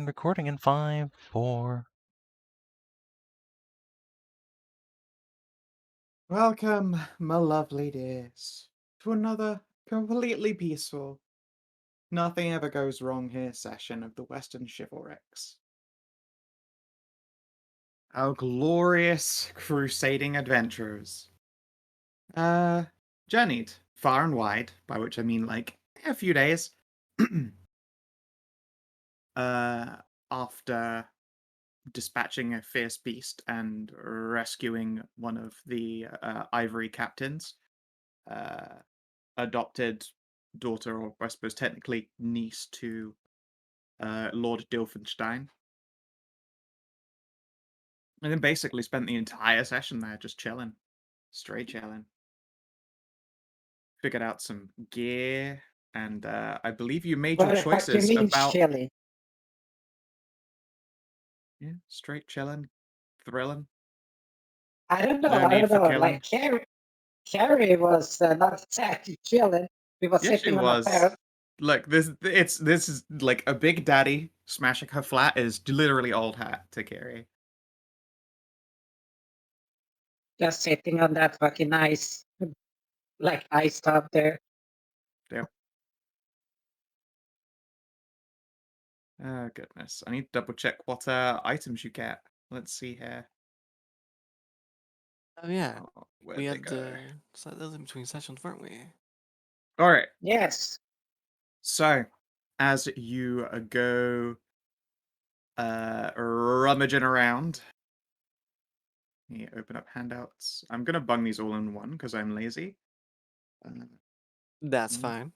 And recording in 5, 4. Welcome, my lovely dears, to another completely peaceful, nothing ever goes wrong here session of the Western Chivalrics. Our glorious crusading adventurers journeyed far and wide, by which I mean like a few days, after dispatching a fierce beast and rescuing one of the ivory captains. Adopted daughter, or I suppose technically niece to Lord Dilfenstein. And then basically spent the entire session there just chilling. Straight chilling. Figured out some gear, and I believe you made your What the fuck you choices mean about... chilling? Yeah, straight chilling. Thrilling. I don't know. No I need don't for know. killing. Like Carrie was not exactly chilling. We were Yes, she sitting on a was. pair. Look, this is like a big daddy smashing her flat is literally old hat to carry. Just sitting on that fucking ice, like ice tub there. Yep. Oh, goodness. I need to double check what items you get. Let's see here. Oh yeah, Where'd we they had go? set those in between sessions, weren't we? Alright, Yes. so as you go rummaging around, you open up handouts. I'm gonna bung these all in one because I'm lazy. That's Mm. fine.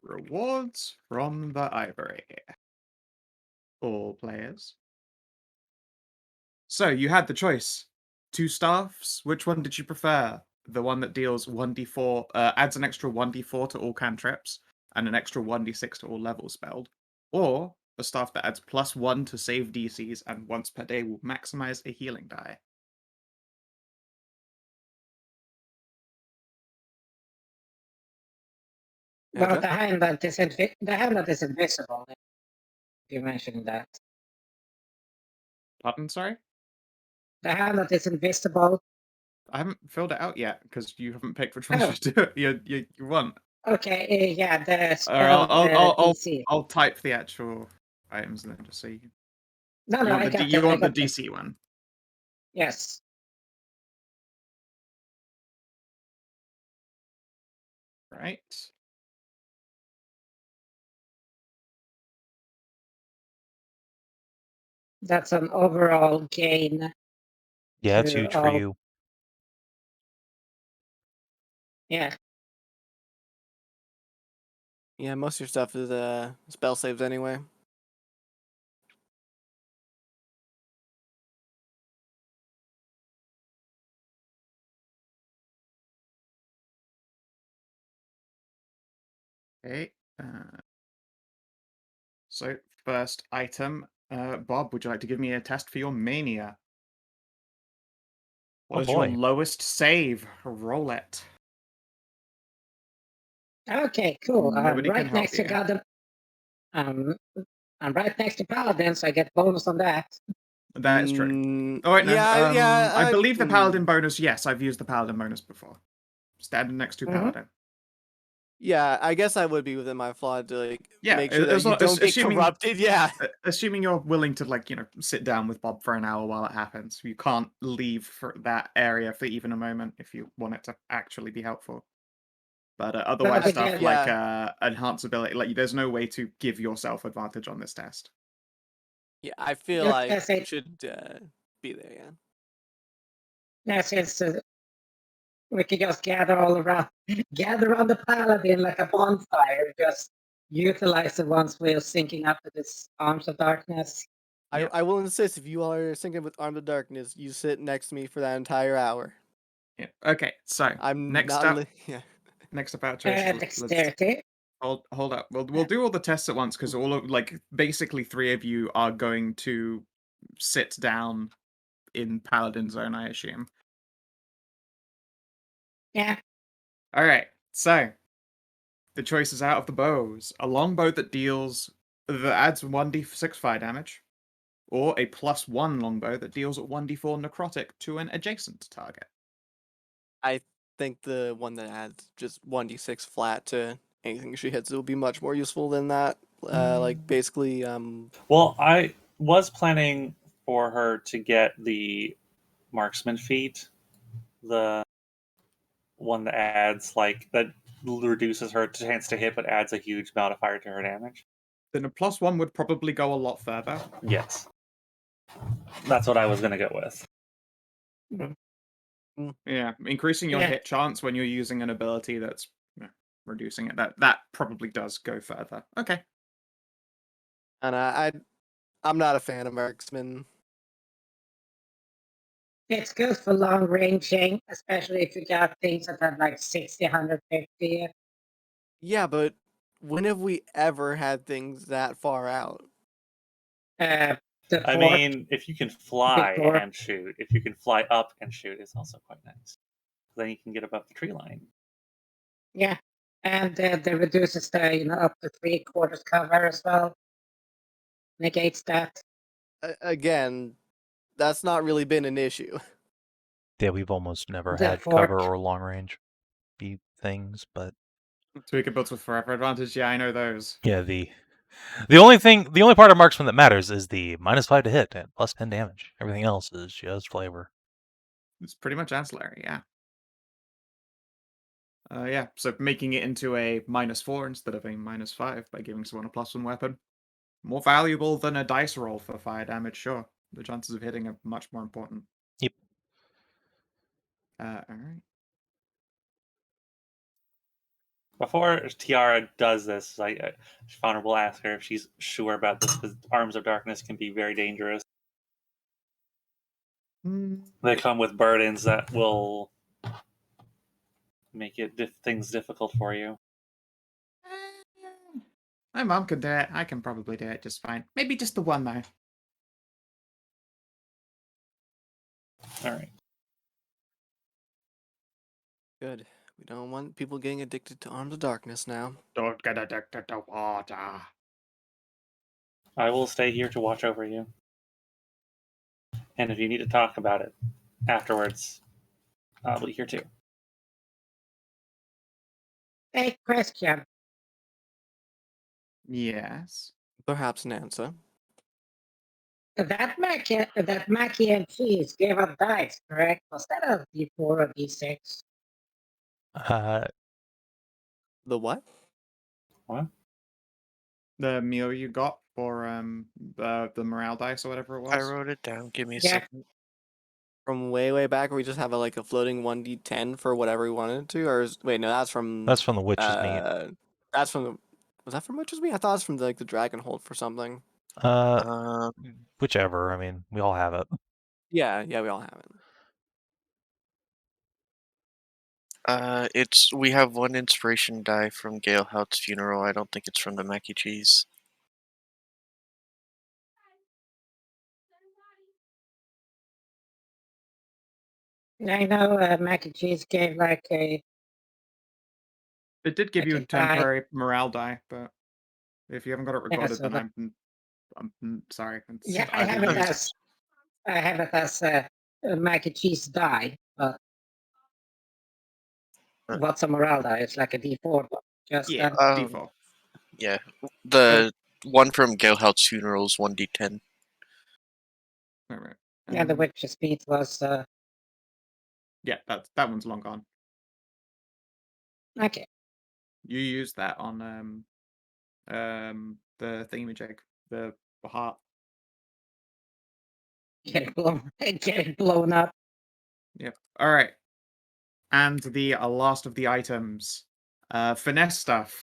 Rewards from the ivory. All players. So you had the choice. 2 staffs. Which one did you prefer? The one that deals 1d4, adds an extra 1d4 to all cantrips, and an extra 1d6 to all levels spelled. Or the staff that adds +1 to save DCs and once per day will maximize a healing die. Well, Hedrah? the handle is invisible. If you mentioned that. Pardon, sorry? The handle is invisible. I haven't filled it out yet because you haven't picked which one Oh. you do it. You want. Okay. Yeah. The Or spell DC. I'll type the actual items then, just so you can. No, You no. want I the got you it. I want the got it. DC one. Yes. Right. That's an overall gain. Yeah, it's huge for you. Yeah. Yeah, most of your stuff is spell saves anyway. Okay. So first item, Bob, would you like to give me a test for your mania? What Oh is your boy. lowest save? Roll it. Okay. Cool. Nobody can Right help next to you. God. I'm right next to Paladin, so I get bonus on that. That is true. Oh wait, no. I believe the Paladin bonus. Yes, I've used the Paladin bonus before. Standing next to Paladin. Yeah, I guess I would be within my flaw to like make sure that as you long- don't get assuming- corrupted. Yeah. Assuming you're willing to sit down with Bob for an hour while it happens. You can't leave for that area for even a moment if you want it to actually be helpful. But otherwise, but stuff yeah. like enhance ability, like there's no way to give yourself advantage on this test. Yeah, I feel Just like as it- it should be there. Yeah. Yeah, since we could just gather around the Paladin like a bonfire, just utilize the ones we're syncing up to this Arms of Darkness. Yeah. I will insist, if you are syncing with Arm of Darkness, you sit next to me for that entire hour. Yeah. Okay. So I'm next not up, yeah. next up our choices. Dexterity. Hold up. We'll do all the tests at once because all of basically 3 of you are going to sit down in Paladin zone, I assume. Yeah. All right. So the choice is out of the bows. A longbow that deals that adds 1d6 fire damage, or a +1 longbow that deals 1d4 necrotic to an adjacent target. I think the one that adds just 1d6 flat to anything she hits will be much more useful than that. Like basically, Well, I was planning for her to get the marksman feat, the one that adds that reduces her chance to hit, but adds a huge modifier to her damage. Then a +1 would probably go a lot further. Yes, that's what I was gonna go with. Yeah, increasing your Yeah. hit chance when you're using an ability that's reducing it. That probably does go further. Okay. and I'm not a fan of marksman. It's good for long ranging, especially if you got things that have like 60, 150. Yeah, but when have we ever had things that far out? The I fort, mean, if you can fly Before. and shoot, if you can fly up and shoot, it's also quite nice. Then you can get above the tree line. yeah. And the reduces the, up to 3/4 cover as well. Negates that. Again, that's not really been an issue. Yeah, we've almost never The had cover fort. or long range be things, but Tweaker builds with forever advantage. Yeah, I know those. yeah, the only part of marksman that matters is the -5 to hit and +10 damage. Everything else is just flavor. It's pretty much ancillary, yeah. Yeah, so making it into a -4 instead of a -5 by giving someone a +1 weapon. More valuable than a dice roll for fire damage, sure. The chances of hitting are much more important. Yep. Alright. Before Tiara does this, Faunra will ask her if she's sure about this, because Arms of Darkness can be very dangerous. They come with burdens that will make things difficult for you. My mom can do it. I can probably do it just fine. Maybe just the one, though. Alright. Good. We don't want people getting addicted to Arms of Darkness now. Don't get addicted to water. I will stay here to watch over you. And if you need to talk about it afterwards, I'll be here too. Hey, question. Yes. Perhaps an answer. That mac and cheese gave up dice, correct? Was that a D4 or D6? The what? What? The meal you got for the morale dice or whatever it was. I wrote it down. Give me a Yeah. second. From way back, where we just have a floating 1d10 for whatever we wanted to, or wait, no, that's from That's from the witch's meat. That's from the. Was that from Witch's Meat? I thought it was from the dragon hold for something. Whichever. I mean, we all have it. Yeah, we all have it. We have one inspiration die from Gale Hout's funeral. I don't think it's from the mac and cheese. I know mac and cheese gave like a. It did give you a Like a die. temporary morale die, but if you haven't got it recorded, so then I'm sorry. It's Yeah, I have either it used- as a mac and cheese die, but what's a morale die? It's like a D4, but just Yeah, Um, default. Yeah, the one from Gale Hout's funeral is 1d10. Right. yeah, the witch's meat was Yeah, that one's long gone. okay. You used that on the thingamajig, the heart. Get it blown up. Yep. All right. And the last of the items, finesse stuff.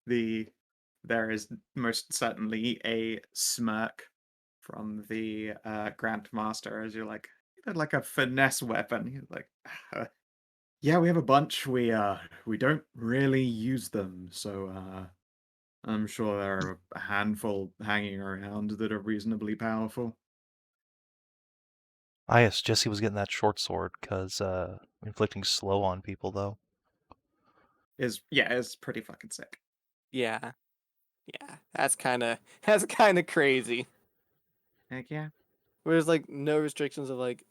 There is most certainly a smirk from the Grand Master as you're like, you like a finesse weapon. He's like, yeah, we have a bunch. We don't really use them, so I'm sure there are a handful hanging around that are reasonably powerful. Yes, Jesse was getting that short sword because inflicting slow on people though. Is pretty fucking sick. Yeah. Yeah, that's kind of crazy. Heck yeah. Whereas like no restrictions of like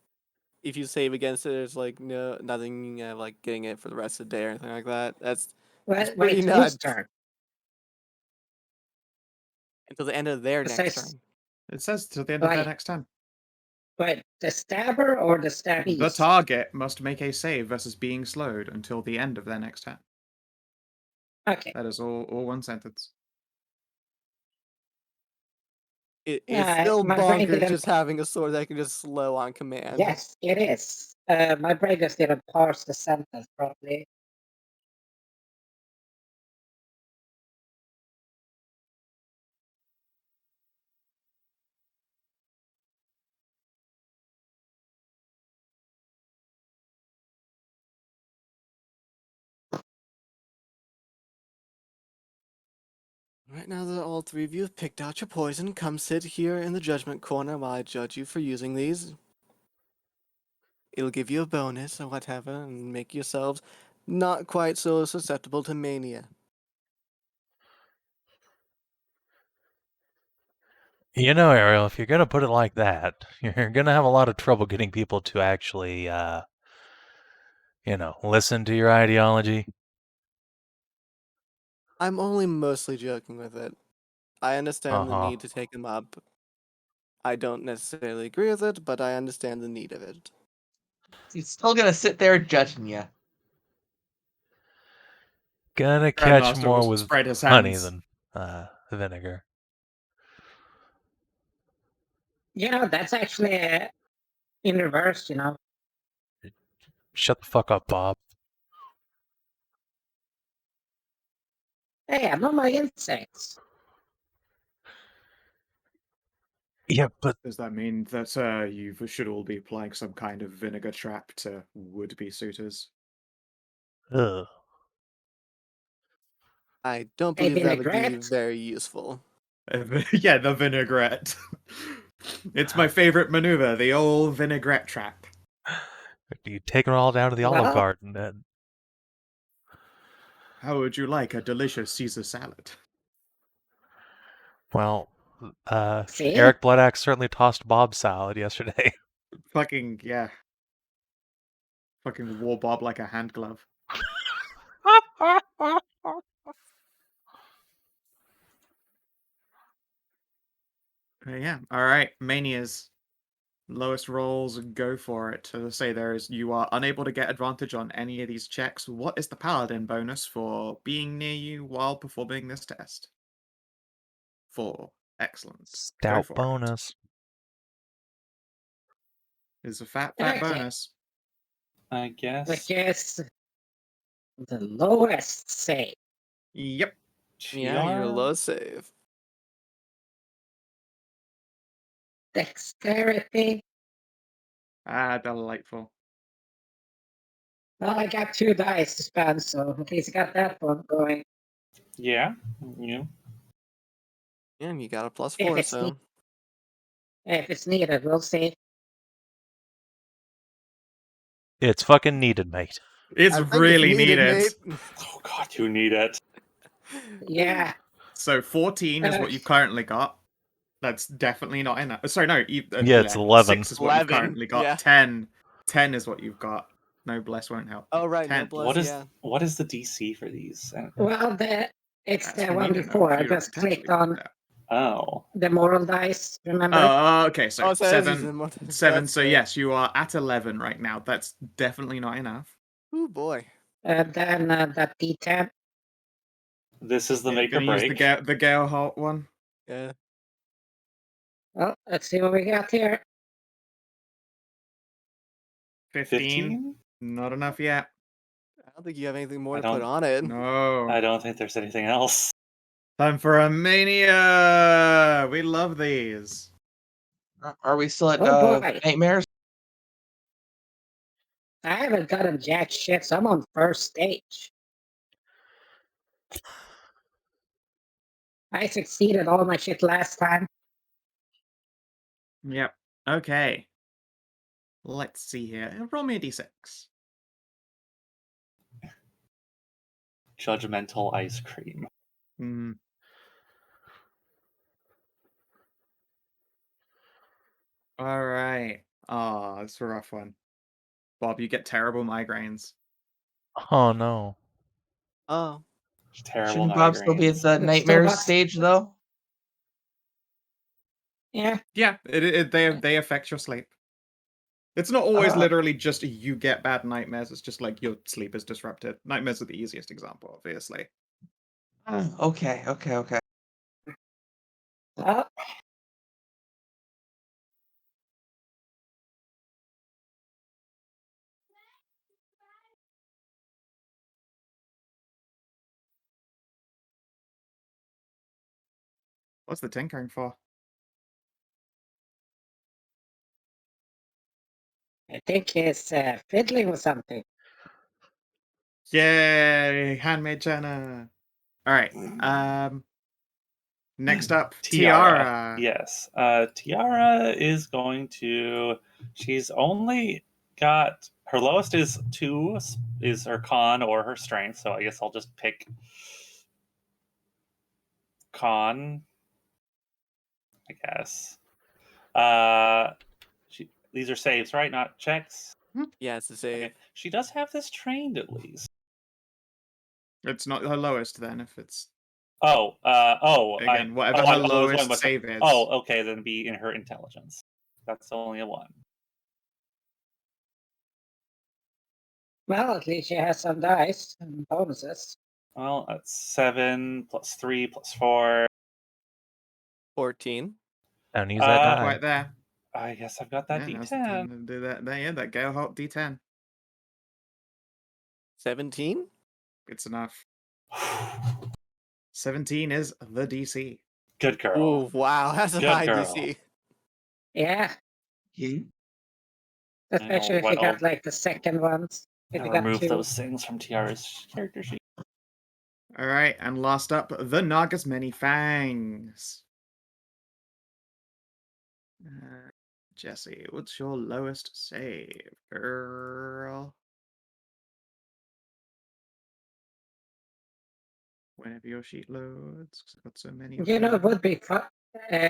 if you save against it, there's like nothing like getting it for the rest of the day or anything like that. That's Wait, pretty whose nuts. turn? Until the end of their It next says- turn. It says till the end of their Right. next turn. Wait, the stabber or the stabby? The target must make a save versus being slowed until the end of their next turn. Okay. That is all one sentence. It is Yeah, still my brain bonkers didn't- just having a sword that can just slow on command. Yes, it is. My brain just didn't parse the sentence properly. Right now that all three of you have picked out your poison, come sit here in the judgment corner while I judge you for using these. It'll give you a bonus or whatever and make yourselves not quite so susceptible to mania. You know, Ariel, if you're gonna put it like that, you're gonna have a lot of trouble getting people to actually, listen to your ideology. I'm only mostly joking with it. I understand the Uh-huh. need to take them up. I don't necessarily agree with it, but I understand the need of it. He's still gonna sit there judging you. Gonna catch Grandmaster more will with spread his honey hands. than vinegar. That's actually in reverse, Shut the fuck up, Bob. Hey, I'm on my insects. Yeah, but Does that mean that you should all be applying some kind of vinegar trap to would-be suitors? ugh. I don't Hey, believe that would be vinaigrette. very useful. Yeah, the vinaigrette. It's my favorite maneuver, the old vinaigrette trap. You take it all down to the Olive Well- Garden and How would you like a delicious Caesar salad? well, See? Eric Bloodaxe certainly tossed Bob's salad yesterday. Fucking, yeah. Fucking wore Bob like a hand glove. Yeah, alright, Manias. Lowest rolls, go for it. As I say, you are unable to get advantage on any of these checks. What is the Paladin bonus for being near you while performing this test? 4. Excellent. Go Stout for bonus. it. It's a fat Okay. bonus. I guess. Which is the lowest save. Yep. Yeah, you're GR? low save. Dexterity. Ah, delightful. Well, I got 2 dice to spend, so at least I got that one going. Yeah. Yeah. Yeah, and you got a plus If 4, it's so If it's needed, we'll see. It's fucking needed, mate. It's I think really needed. mate. Oh god, you need it. Yeah. So 14 is what you've currently got. That's definitely not enough. Sorry, no. Yeah, it's 11. 6 is what you've 11, currently got. yeah. 10 is what you've got. No bless won't help. Oh right, no 10. bless, What is yeah. what is the DC for these? Well, it's That's the for me one to know before. if I you just potentially clicked got on that. Oh. the moral dice, remember? Oh, okay. So Oh, so that is 7. even more- 7. that's So fair. yes, you are at 11 right now. That's definitely not enough. Oh boy. Then that D10. This is the Yeah, make or gonna use break. the Gale Halt one. Yeah. Well, let's see what we got here. 15. 15? Not enough yet. I don't think you have anything more I to put don't- on it. No. I don't think there's anything else. Time for a mania. We love these. Are we still at Oh, boy. nightmares? I haven't gotten jack shit, so I'm on first stage. I succeeded all my shit last time. Yep. Okay. Let's see here. Roll me a d6. Judgmental ice cream. Hmm. All right. Oh, it's a rough one. Bob, you get terrible migraines. Oh no. Oh, Terrible Shouldn't Bob still be at migraines. the It's nightmares still stage though? Yeah. Yeah, they affect your sleep. It's not always Ah. literally just you get bad nightmares. It's just like your sleep is disrupted. Nightmares are the easiest example, obviously. Okay. Oh, What's the tinkering for? I think he's fiddling with something. Yay, handmade Jenna. All right. Next up, Tiara. Yes. Tiara is going to. She's only got her lowest is 2 is her con or her strength. So I guess I'll just pick con. I guess. These are saves, right? Not checks. yeah, it's the same. Okay. She does have this trained at least. It's not her lowest then. If it's again, whatever her I was going lowest by save is. Oh, okay, then be in her intelligence. That's only a 1. Well, at least she has some dice and bonuses. Well, that's 7 plus 3 plus 4. 14. Don't use that Not die. quite there. I guess I've got that Yeah, now's D10. the time to do that. Yeah, that Gale Hot D10. 17? It's enough. 17 is the DC. Good girl. Ooh, wow, that's a Good high girl. DC. Yeah, Yeah. especially if you I'll- got like the second ones. If I'll you got remove 2. those things from Tiara's character sheet. All right, and last up, the Naga's Many Fangs. Jesse, what's your lowest save, girl? Whenever your sheet loads, 'cause I've got so many. You know, it would be fun.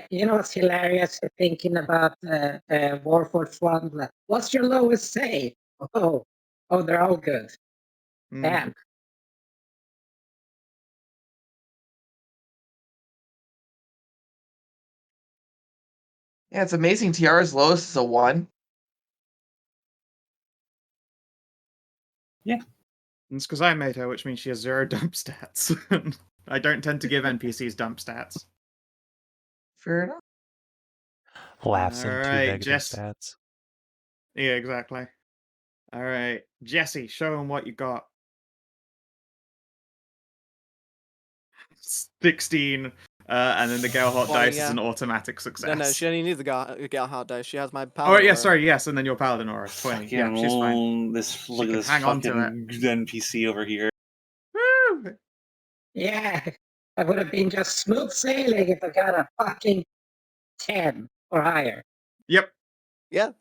You know what's hilarious? Thinking about the Warforged one. Like, what's your lowest save? Oh, they're all good. Mm. Damn. Yeah, it's amazing. Tiara's lowest is a 1. It's because I made her, which means she has 0 dump stats. I don't tend to give NPCs dump stats. Fair enough. Laughs into Alright, negative Jess. stats. Yeah, exactly. All right, Jesse, show him what you got. 16, and then the Gale Hot 20, dice is yeah. an automatic success. No, she doesn't need the Gal Hot dice. She has my Oh, Paladin. yeah, aura. sorry, yes, and then your Paladin aura is 20. Yeah, she's fine. Look can at this hang on to fucking NPC over here. Woo! Yeah, I would have been just smooth sailing if I got a fucking 10 or higher. Yep. Yeah,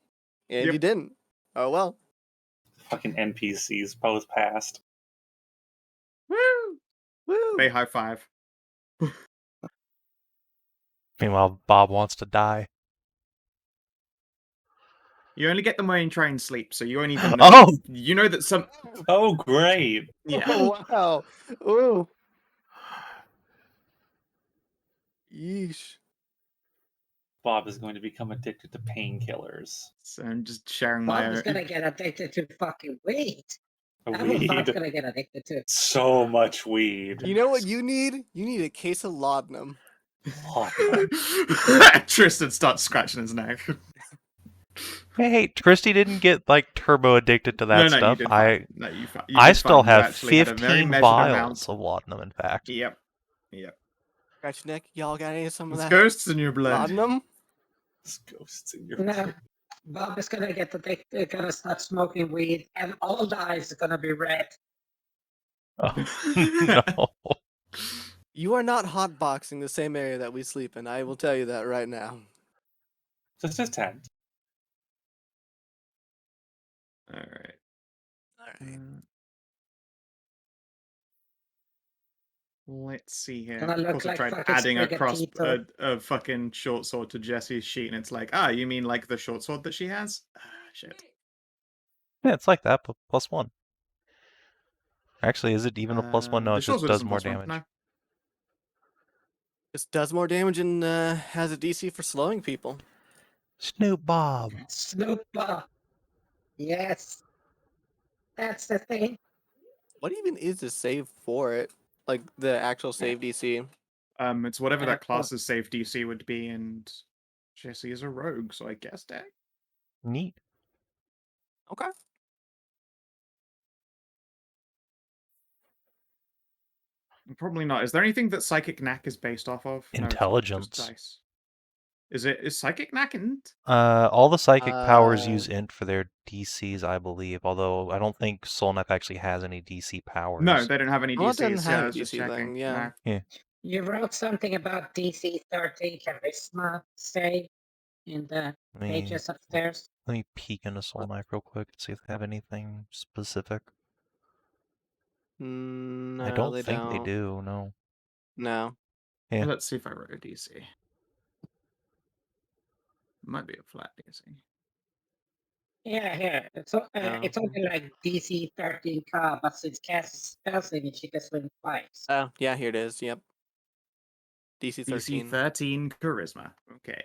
and Yep. you didn't. Oh well. Fucking NPCs both passed. Woo! Woo! They high five. Meanwhile, Bob wants to die. You only get them when you try and sleep, so you won't even know. Oh! You know that some. Oh, great. Yeah. Oh wow. Ooh. Yeesh. Bob is going to become addicted to painkillers. So I'm just sharing my Bob's own. gonna get addicted to fucking weed. That's what Weed. Bob's gonna get addicted to. So much weed. You know what you need? You need a case of laudanum. Laudanum. Tristan starts scratching his neck. Hey, Tristy didn't get like turbo addicted to that No, you stuff. did fine. No, you I did still fine. You have actually had a very 15 measured vials amount. of laudanum, in fact. Yep. Scratch your neck. Y'all got any of some of There's that ghosts in your blood. laudanum? There's ghosts in your No, Bob is gonna get addicted, gonna start smoking weed, and all the eyes are gonna be red. Oh, no. You are not hotboxing the same area that we sleep in. I will tell you that right now. Just a tent. Alright. All right. Let's see here. Gonna Of look course, I like tried fucking adding Sprigatito. a fucking short sword to Jessie's sheet, and it's like, you mean like the short sword that she has? Shit. Yeah, it's like that, but +1. Actually, is it even a +1? No, The it short just sword does isn't more +1. damage. No. Just does more damage and has a DC for slowing people. Snoop Bob. Snoopa. Yes. That's the thing. What even is the save for it? Like the actual save DC? It's whatever that Cool. class's save DC would be, and Jessie is a rogue, so I guess that. Neat. Okay. Probably not. Is there anything that Psychic Knack is based off of? No, it's Intelligence. just dice. Is Psychic Knack int? All the psychic powers Uh, use int for their DCs, I believe. Although I don't think Soul Knife actually has any DC powers. No, they don't have any Well, it doesn't DCs. have Yeah, any I was just DC then, checking. yeah. No. You wrote something about DC 30 charisma save in the Let me pages upstairs. peek into Soul Knife real quick and see if they have anything specific. No, I don't they think they don't. do. No. No. Yeah. Let's see if I wrote a DC. Might be a flat DC. Yeah, here. It's only like DC 13 car, but since Cass is spell saving, she can swing twice. Oh, yeah, here it is. Yep. DC 13. DC 13 charisma. Okay.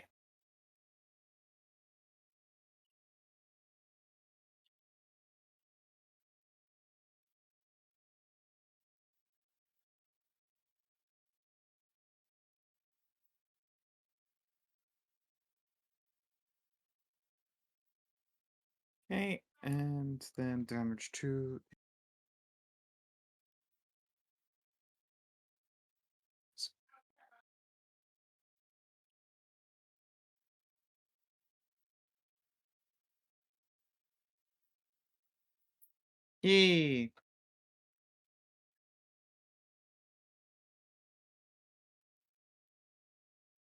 Okay, and then damage 2. Yay!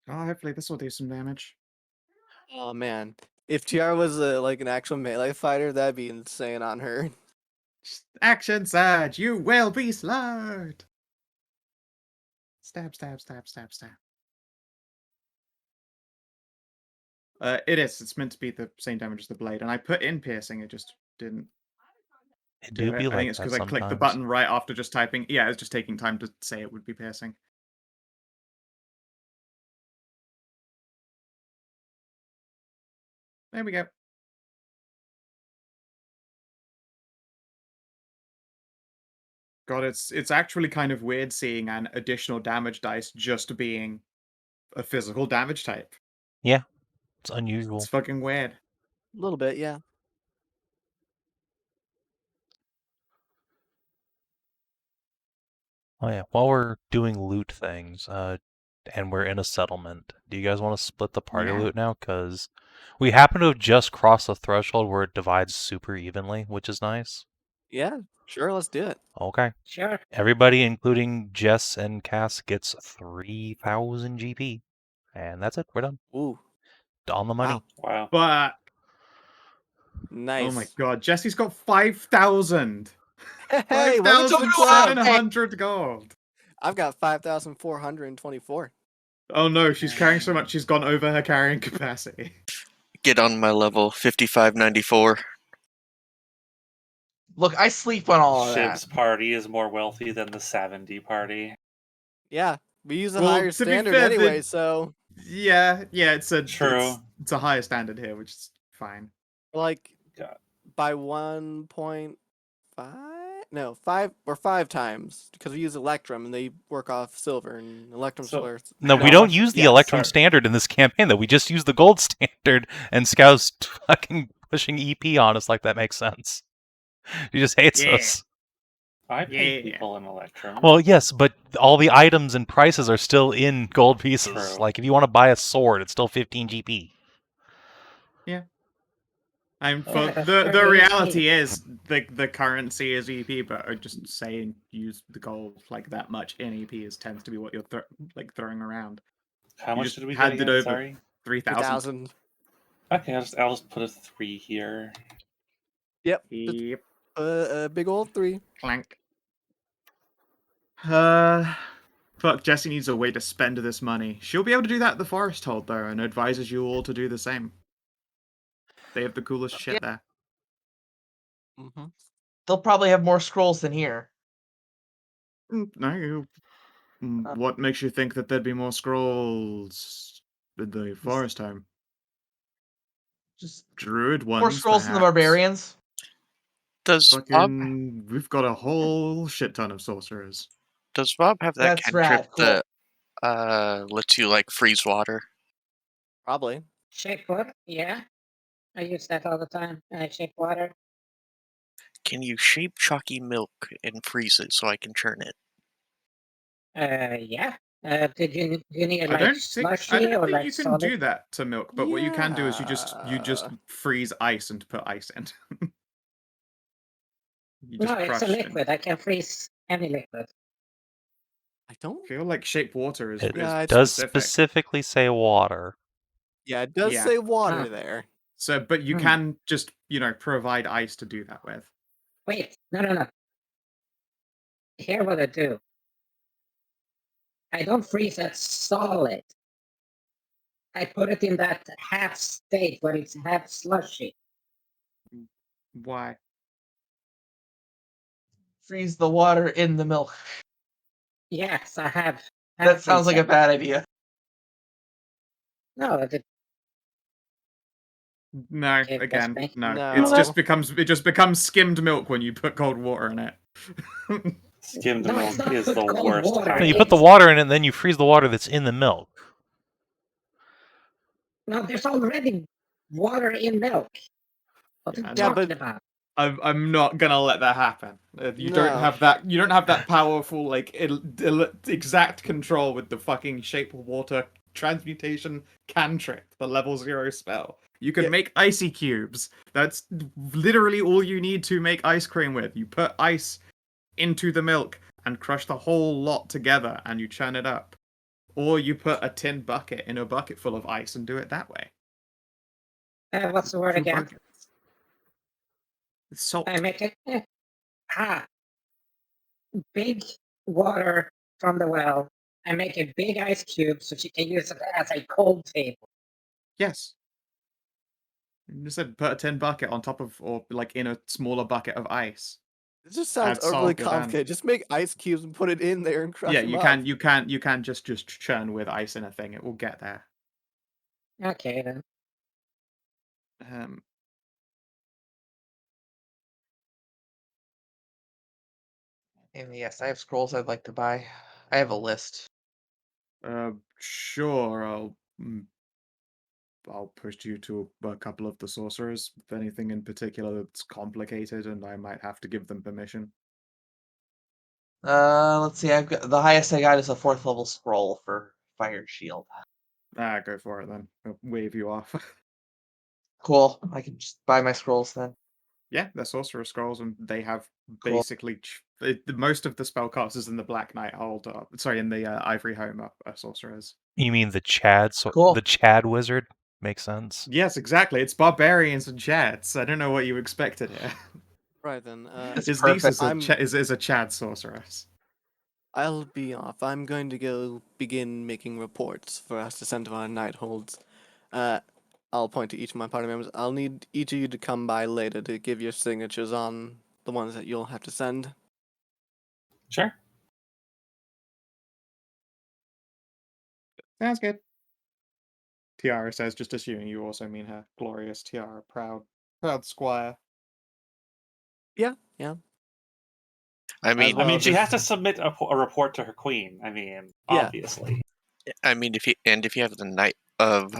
Hopefully this will do some damage. Oh man, if Tiara was like an actual melee fighter, that'd be insane on her. Action surge! You will be slowed! Stab, stab, stab, stab, stab. It is. It's meant to be the same damage as the blade, and I put in piercing. It just didn't It do do it. be I like think it's that because I clicked the sometimes. button right after just typing. Yeah, it's just taking time to say it would be piercing. There we go. God, it's actually kind of weird seeing an additional damage dice just being a physical damage type. Yeah. It's unusual. It's fucking weird. A little bit, yeah. Oh yeah. While we're doing loot things, and we're in a settlement, do you guys want to split the party Yeah. loot now? Because we happen to have just crossed the threshold where it divides super evenly, which is nice. Yeah, sure, let's do it. Okay. Sure. Everybody, including Jess and Cass, gets 3,000 GP. And that's it. We're done. Ooh, On the money. Wow. But nice. oh my god, Jesse's got 5,000. Hey, welcome to the club. 5,700 gold. I've got 5,424. Oh no, she's carrying so much she's gone over her carrying capacity. Get on my level, 5594. Look, I sleep on all of Shib's that. party is more wealthy than the Savin party. Yeah, we use a Well, higher to be standard fair, anyway, so Yeah, it's a True. It's a higher standard here, which is fine. like Yeah. by 1.5, no, 5 times because we use Electrum and they work off silver and Electrum's So- worth. No, How we don't much- use the yeah, Electrum sorry. standard in this campaign, though. We just use the gold standard, and Skow's fucking pushing EP on us like that makes sense. He just hates Yeah. us. I pay Yeah. people in Electrum. Well, yes, but all the items and prices are still in gold pieces. True. Like, if you want to buy a sword, it's still 15 GP. I'm for Yeah, that's the very reality is the currency is EP, but I'm just saying use the gold like that much in EP tends to be what you're throwing around. How you much just did we handed get again? over Sorry. 3,000. 3,000. Okay, I'll just put a 3 here. Yep. Yep. A big old 3. Clank. Fuck, Jessie needs a way to spend this money. She'll be able to do that at the Forest Hold, though, and advises you all to do the same. They have the coolest shit there. Mm-hmm. They'll probably have more scrolls than here. No, what makes you think that there'd be more scrolls in the Forest Home? Just Druid ones, more scrolls than the perhaps. barbarians. Does Bob We've got a whole shit ton of sorcerers. have that That's cantrip rad. Cool. that lets you like freeze water? Probably. Shape water? Yeah. I use that all the time. Shape water. Can you shape chalky milk and freeze it so I can churn it? Yeah. Do you need I like don't slushy or think like you can solid? do that to milk, but what you can do is you just Yeah. freeze ice and put ice in. You No, just it's crush a and liquid. I can freeze any liquid. I don't. feel like shape water is, It Yeah, is it does specific. specifically say water. Yeah, it does Yeah. say water Ah. there. So, but you Hmm. can just, provide ice to do that with. Wait, no. Here what I do. I don't freeze it solid. I put it in that half state where it's half slushy. Why? Freeze the water in the milk. Yes, I have. That sounds like a bad idea. No, it No, Okay, that's again, me. no. No. It just becomes skimmed milk when you put cold water in it. Skimmed No, it's milk not is put the cold worst water. No, kind. you put the water in it, and then you freeze the water that's in the milk. No, there's already water in milk. What are you Yeah, talking but- about? I'm not gonna let that happen. You don't No. have that. You don't have that powerful exact control with the fucking shape water transmutation cantrip, the level 0 spell. You can Yeah. make icy cubes. That's literally all you need to make ice cream with. You put ice into the milk and crush the whole lot together, and you churn it up. Or you put a tin bucket in a bucket full of ice and do it that way. What's the word 2 again? buckets. It's salt. I make it. Big water from the well. I make a big ice cube so she can use it as a cold table. Yes. You said put a tin bucket on top of, or like in a smaller bucket of ice. It just sounds Add salt, overly you're done. complicated. Just make ice cubes and put it in there and crush Yeah, them you up. can just churn with ice in a thing. It will get there. Okay then. And yes, I have scrolls I'd like to buy. I have a list. Sure. I'll push you to a couple of the sorcerers. If anything in particular that's complicated, and I might have to give them permission. Let's see. I've got the highest I got is a 4th level scroll for Fire Shield. Go for it then. I'll wave you off. Cool. I can just buy my scrolls then. Yeah, they're Sorcerer Scrolls, and they have Cool. basically most of the spellcasters in the Black Knight hold up. Sorry, in the Ivory Home are sorcerers. You mean the Chad? Cool. The Chad wizard makes sense. Yes, exactly. It's barbarians and chads. I don't know what you expected here. Right then. It's His niece perfect. is a chad sorceress. I'll be off. I'm going to go begin making reports for us to send to our night holds. I'll point to each of my party members. I'll need each of you to come by later to give your signatures on the ones that you'll have to send. Sure. Sounds good. Tiara says, just assuming you also mean her glorious Tiara, proud squire. Yeah. I mean, well, she this- has to submit a report to her queen. Yeah. Obviously. if you have the Knight of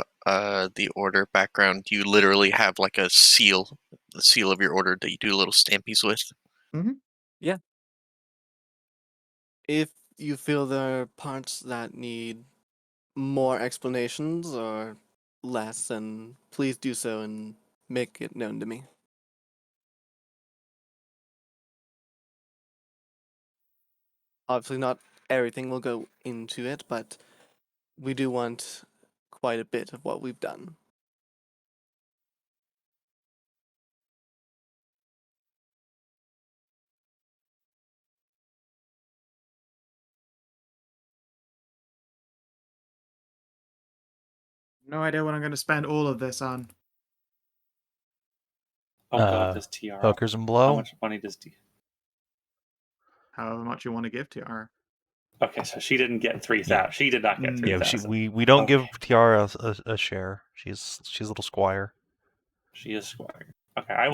the Order background, you literally have like the seal of your order that you do little stampies with. If you feel there are parts that need more explanations or less, then please do so and make it known to me. Obviously, not everything will go into it, but we do want quite a bit of what we've done. No idea what I'm going to spend all of this on. Oh god, this tiara. Hookers and How blow. much money does However much you want to give to her. Okay, so she didn't get 3,000. Yeah. She did not get Yeah, 3,000. We don't Okay. give Tiara a share. She's a little squire. She is squire. Okay, I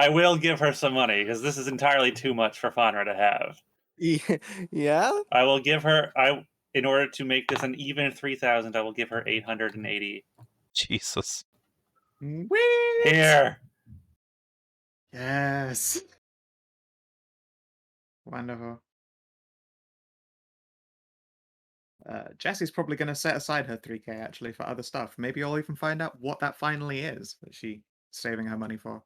will give her some money because this is entirely too much for Faunra to have. Yeah? I will give her in order to make this an even 3,000, I will give her 880. Jesus. Whee! Here. Yes. Wonderful. Jessie's probably going to set aside her 3k actually for other stuff. Maybe I'll even find out what that finally is that she's saving her money for.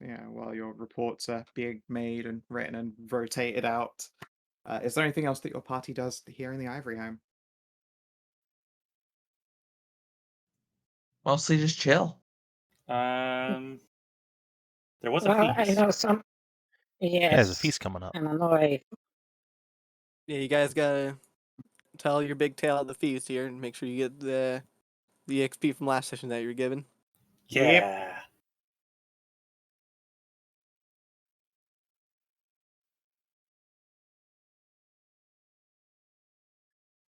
Yeah, while your reports are being made and written and rotated out. Is there anything else that your party does here in the Ivory Home? Mostly just chill. There was a Well, I feast. know some. Yes. Yeah, there's a feast coming up. And I know Yeah, you guys gotta tell your big tale at the feast here and make sure you get the XP from last session that you were given. Yeah.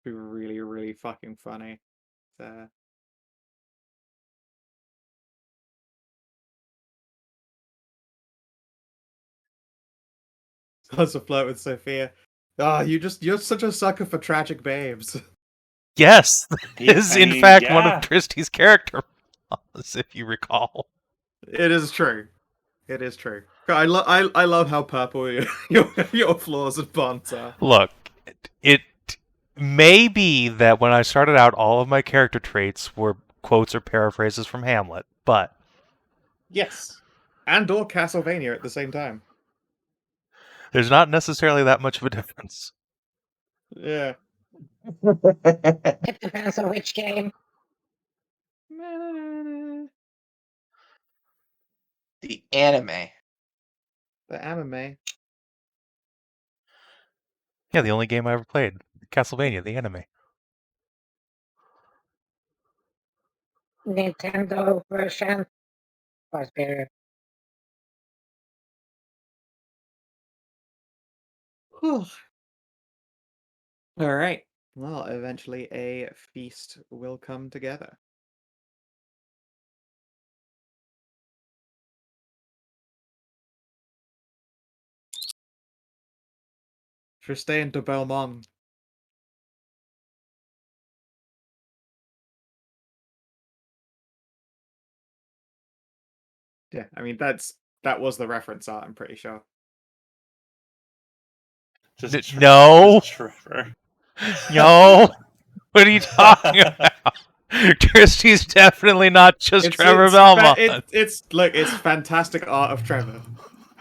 Be really, really fucking funny. Starts to flirt with Sophia. Ah, you're such a sucker for tragic babes. Yes, is in fact one yeah. of Christie's character flaws, if you recall. It is true. It is true. I love how purple your flaws and bonds are. Look, it may be that when I started out, all of my character traits were quotes or paraphrases from Hamlet, but Yes. And or Castlevania at the same time. there's not necessarily that much of a difference. Yeah. it depends on which game. The anime. The anime. Yeah, the only game I ever played, Castlevania, the anime. Nintendo version was better. Alright. Well, eventually a feast will come together. Tristan de Belmont. Yeah, I mean that was the reference art, I'm pretty sure. No. Just Trevor. No. What are you talking about? Christie's definitely not just Trevor Belmont. It's fantastic art of Trevor.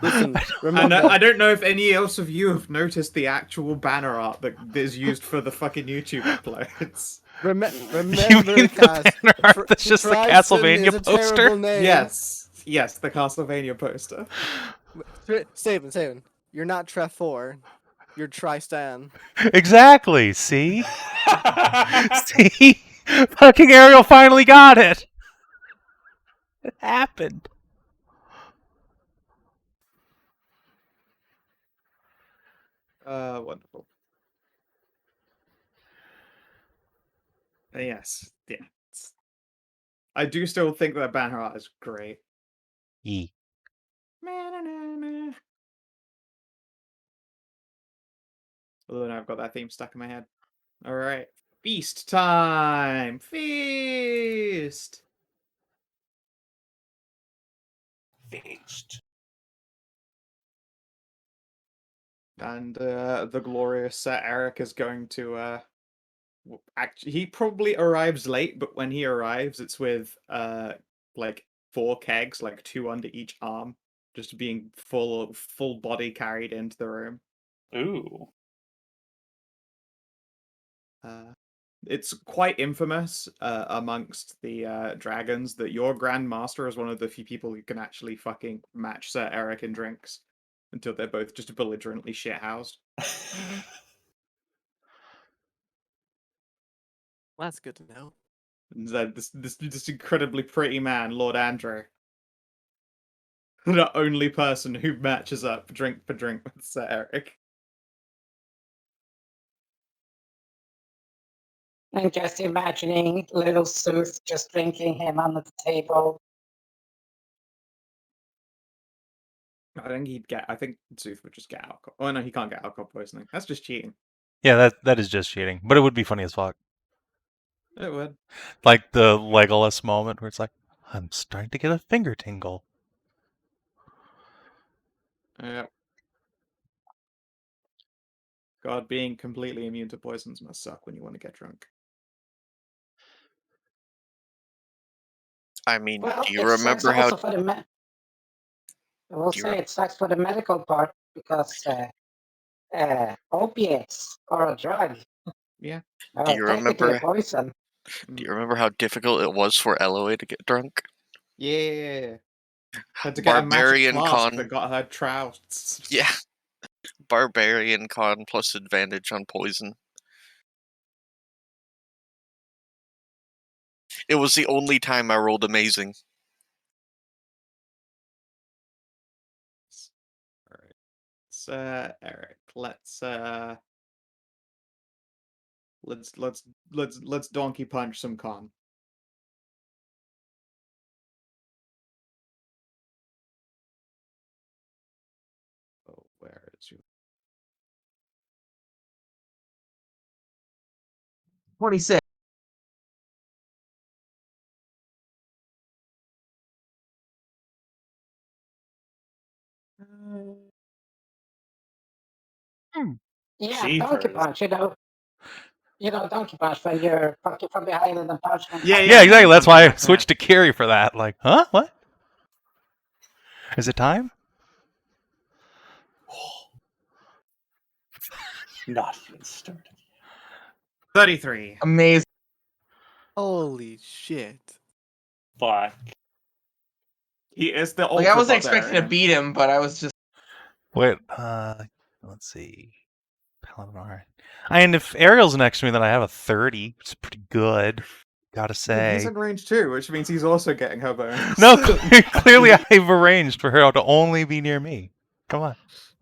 Listen, And remember, I don't know if any else of you have noticed the actual banner art that is used for the fucking YouTube uploads. remember You mean the banner art that's just the Tristan Castlevania is a poster? terrible name. Yes, the Castlevania poster. Savin, you're not Trefor. You're Tristan. Exactly. See? See? Fucking Ariel finally got it. It happened. Wonderful. Yes, yeah. I do still think that banner art is great. Yee. Although now I've got that theme stuck in my head. Alright. Feast time! Feast! Feast. And the glorious Eric is going to he probably arrives late, but when he arrives it's with like 4 kegs, like 2 under each arm, just being full body carried into the room. Ooh. It's quite infamous amongst the dragons that your Grand Master is one of the few people who can actually fucking match Sir Eric in drinks. until they're both just belligerently shithoused. Well, that's good to know. And then this incredibly pretty man, Lord Andrew, the only person who matches up drink for drink with Sir Eric. I'm just imagining little Sooth just drinking him on the table. I think Sooth would just get alcohol. Oh no, he can't get alcohol poisoning. That's just cheating. Yeah, that is just cheating, but it would be funny as fuck. It would. Like the Legolas moment where it's like, I'm starting to get a finger tingle. Yeah. God, being completely immune to poisons must suck when you want to get drunk. I mean, Well, do you it sucks remember how? also for the I will Do you say re- it sucks for the medical part because opiates are a drug. Yeah. Do you Technically a remember? poison. Do you remember how difficult it was for Eloy to get drunk? Yeah. Had to get a magic Barbarian flask con. that got her trouts. Yeah. Barbarian con plus advantage on poison. It was the only time I rolled amazing. Alright. Eric, let's donkey punch some con. Oh, where is you? 26. Yeah, donkey Jeepers. punch, donkey punch when you're fucking from behind and then punch them. Yeah, Yeah, exactly. That's why I yeah. switched to Carry for that. Like, huh? What? Is it time? Not even started. 33. Amazing. Holy shit. Fuck. He is the Like, ultra I wasn't expecting to barbarian. beat him, but I was just. Wait, let's see. Paladin, all right. And if Ariel's next to me, then I have a 30. It's pretty good. Gotta Yeah, he's say. in range too, which means he's also getting her bonus. No, clearly I've arranged for her to only be near me. Come on.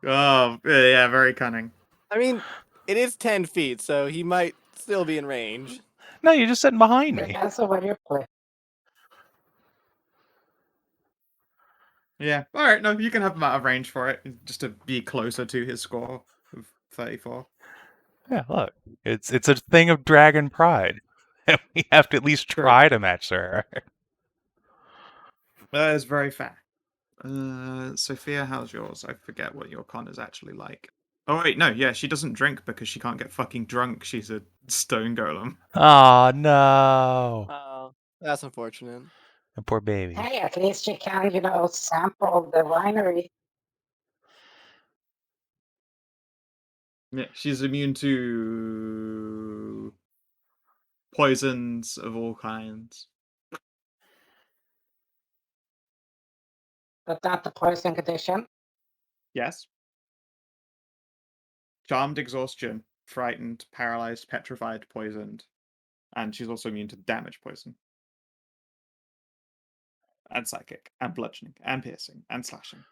Oh, yeah, very cunning. I mean, it is 10 feet, so he might still be in range. No, you're just sitting behind me. Depends on where you play. Yeah. All right. No, you can have him out of range for it, just to be closer to his score of 34. Yeah, look. It's a thing of dragon pride. We have to at least True. try to match her. That is very fair. Sophia, how's yours? I forget what your con is actually like. Oh wait, no, yeah, she doesn't drink because she can't get fucking drunk. She's a stone golem. Oh, no. Oh, that's unfortunate. The poor baby. Hey, at least you can, sample the winery. Yeah, she's immune to poisons of all kinds. But not the poison condition. Yes. Charmed, exhaustion, frightened, paralyzed, petrified, poisoned. And she's also immune to damage poison. And psychic, and bludgeoning, and piercing, and slashing.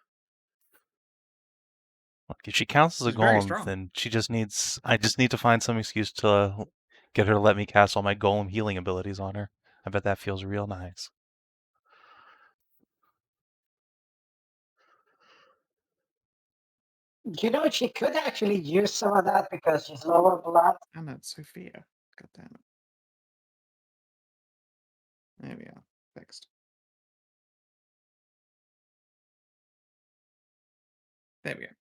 Look, if she counts as a She's very golem, strong. then I just need to find some excuse to get her to let me cast all my golem healing abilities on her. I bet that feels real nice. She could actually use some of that because she's lower blood. And that's Sophia. God damn it. There we are. Fixed. There we go.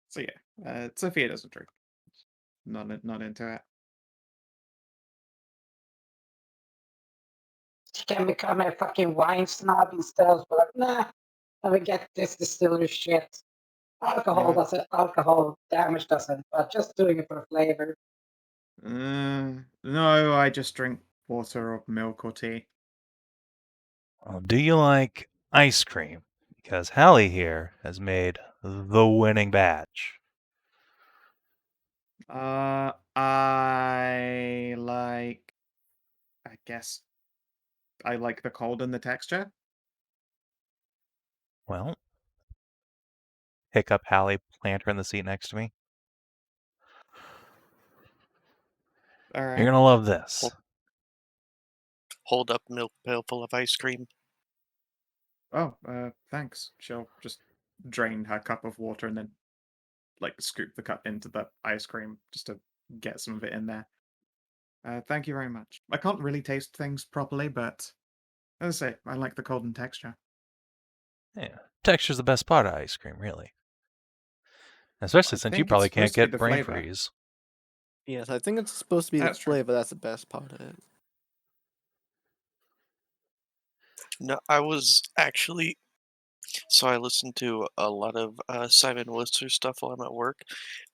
So yeah, Sophia doesn't drink. Not into it. She can become a fucking wine snob instead of like, nah, let me get this distillery shit. Alcohol Yeah. doesn't, alcohol damage doesn't, but just doing it for flavor. No, I just drink water or milk or tea. Well, do you like ice cream? Because Hallie here has made the winning batch. I guess I like the cold and the texture. Well, hiccup Hallie, plant her in the seat next to me. All You're right. gonna love this. Hold up milk pail full of ice cream. Oh, thanks. She'll just drain her cup of water and then, like, scoop the cup into the ice cream just to get some of it in there. Thank you very much. I can't really taste things properly, but as I say, I like the cold and texture. Yeah, texture's the best part of ice cream, really. Especially I since you think probably it's can't supposed to be get the brain flavor. freeze. Yes, I think it's supposed to be That's the true. flavor. That's the best part of it. No, I was actually. So I listened to a lot of Simon Whistler stuff while I'm at work,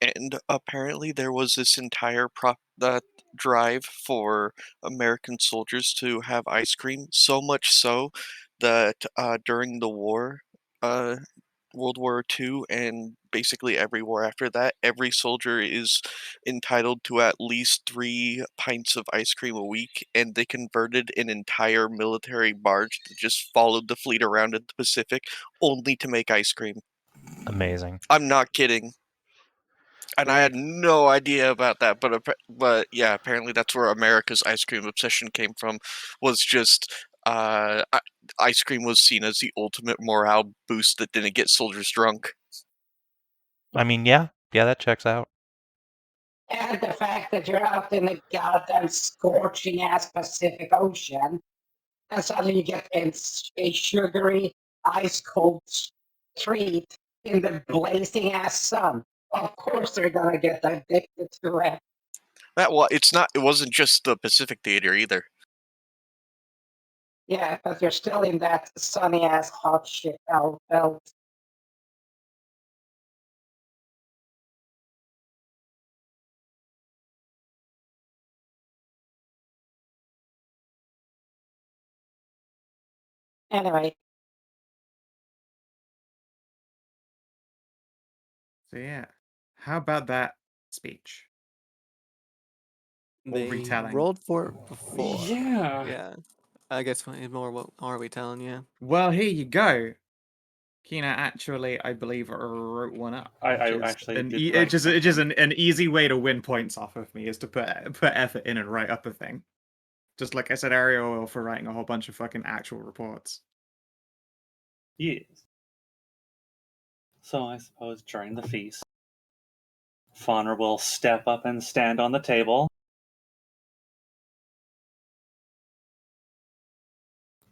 and apparently there was this entire drive for American soldiers to have ice cream. So much so that during the war, uh, World War II, and basically every war after that, every soldier is entitled to at least 3 pints of ice cream a week, and they converted an entire military barge that just followed the fleet around in the Pacific only to make ice cream. Amazing. I'm not kidding. And I had no idea about that, but yeah, apparently that's where America's ice cream obsession came from. Was just ice cream was seen as the ultimate morale boost that didn't get soldiers drunk. I mean, yeah, that checks out. And the fact that you're out in the goddamn scorching ass Pacific Ocean, and suddenly you get a sugary, ice cold treat in the blazing ass sun. Of course, they're gonna get addicted to it. It wasn't just the Pacific Theater either. Yeah, but you're still in that sunny ass hot shit belt. Anyway, So yeah, how about that speech? Or They retelling. rolled for it before. Yeah. Yeah. I guess more what are we telling you? Well, here you go. Kina actually, I believe, wrote one up. I which is actually an did it write just something. it just an easy way to win points off of me is to put effort in and write up a thing. Just like I said, Ariel for writing a whole bunch of fucking actual reports. Yes. So I suppose during the feast, Faunra will step up and stand on the table.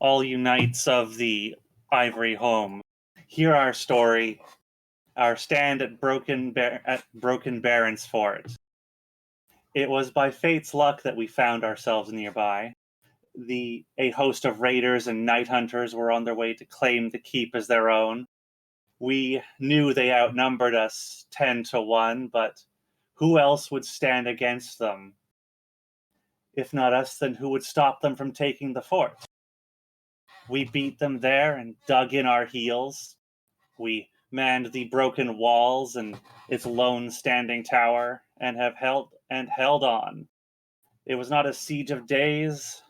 All you knights of the Ivory Home, hear our story, our stand at Broken Baron's Fort. It was by fate's luck that we found ourselves nearby. A host of raiders and night hunters were on their way to claim the keep as their own. We knew they outnumbered us 10-1, but who else would stand against them? If not us, then who would stop them from taking the fort? We beat them there and dug in our heels. We manned the broken walls and its lone standing tower and have held on. It was not a siege of days,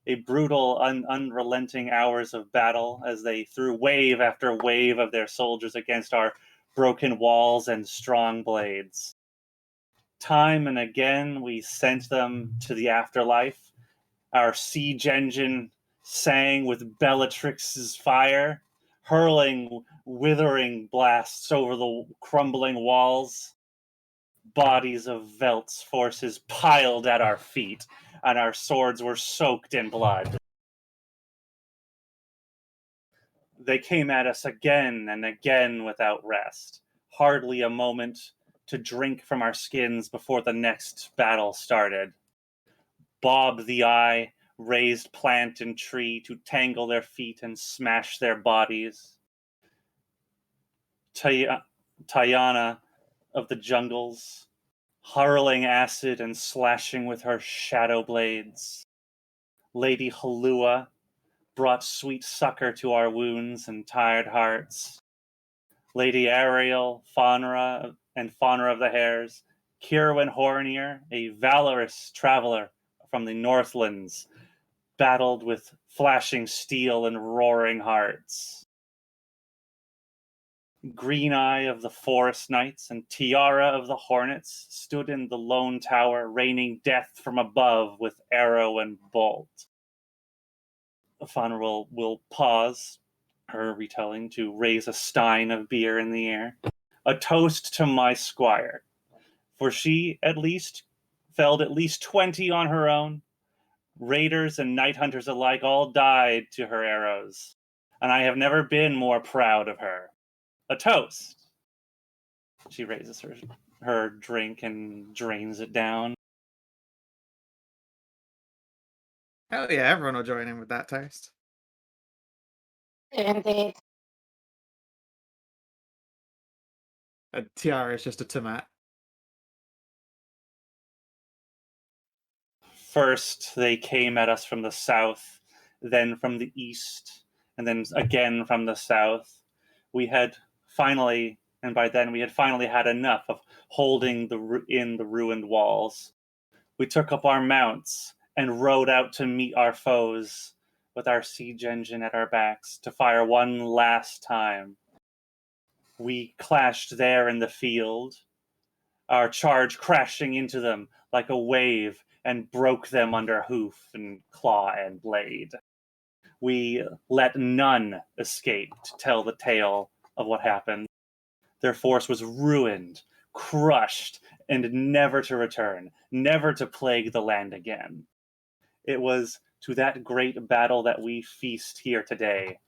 a brutal, unrelenting hours of battle as they threw wave after wave of their soldiers against our broken walls and strong blades. Time and again, we sent them to the afterlife. Our siege engine sang with Bellatrix's fire, hurling withering blasts over the crumbling walls. Bodies of Velt's forces piled at our feet, and our swords were soaked in blood. They came at us again and again without rest, hardly a moment to drink from our skins before the next battle started. Bob the Eye raised plant and tree to tangle their feet and smash their bodies. Tajana of the jungles hurling acid and slashing with her shadow blades. Lady Halua brought sweet succor to our wounds and tired hearts. Lady Ariel, Faunra, and Faunra of the Hares, Kirwin Hornier, a valorous traveler from the Northlands, battled with flashing steel and roaring hearts. Green Eye of the Forest Knights and Tiara of the Hornets stood in the lone tower, raining death from above with arrow and bolt. Faunra will pause her retelling to raise a stein of beer in the air. A toast to my squire, for she at least felled at least 20 on her own. Raiders and night hunters alike all died to her arrows, and I have never been more proud of her. A toast. She raises her drink and drains it down. Hell yeah, everyone will join in with that toast. Indeed. A tiara is just a tomat. First, they came at us from the south, then from the east, and then again from the south. We had finally, and by then we had finally had enough of holding in the ruined walls. We took up our mounts and rode out to meet our foes with our siege engine at our backs to fire one last time. We clashed there in the field, our charge crashing into them like a wave and broke them under hoof and claw and blade. We let none escape to tell the tale of what happened. Their force was ruined, crushed, and never to return, never to plague the land again. It was to that great battle that we feast here today,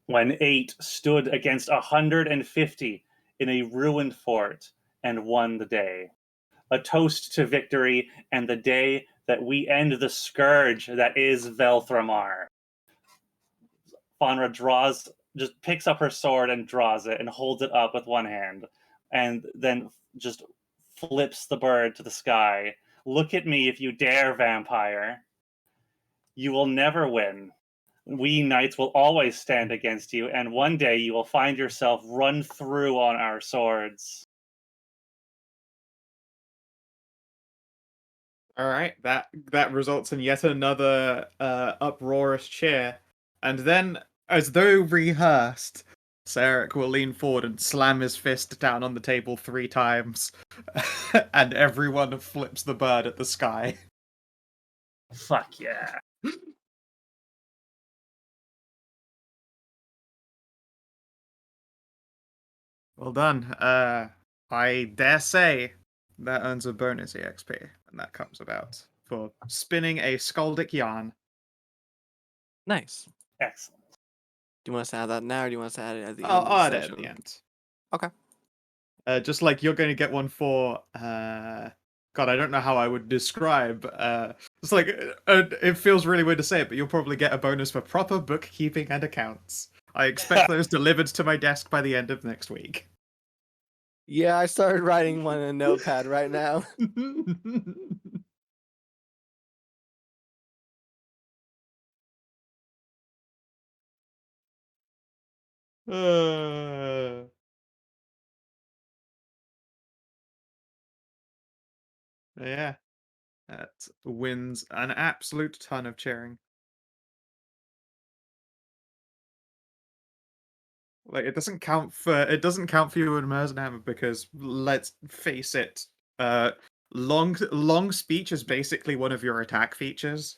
when 8 stood against 150 in a ruined fort and won the day. A toast to victory and the day that we end the scourge that is Velthramar. Faunra just picks up her sword and draws it and holds it up with one hand, and then just flips the bird to the sky. Look at me if you dare, vampire. You will never win. We knights will always stand against you, and one day you will find yourself run through on our swords. All right, that results in yet another uproarious cheer, and then, as though rehearsed, Sarek will lean forward and slam his fist down on the table 3 times, and everyone flips the bird at the sky. Fuck yeah. Well done. I dare say that earns a bonus EXP, and that comes about for spinning a skaldic yarn. Nice. Excellent. Do you want us to add that now, or do you want us to add it at the end I'll of the add it session? at the end. Okay. Just like you're going to get one for God, I don't know how I would describe. It's like it feels really weird to say it, but you'll probably get a bonus for proper bookkeeping and accounts. I expect those delivered to my desk by the end of next week. Yeah, I started writing one in a notepad right now. Yeah, that wins an absolute ton of cheering. Like it doesn't count for you in Merzenhammer because let's face it, long speech is basically one of your attack features.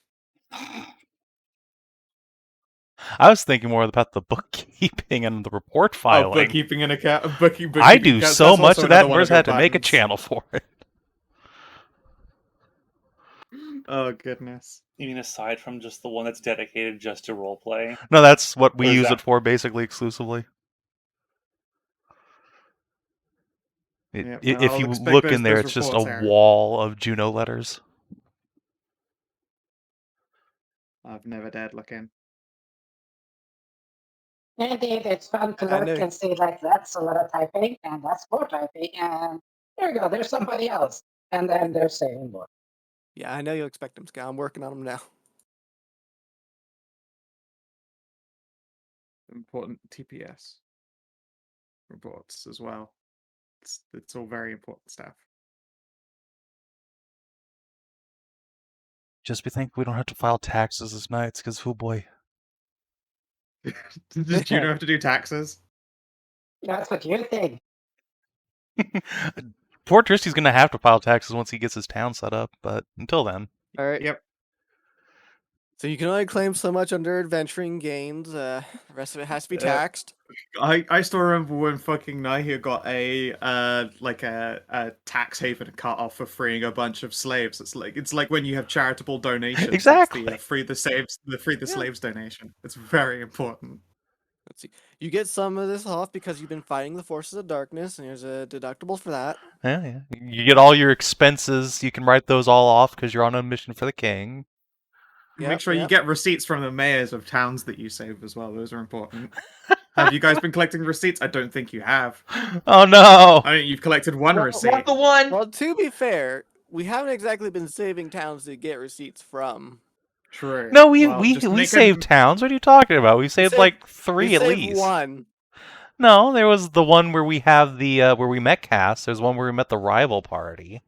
I was thinking more about the bookkeeping and the report filing. Oh, bookkeeping and account. Bookkeeping I do accounts, so that's much also of that, another and one Merz of your had to make a buttons. channel for it. Oh goodness. You mean aside from just the one that's dedicated just to roleplay? No, that's what we Or is use that- it for, basically exclusively. Yeah, If I'll you expect look in there, those it's just a reports, Aaron. wall of Juno letters. I've never dared look in. Indeed, it's fun to I look know. and see like that's a lot of typing and that's more typing and There you go. There's somebody else, and then they're saying more. Yeah, I know you expect them, Skow. I'm working on them now. Important TPS reports as well. It's all very important stuff. Just be thankful we don't have to file taxes this night, because, oh boy. Does Juno have to do taxes? That's what you think. Poor Tristy's going to have to file taxes once he gets his town set up, but until then. All right. Yep. So you can only claim so much under adventuring gains. The rest of it has to be taxed. I still remember when fucking Nihir got a tax haven cut off for freeing a bunch of slaves. It's like when you have charitable donations. Exactly. It's the free the slaves donation. It's very important. Let's see. You get some of this off because you've been fighting the forces of darkness, and there's a deductible for that. Yeah. You get all your expenses. You can write those all off because you're on a mission for the king. Make sure you get receipts from the mayors of towns that you save as well. Those are important. Have you guys been collecting receipts? I don't think you have. Oh no! I mean, you've collected one receipt. Want the one? Well, to be fair, we haven't exactly been saving towns to get receipts from. True. No, Well, we just make saved towns. What are you talking about? We saved like 3 we at saved least. one. No, there was the one where we have the where we met Cass. There's one where we met the rival party.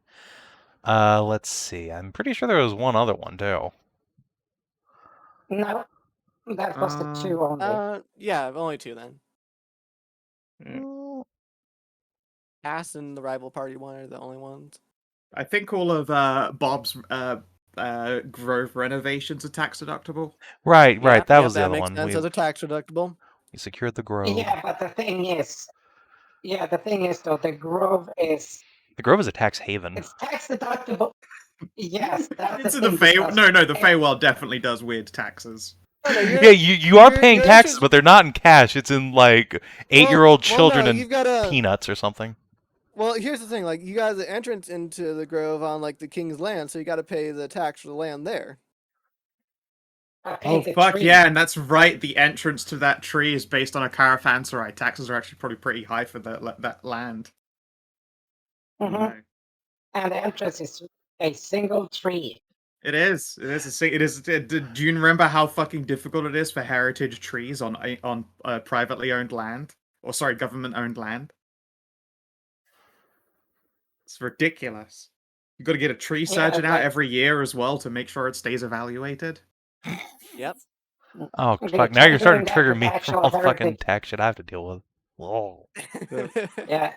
Let's see. I'm pretty sure there was one other one too. No, that was the 2 only. Yeah, only 2 then. Yeah. Cass and the rival party one are the only ones. I think all of Bob's Grove renovations are tax deductible. Right. That was the that other makes one. sense. Those are tax deductible. We secured the Grove. Yeah, but the thing is though, the Grove is... The Grove is a tax haven. It's tax deductible. Yes, that's It's the in thing. the the Feywild definitely does weird taxes. Yeah, you are paying taxes, but they're not in cash. It's in like 8-year-old children and peanuts or something. Well, here's the thing: like you got the entrance into the Grove on like the king's land, so you got to pay the tax for the land there. Oh fuck yeah, and that's right. The entrance to that tree is based on a caravanserai. Taxes are actually probably pretty high for that land. Mm-hmm. No. And the entrance is a single tree. It is. It is. Do you remember how fucking difficult it is for heritage trees on privately owned land? Or sorry, government owned land? It's ridiculous. You got to get a tree surgeon out every year as well to make sure it stays evaluated. Yep. Oh fuck! Now you're starting to trigger me from all the fucking tax shit I have to deal with. Whoa. Yeah.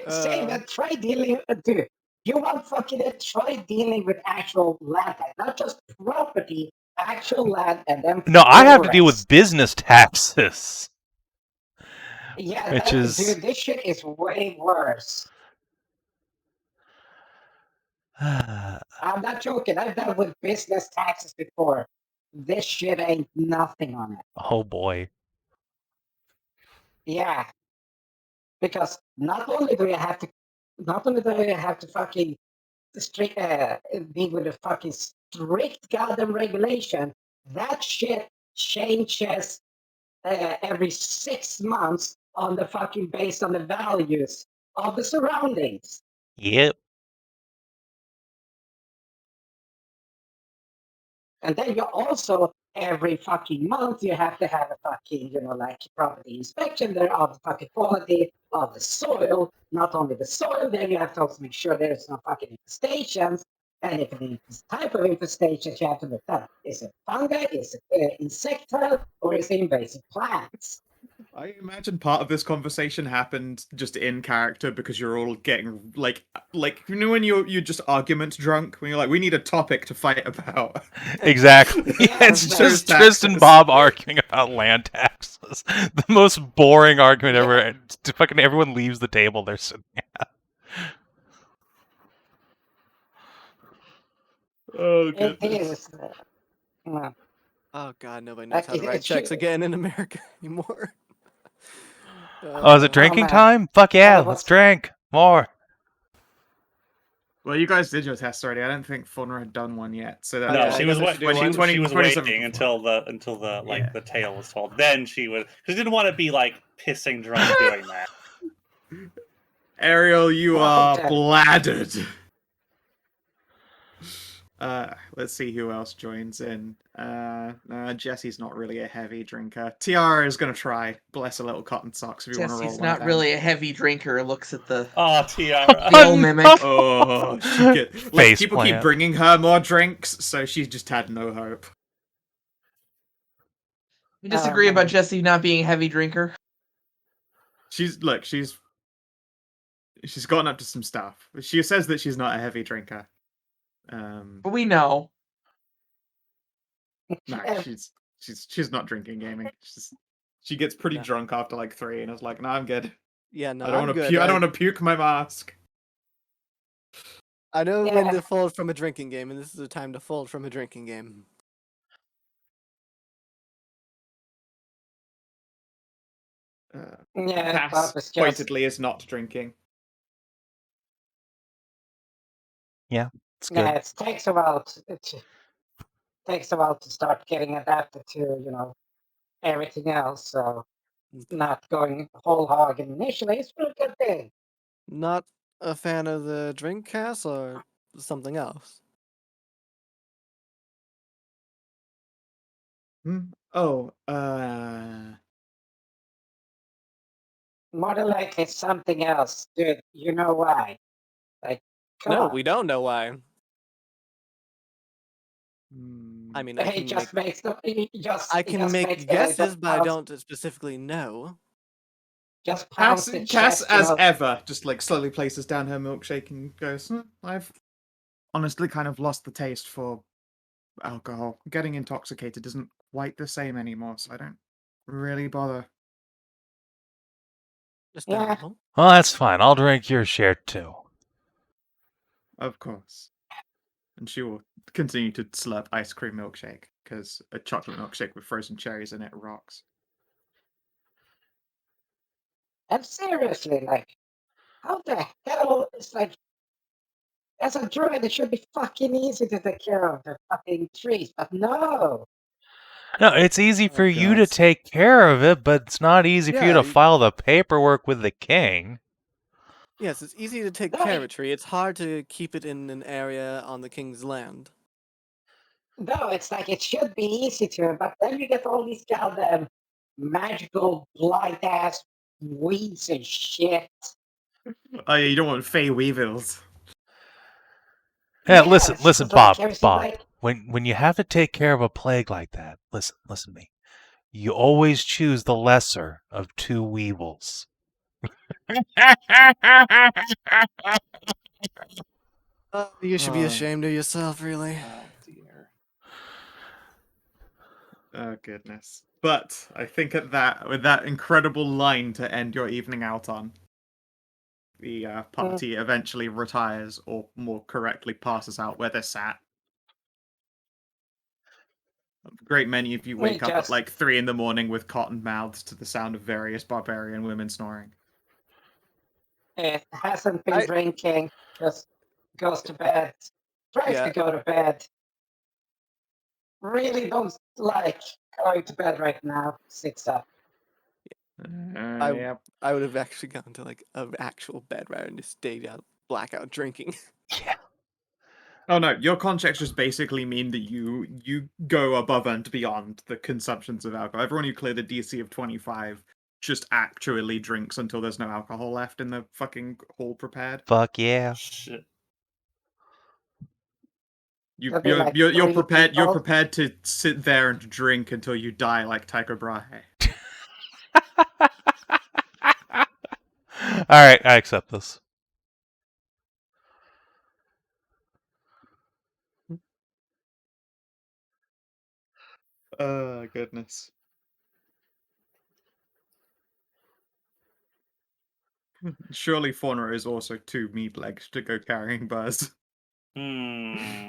Say try dealing, dude. You want fucking try dealing with actual land, not just property, actual land, and then. No, I have to deal with business taxes. Yeah, which is dude, this shit is way worse. I'm not joking. I've dealt with business taxes before. This shit ain't nothing on it. Oh boy. Yeah. Because not only do you have to fucking be with a fucking strict goddamn regulation, that shit changes every 6 months on the fucking based on the values of the surroundings. Yep. And then you also, every fucking month, you have to have a fucking, property inspection there of the fucking quality of the soil. Not only the soil, then you have to also make sure there's no fucking infestations. And if it's type of infestations, you have to look at, is it fungi, is it insectile, or is it invasive plants? I imagine part of this conversation happened just in character because you're all getting like when you're just argument drunk when you're like, we need a topic to fight about. Exactly. It's just Tristan and Bob arguing about land taxes. The most boring argument ever. Fucking everyone leaves the table they're sitting at. Oh goodness. It is. Oh god, nobody knows how to write checks again in America anymore. Oh, is it drinking time? Fuck yeah, let's drink more. Well, you guys did your test already. I don't think Faunra had done one yet. So that no, she was waiting until the the tale was told. Then she was, because she didn't want to be like pissing drunk doing that. Ariel, you Well are done. bladdered. Let's see who else joins in. Jesse's not really a heavy drinker. Tiara is gonna try. Bless her little cotton socks if you want to roll Jesse's one not of them. really a heavy drinker. Looks at the Oh, Tiara. the old mimic. Oh, she get like Face people keep plant. bringing her more drinks, so she's just had no hope. We disagree about man. Jesse not being a heavy drinker. She's gotten up to some stuff. She says that she's not a heavy drinker. But we know. No, Yeah. she's not drinking gaming. She gets pretty No. drunk after like 3 and is like, no, I'm good. Yeah, no, I don't I'm want to good. puke. I don't want to puke my mask. I know when Yeah. to fold from a drinking game, and this is the time to fold from a drinking game. Yeah, Cass Bob is just pointedly is not drinking. It's good. yeah. It takes a while. Takes a while to start getting adapted to everything else. So not going whole hog initially is a pretty good thing. Not a fan of the drink, Cass, or something else? Oh, More than likely something else, dude. You know why? Like, come No, on. we don't know why. I mean, I He can just make makes the he just I he can just make makes guesses, just but I pounds, don't specifically know. just pounds Cass, the Cass chest. as ever, just like slowly places down her milkshake and goes, I've honestly kind of lost the taste for alcohol. Getting intoxicated isn't quite the same anymore, so I don't really bother. Understandable. Well, that's fine. I'll drink your share too. Of course. And she will continue to slurp ice cream milkshake, because a chocolate milkshake with frozen cherries in it rocks. And seriously, like, how the hell is like as a druid it should be fucking easy to take care of the fucking trees, but no. No, it's easy for Oh, you to God. take care of it, but it's not easy for you Yeah, to file the paperwork with the king. yes, it's easy to take No, care of a tree. It's hard to keep it in an area on the king's land. No, it's like it should be easy to, but then you get all these goddamn magical blight ass weeds and shit. Oh yeah, you don't want Fey Weevils. Yeah, Yeah, listen, it's just like Bob, everything Bob. like When you have to take care of a plague like that, listen to me. You always choose the lesser of two weevils. You should be Oh. ashamed of yourself, really. Oh dear. Oh goodness. But I think with that incredible line to end your evening out on, the party eventually retires, or more correctly, passes out where they're sat. A great many of you we wake up at just like 3 in the morning with cotton mouths to the sound of various barbarian women snoring. it hasn't been I- drinking, just goes to bed, tries Yeah. to go to bed. Really don't like going to bed right now. Sits up. Yep. I would have actually gone to like an actual bed rather than just stayed out blackout drinking. Yeah. Oh no, your contracts just basically mean that you go above and beyond the consumptions of alcohol. Everyone who cleared a DC of 25 just actually drinks until there's no alcohol left in the fucking hall prepared. Fuck yeah. Shit. There'll be like You're 3 prepared. You're people. prepared to sit there and drink until you die like Tycho Brahe. All right, I accept this. Oh goodness. Surely Faunra is also too meat-legged to go carrying Buzz. Hmm.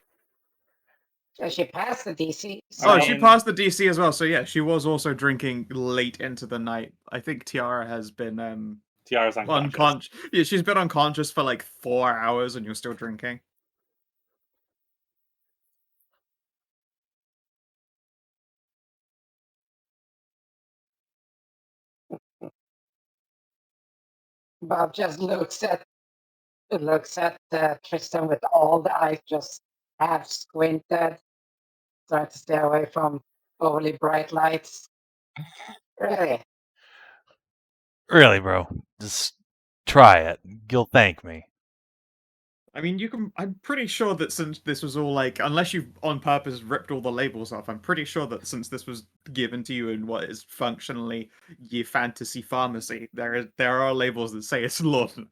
So she passed the DC. Oh, So she passed the DC as well. So yeah, she was also drinking late into the night. I think Tiara has been Tiara's unconscious. unconscious. Yeah, she's been unconscious for like 4 hours, and you're still drinking. Bob just looks at Tristan with all the eyes just half squinted, trying to stay away from overly bright lights. Really? Really, bro. Just try it. You'll thank me. I mean, you can. I'm pretty sure that since this was all like, unless you've on purpose ripped all the labels off, I'm pretty sure that since this was given to you in what is functionally your fantasy pharmacy, there are labels that say it's laudanum.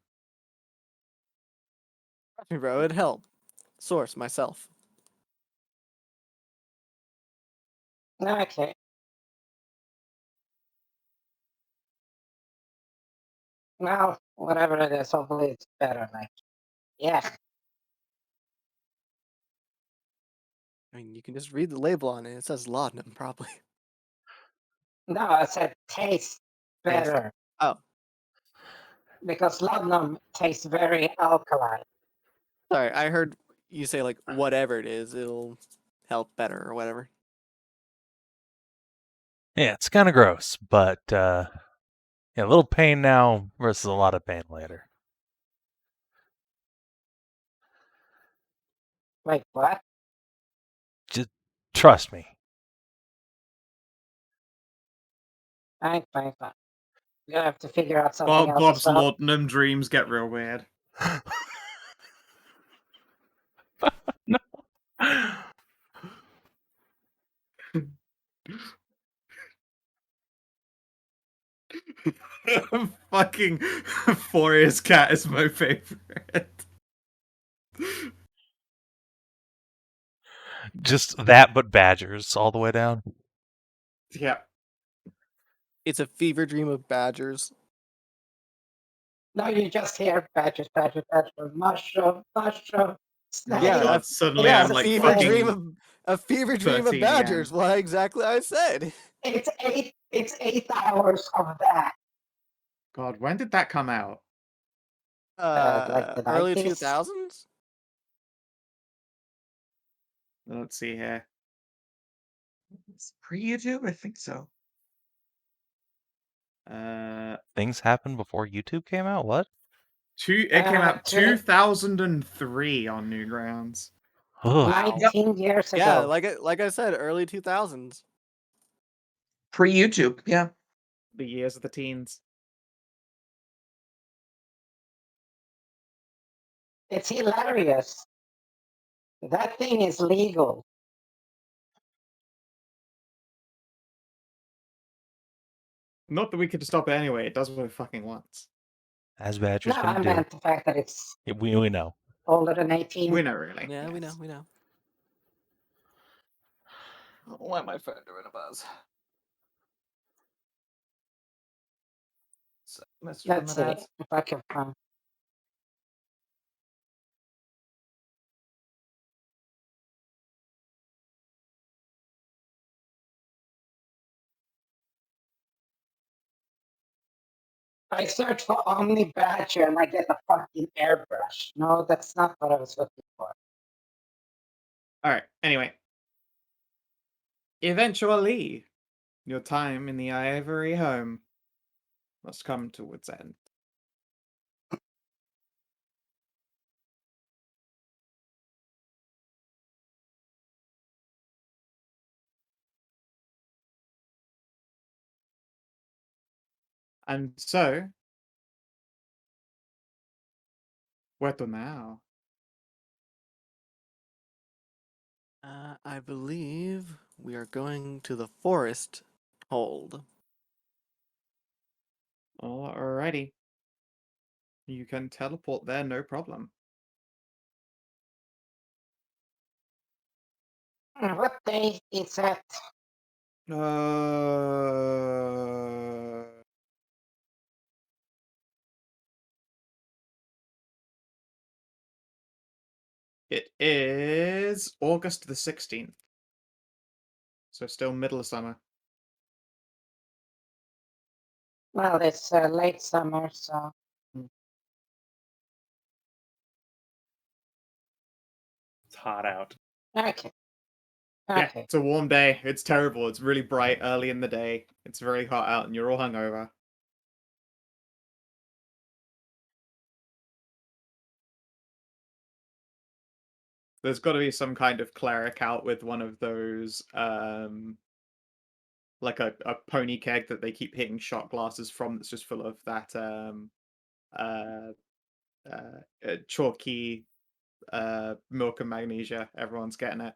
Trust me, bro, it'd help. Source myself. Okay. Well, whatever it is, hopefully it's better. Like, yeah. I mean, you can just read the label on it. It says laudanum, probably. No, I said tastes better Oh, because laudanum tastes very alkaline. sorry. I heard you say like whatever it is, it'll help better or whatever. Yeah, it's kind of gross, but yeah, a little pain now versus a lot of pain later. Like what? Just trust me. Fine. You have to figure out something else Bob's as well. laudanum dreams get real weird. No. Fucking Foria's cat is my favorite. Just that, but badgers all the way down. Yeah. It's a fever dream of badgers. No, you just hear badgers, mushroom, snake. Yeah, God, suddenly yeah, I'm It's like fever fucking- fucking a fever dream of 13 badgers. again. What exactly I said? It's 8 hours of that. God, when did that come out? Like the Early 90s? 2000s. Let's see here. It's pre-YouTube? I think so. Things happened before YouTube came out? What? It came out to- 2003 on Newgrounds. Ugh. 19 years ago. Yeah, like I said, early 2000s. Pre-YouTube, yeah. The years of the teens. It's hilarious. That thing is legal. Not that we could stop it anyway, it does what it fucking wants. As No, badgers I gonna do. meant the fact that it's Yeah, we know. older than 18. We know, really. Yeah, we yes. know. Why am I phone doing a buzz? Let's see if I can find. I search for Omni Badger and I get a fucking airbrush. No, that's not what I was looking for. Alright, anyway. Eventually, your time in the ivory home must come to its end. And so, where to now? I believe we are going to the forest hold. Alrighty. You can teleport there, no problem. What day is that? It is August the 16th. So still middle of summer. Well, it's late summer, so. It's hot out. Okay. Yeah, Okay. it's a warm day. It's terrible. It's really bright early in the day. It's very hot out and you're all hungover. There's got to be some kind of cleric out with one of those, like a pony keg that they keep hitting shot glasses from. That's just full of that chalky milk and magnesia. Everyone's getting it.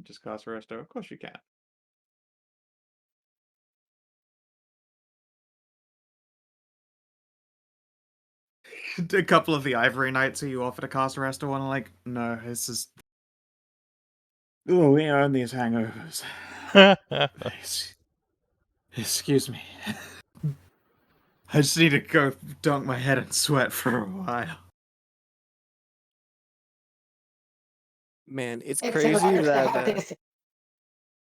Just cast Resto. Of course you can. A couple of the Ivory Knights who you offer to cast Resto on are like, no, this is. Oh, we own these hangovers. Excuse me. I just need to go dunk my head in sweat for a while. Man, it's It's crazy hilarious. that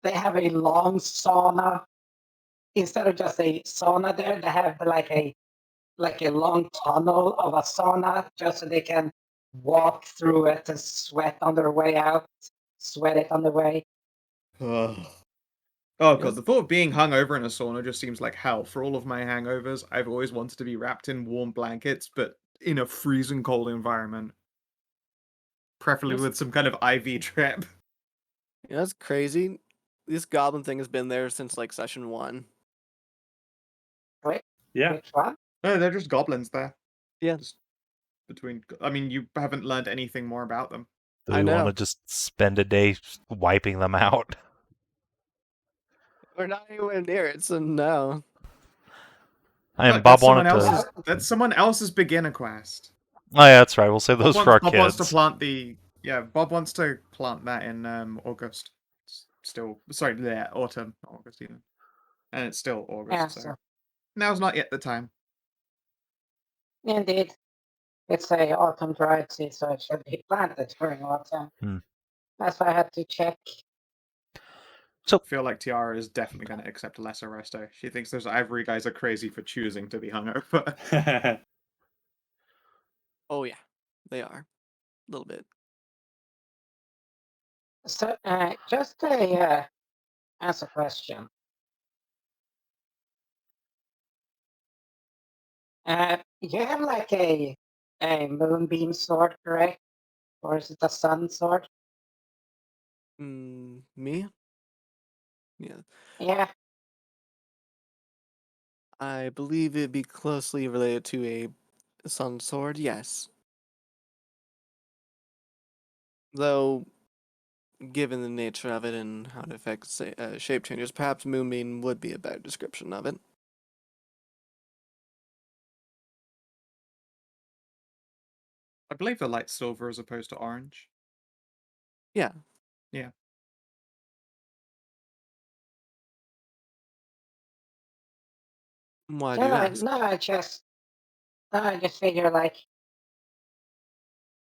They have a long sauna. Instead of just a sauna there, they have like a long tunnel of a sauna just so they can walk through it and sweat on their way out, sweat it on the way. Ugh. Oh god, Yes. the thought of being hungover in a sauna just seems like hell. For all of my hangovers, I've always wanted to be wrapped in warm blankets, but in a freezing cold environment. Preferably Yes. with some kind of IV drip. Yeah, that's crazy. This goblin thing has been there since like session 1. Yeah. Which one? No, they're just goblins there. Yeah. Just I mean, you haven't learned anything more about them. Do I we want know. to just spend a day wiping them out? We're not anywhere near it, so no. I mean, Look, Bob that's someone wanted to. else's. That's someone else's beginner quest. Oh yeah, that's right. We'll save those for our Bob wants to kids. plant the. Yeah, Bob wants to plant that in August. It's still, sorry, yeah, autumn, not August even, and it's still August. Yeah, so so now's not yet the time. indeed. It's a autumn dried seed, so it should be planted during autumn. Hmm. That's why I had to check. I feel like Tiara is definitely going to accept a lesser resto. She thinks those Ivory guys are crazy for choosing to be hungover. Oh yeah, they are. A little bit. So, just a ask a question. You have like a Moonbeam Sword, correct? Or is it a Sun Sword? Me? Yeah. Yeah. I believe it'd be closely related to a sun sword, yes. Though, given the nature of it and how it affects shape changes, perhaps Moonbeam would be a better description of it. I believe the light silver as opposed to orange. Yeah. Yeah. Why do you ask? No, I just figure like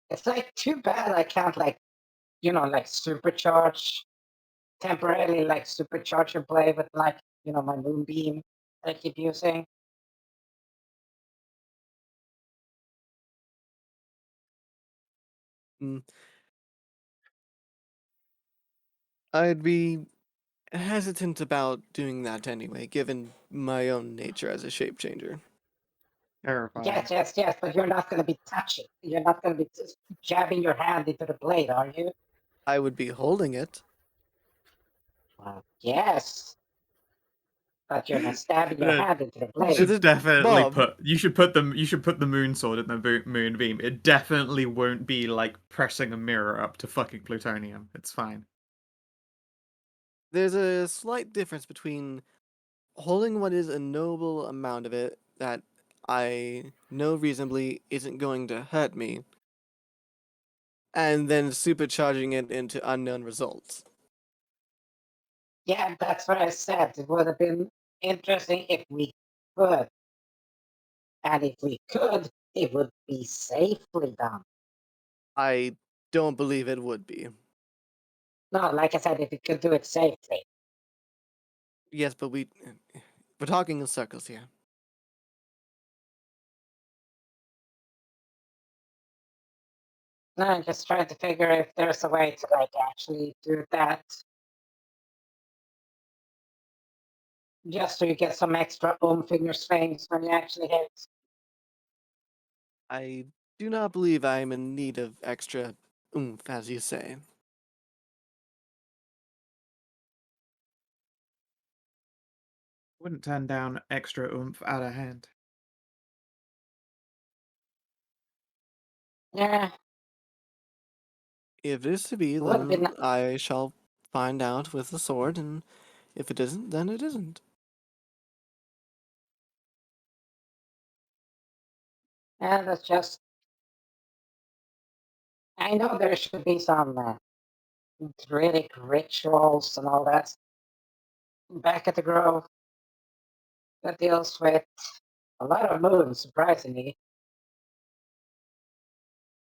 it's like too bad I can't like like supercharge temporarily like supercharge your blade with like my Moonbeam that I keep using. Mm. I'd be hesitant about doing that anyway, given my own nature as a shape changer. Terrifying. Yes, but you're not going to be touching. You're not going to be just jabbing your hand into the blade, are you? I would be holding it. Well, yes. But you're not stabbing your No, hand into the You blade. should definitely Bob. you should put the moon sword in the moonbeam. It definitely won't be like pressing a mirror up to fucking plutonium. It's fine. There's a slight difference between holding what is a noble amount of it that I know reasonably isn't going to hurt me, and then supercharging it into unknown results. Yeah, that's what I said. It would have been interesting if we could. And if we could, it would be safely done. I don't believe it would be. No, like I said, if we could do it safely. Yes, but we're talking in circles here. No, I'm just trying to figure if there's a way to like actually do that. Just so you get some extra oomph in your swings when you actually hit. I do not believe I am in need of extra oomph, as you say. Wouldn't turn down extra oomph out of hand. Yeah, If it is to be, would be then I shall find out with the sword, and if it isn't, then it isn't. yeah, that's just. I know there should be some Druidic rituals and all that back at the Grove that deals with a lot of moons, surprisingly.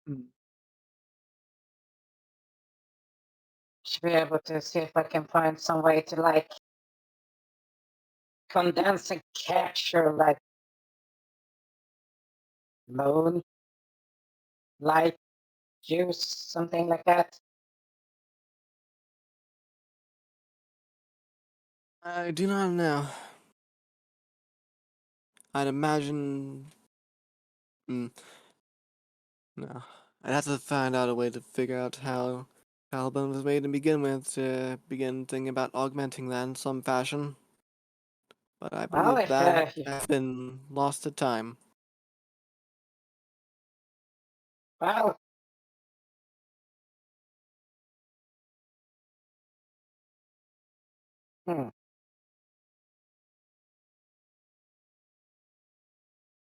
Hmm. Should be able to see if I can find some way to like condense and capture like moon light juice, something like that. I do not know. I'd imagine. No. I'd have to find out a way to figure out how Caliban was made to begin with to begin thinking about augmenting that in some fashion. But I Well, believe if that has been lost to time. well, hmm,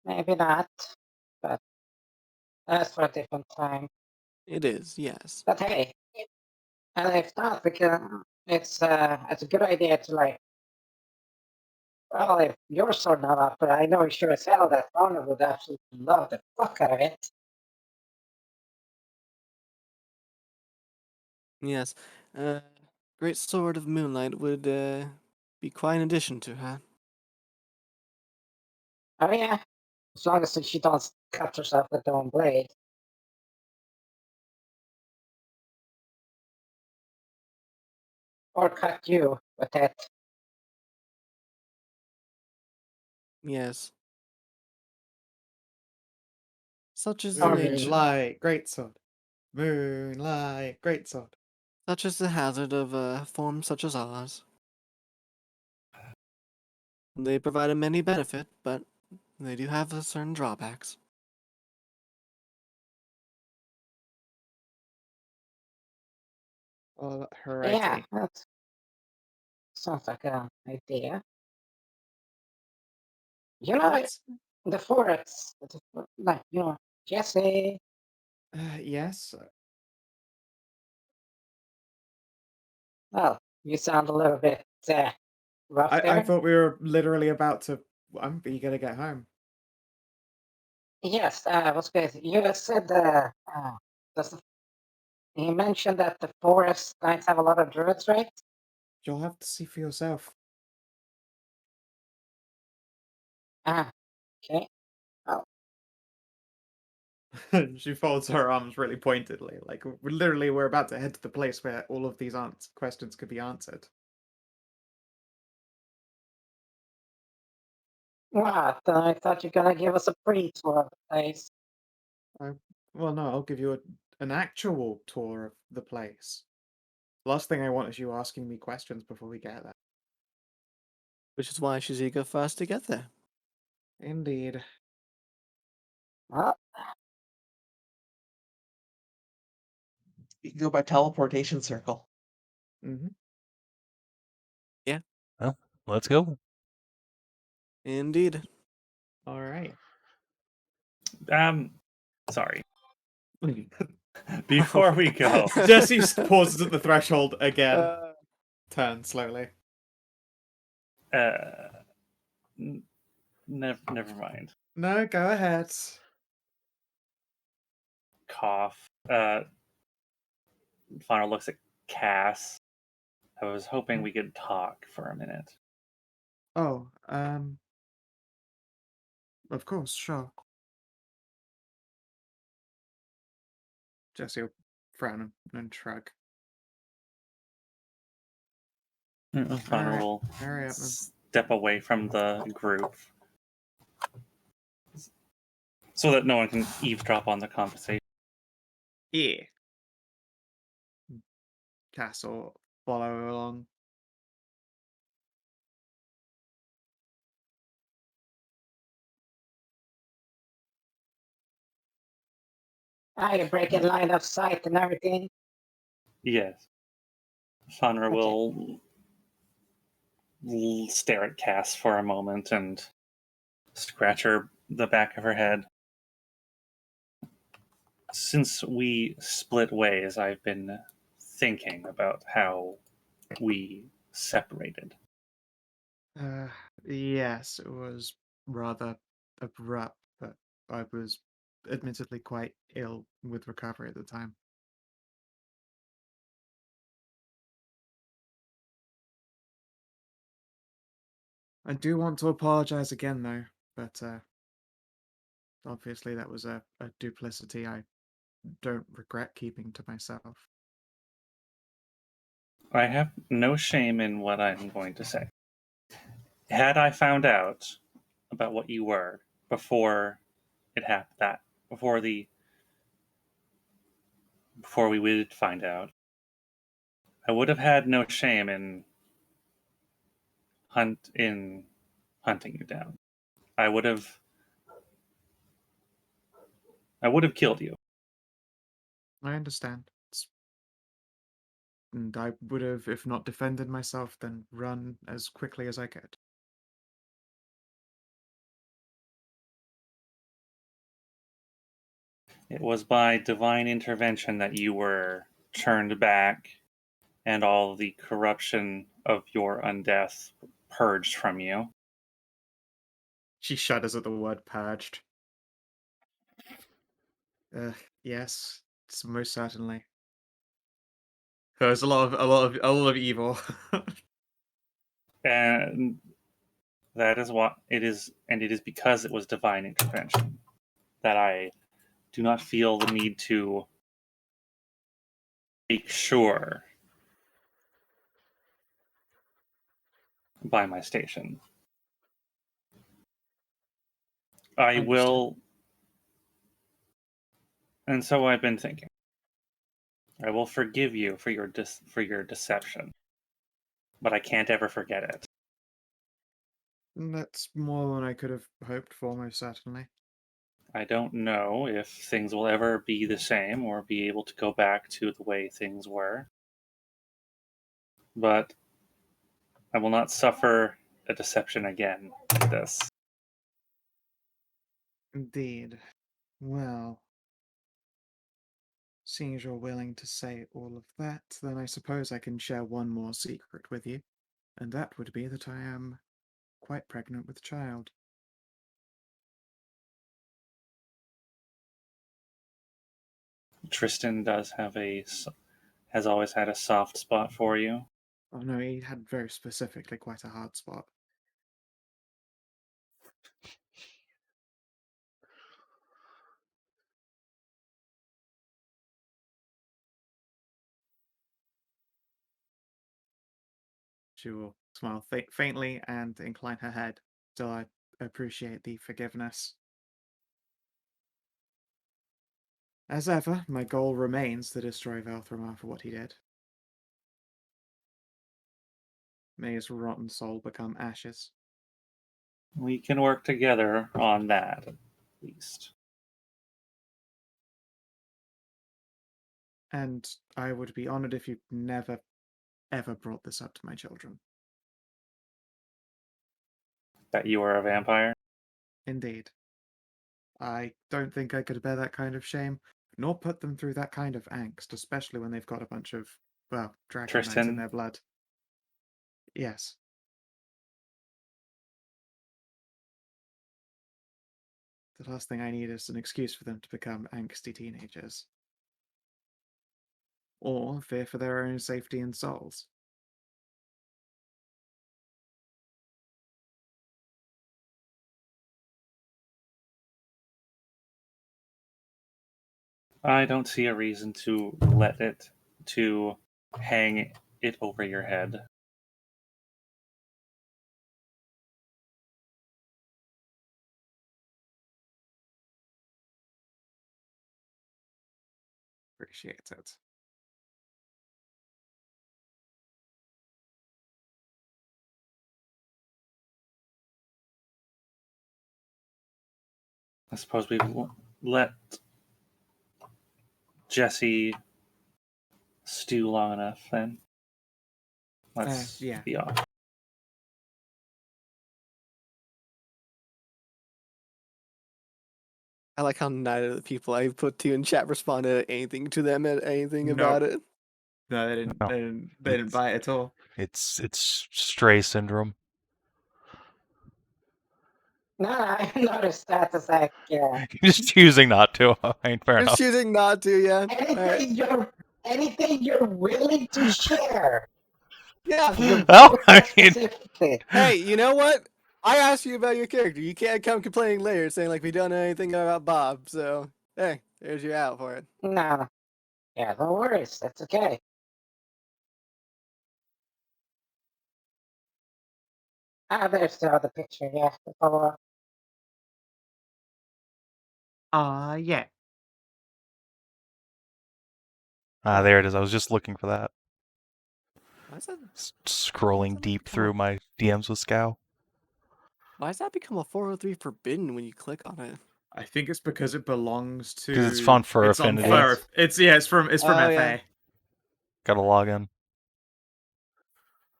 maybe not, but that's for a different time. It is, yes. But hey, and if not, we can. It's a good idea to like. Well, if you're sorting that out, but I know sure as hell that Faunra would absolutely love the fuck out of it. Yes. Great Sword of Moonlight would be quite an addition to her. Oh yeah, as long as she don't cut herself with her own blade. Or cut you with it. Yes. Such is the Or nature. me. Moonlight, greatsword. Moonlight, greatsword. Such is the hazard of a form such as ours. They provide a many benefit, but they do have certain drawbacks. Alrighty. Yeah, that sounds like an idea. You know, Let's- the forest, like, Jesse. yes. Well, you sound a little bit rough I there. thought we were literally about to. I'm eager to get home. Yes, what's good? You said does the, you mentioned that the forest knights have a lot of druids, right? You'll have to see for yourself. Ah, okay. Oh, She folds her arms really pointedly. Like, we're about to head to the place where all of these questions could be answered. what? I thought you were gonna give us a pre-tour of the place. Well, no, I'll give you an actual tour of the place. Last thing I want is you asking me questions before we get there. Which is why she's eager for us to get there. Indeed. Well, You can go by teleportation circle. Mm-hmm. Well, let's go. Indeed. All right. Sorry. Before we go, Jesse pauses at the threshold again. Turns slowly. never mind. No, go ahead. Cough. Faunra looks at Cass. I was hoping we could talk for a minute. Oh, of course, sure. Jesse will frown and shrug. Faunra Alright, will hurry up then. step away from the group. so that no one can eavesdrop on the conversation. Yeah. Cass will follow along. I can break in line of sight and everything. Yes. Faunra Okay. will stare at Cass for a moment and scratch the back of her head. Since we split ways, I've been thinking about how we separated. Yes, it was rather abrupt, but I was admittedly quite ill with recovery at the time. I do want to apologize again, though, but obviously that was a duplicity I don't regret keeping to myself. I have no shame in what I'm going to say. Had I found out about what you were before it happened, before we did find out, I would have had no shame in hunting you down. I would have killed you. I understand. And I would have, if not defended myself, then run as quickly as I could. It was by divine intervention that you were turned back and all the corruption of your undeath purged from you. She shudders at the word purged. Yes, most certainly. There's a lot of evil. And that is what it is, and it is because it was divine intervention that I do not feel the need to make sure by my station. I Understood. will, and so I've been thinking. I will forgive you for your deception, but I can't ever forget it. That's more than I could have hoped for, most certainly. I don't know if things will ever be the same or be able to go back to the way things were, but I will not suffer a deception again like this. Indeed. Well, seeing as you're willing to say all of that, then I suppose I can share one more secret with you, and that would be that I am quite pregnant with child. Tristan has always had a soft spot for you. Oh no, he had very specifically quite a hard spot. She will smile faintly and incline her head. Still, I appreciate the forgiveness. As ever, my goal remains to destroy Velthramar for what he did. May his rotten soul become ashes. We can work together on that, at least. And I would be honored if you never, ever brought this up to my children. That you are a vampire? Indeed. I don't think I could bear that kind of shame, nor put them through that kind of angst, especially when they've got a bunch of, well, dragonite in Tristan? their blood. Yes. The last thing I need is an excuse for them to become angsty teenagers. Or fear for their own safety and souls. I don't see a reason to hang it over your head. Appreciate it. I suppose we let Jesse stew long enough, then let's Yeah. be off. I like how neither of the people I put to in chat responded anything to them at anything No. about it. No, they didn't. No. They didn't buy it at all. It's stray syndrome. No, I noticed that. It's like, Just choosing not to. I mean, fair Just enough. choosing not to, yeah. anything you're willing to share. Yeah. You're Well, both I mean, specifically. Hey, you know what? I asked you about your character. You can't come complaining later saying like we don't know anything about Bob. So hey, there's your out for it. No. Yeah, no worries. That's okay. Ah, there's the other picture. Yeah, the follow-up. Yeah. there it is. I was just looking for that. Why is that? Scrolling deep through my DMs with Skow. Why does that become a 403 forbidden when you click on it? I think it's because it belongs to. 'Cause it's on Fur It's on Affinity. Fur. It's from Oh, FA. yeah. Gotta log in.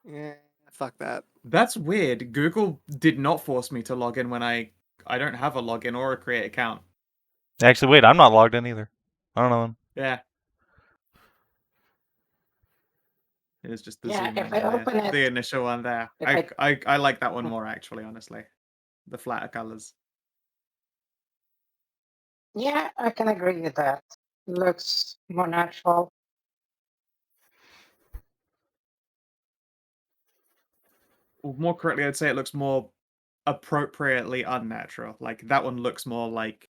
Yeah, fuck that. That's weird. Google did not force me to log in when I don't have a login or a create account. Actually, wait, I'm not logged in either. I don't know. Yeah. It's just the Yeah, zoom if in I there, open it- the initial one there. if I like that one more actually, honestly. The flatter colors. Yeah, I can agree with that. Looks more natural. Or more correctly, I'd say it looks more appropriately unnatural. Like that one looks more like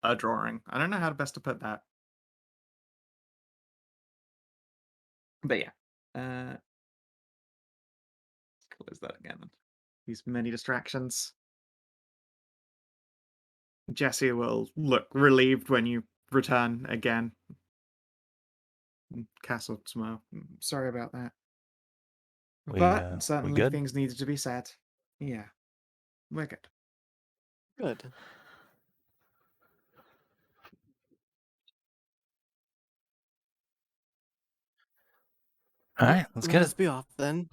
a drawing. I don't know how best to put that. But yeah. Close that again. These many distractions. Jesse will look relieved when you return again. Castle smile. Sorry about that. We But certainly good? things needed to be said. Yeah. We're good. Good. All right, let's get Let's it. be off then.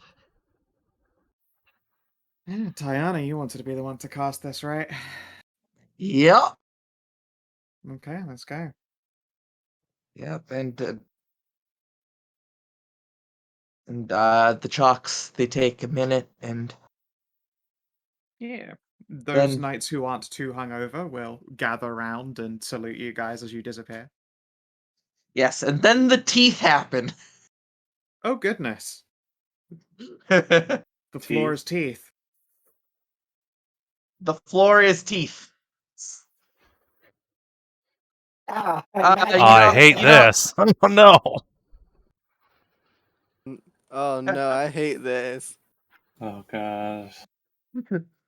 Yeah, Tajana, you wanted to be the one to cast this, right? Yep. Okay, let's go. Yep. And the chalks, they take a minute, and Yeah. Those Then- knights who aren't too hungover will gather round and salute you guys as you disappear. yes, and then the teeth happen. Oh goodness. The The floor is teeth. floor is teeth. Ah, I hate this. Oh no. Oh no, I hate this. Oh gosh.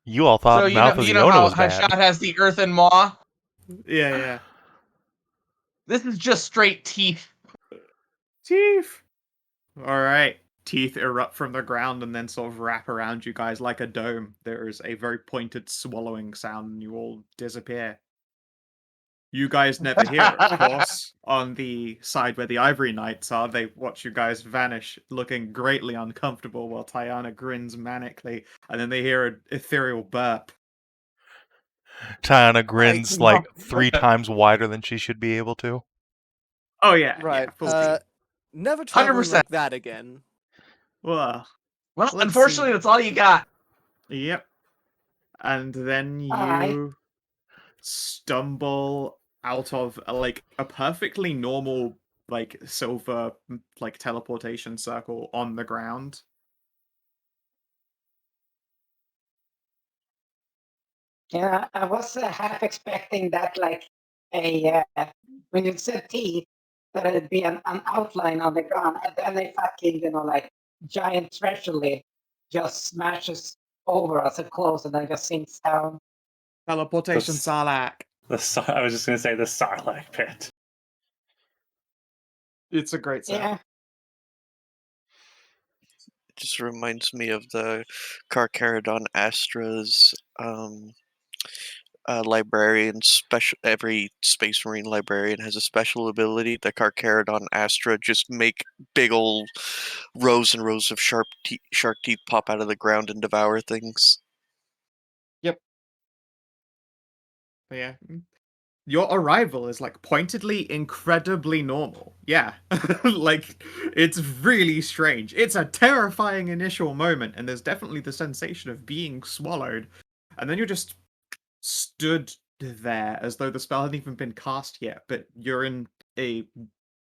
You all thought So Mouth of you the know Owner how was bad. Hashad has the earthen maw? Yeah. This is just straight teeth. Teeth. Alright. Teeth erupt from the ground and then sort of wrap around you guys like a dome. There is a very pointed swallowing sound and you all disappear. You guys never hear it, of course. On the side where the Ivory Knights are, they watch you guys vanish, looking greatly uncomfortable while Tajana grins manically, and then they hear an ethereal burp. Tajana grins like no. 3 times wider than she should be able to. Oh yeah, Right. yeah, full teeth. Never traveling 100%. like that again. Well, Well, let's unfortunately, see. that's all you got. Yep. And then Hi. you stumble out of like a perfectly normal like silver like teleportation circle on the ground. Yeah, I was half expecting that, like a when you said teeth, that it'd be an outline on the ground, and then a fucking like giant treasure lid just smashes over us and close, and then just sinks down. Teleportation That's- Sarlacc. I was just gonna say the Sarlacc pit. It's a great set. Yeah. It just reminds me of the Carcharodon Astra's librarian special. Every Space Marine librarian has a special ability. The Carcharodon Astra just make big old rows and rows of shark teeth pop out of the ground and devour things. But yeah. Your arrival is like pointedly incredibly normal. Yeah. Like it's really strange. It's a terrifying initial moment, and there's definitely the sensation of being swallowed. And then you're just stood there as though the spell hadn't even been cast yet, but you're in a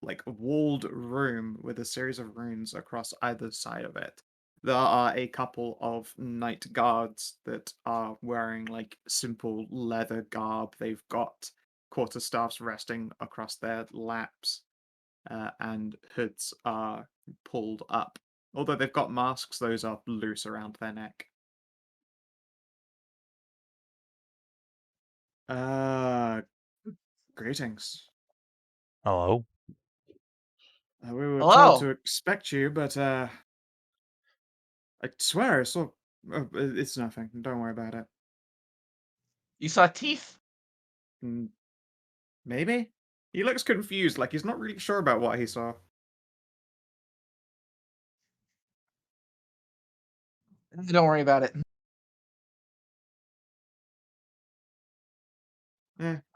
like walled room with a series of runes across either side of it. There are a couple of knight guards that are wearing like simple leather garb. They've got quarterstaffs resting across their laps, and hoods are pulled up. Although they've got masks, those are loose around their neck. Greetings. Hello. We were told Hello. to expect you, but I swear I saw. It's nothing. Don't worry about it. You saw teeth? Mm, Maybe? He looks confused, like he's not really sure about what he saw. Don't worry about it.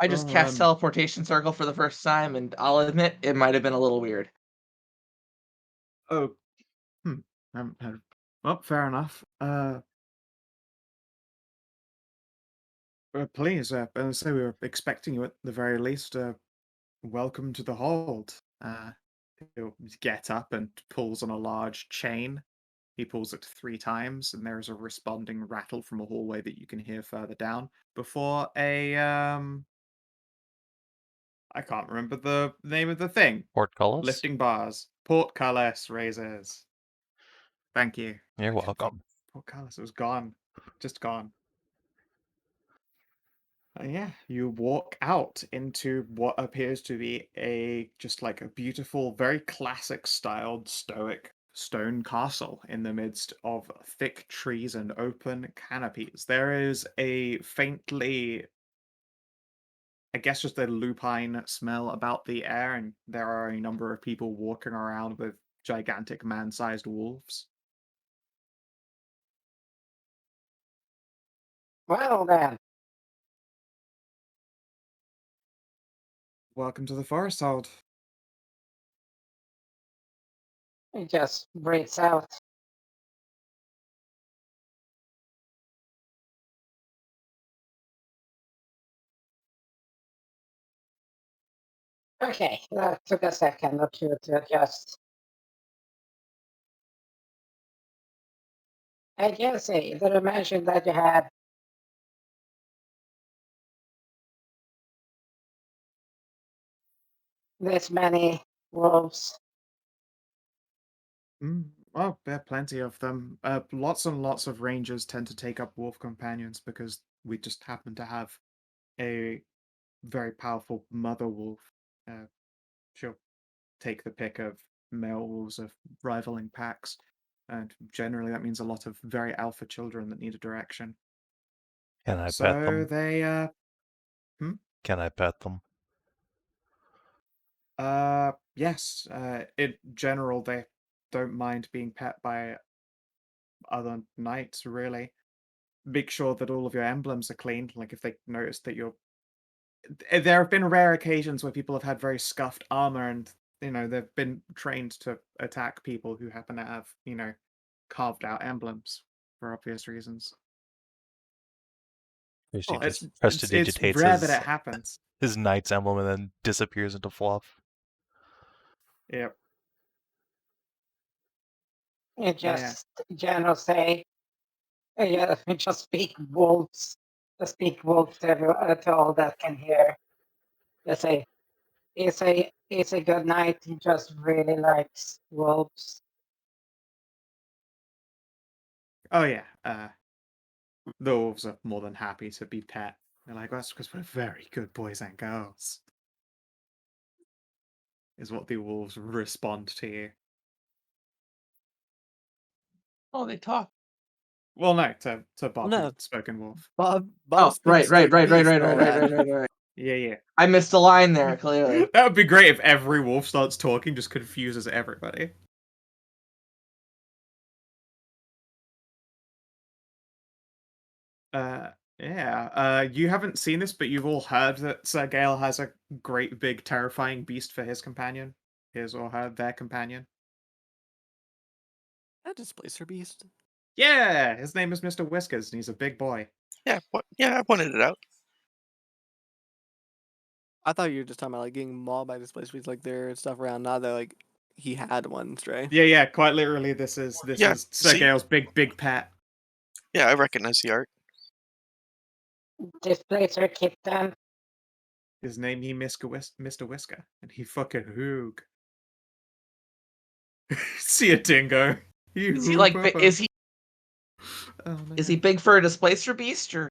I just Well, cast teleportation circle for the first time, and I'll admit it might have been a little weird. oh, well, fair enough. Please, so we were expecting you at the very least. Welcome to the hold. He'll get up and pulls on a large chain. He pulls it 3 times, and there is a responding rattle from a hallway that you can hear further down before a I can't remember the name of the thing. Portcullis. Lifting bars. Portcullis raises. Thank you. You're I kept welcome. Portcullis, it was gone. Just gone. Yeah, you walk out into what appears to be just like a beautiful, very classic styled stoic stone castle in the midst of thick trees and open canopies. There is a faintly, I guess, just a lupine smell about the air, and there are a number of people walking around with gigantic man-sized wolves. Well then, Welcome to the forest hold. he just breathes out. Okay, that took a second or two to adjust. I can say that I mentioned that you had this many wolves. Well, there are plenty of them. Lots and lots of rangers tend to take up wolf companions because we just happen to have a very powerful mother wolf. She'll take the pick of male wolves of rivaling packs, and generally that means a lot of very alpha children that need a direction. Can I pet So them? they, Can I pet them? yes. In general, they don't mind being pet by other knights, really. Make sure that all of your emblems are clean. Like if they notice that you're, there have been rare occasions where people have had very scuffed armor, and they've been trained to attack people who happen to have carved out emblems for obvious reasons. First he Well, just it's prestidigitates rare that it happens. his knight's emblem and then disappears into fluff. Yep. You Yeah. just general say, yeah, just speak wolves. Just speak wolves to all that can hear. Just say, it's a good night. He just really likes wolves. Oh yeah. The wolves are more than happy to be pet. They're like, that's because we're very good boys and girls. is what the wolves respond to you. Oh, they talk. Well, no, to Bob, No. who's spoken wolf. Bob Oh, speaks right. to beast. Right. Yeah, yeah. I missed a line there, clearly. That would be great if every wolf starts talking, just confuses everybody. Yeah. You haven't seen this, but you've all heard that Sir Gale has a great, big, terrifying beast for his companion. His or her, their companion. That displacer beast. Yeah, his name is Mr. Whiskers, and he's a big boy. Yeah, I pointed it out. I thought you were just talking about like getting mauled by displacer beasts, like their stuff around. Not that like he had one, Stray. Yeah, quite literally, this is Yeah, Sir see? Gale's big pet. Yeah, I recognize the art. Displacer kitten. His name he Mr. Whisker, and he fucking hoog. See a dingo. Is he like? Is he? Oh, Is he big for a displacer beast or?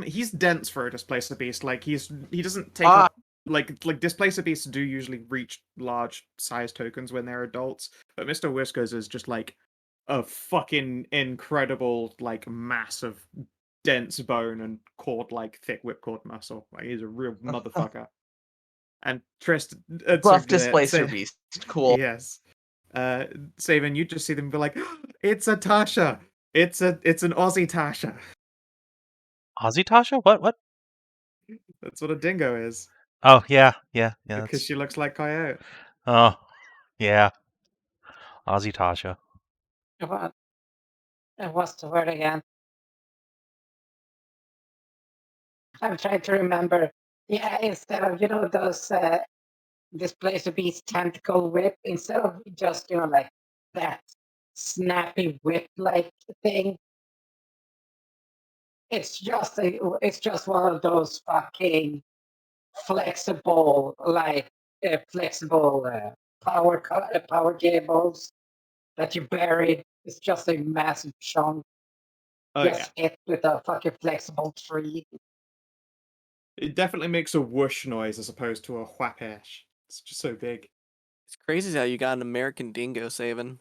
He's dense for a displacer beast. Like he doesn't take Ah. up like displacer beasts do usually reach large size tokens when they're adults, but Mr. Whiskers is just like a fucking incredible like mass of dense bone and cord like thick whipcord muscle. Like he's a real motherfucker. And Tristan, Buff displacer beast. Cool. Yes. Savin, you just see them be like, it's a Tasha. It's an Aussie Tasha. Aussie Tasha? What? That's what a dingo is. Oh, yeah. Because That's... she looks like Coyote. Oh, yeah. Aussie Tasha. What? What's the word again? I'm trying to remember. Yeah, instead of those displacer beast tentacle whip, instead of just like that snappy whip like thing, it's just one of those fucking flexible power cables that you buried. It's just a massive chunk. Oh, Just hit with a fucking flexible tree. It definitely makes a whoosh noise as opposed to a whapash. It's just so big. It's crazy how you got an American dingo, Savin.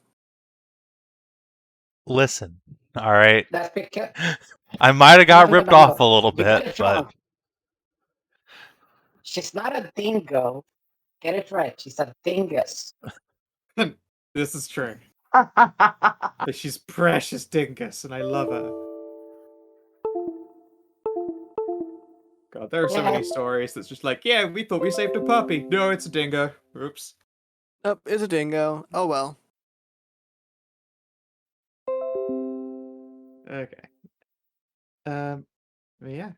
Listen, all right. That's because I might have got ripped off a little you get bit, it but wrong. She's not a dingo. Get it right. She's a dingus. This is true. But she's precious dingus, and I love her. God, there are so many stories that's just like, yeah, we thought we saved a puppy. No, it's a dingo. Oops. Oh, it's a dingo. Oh well. Okay. But yeah.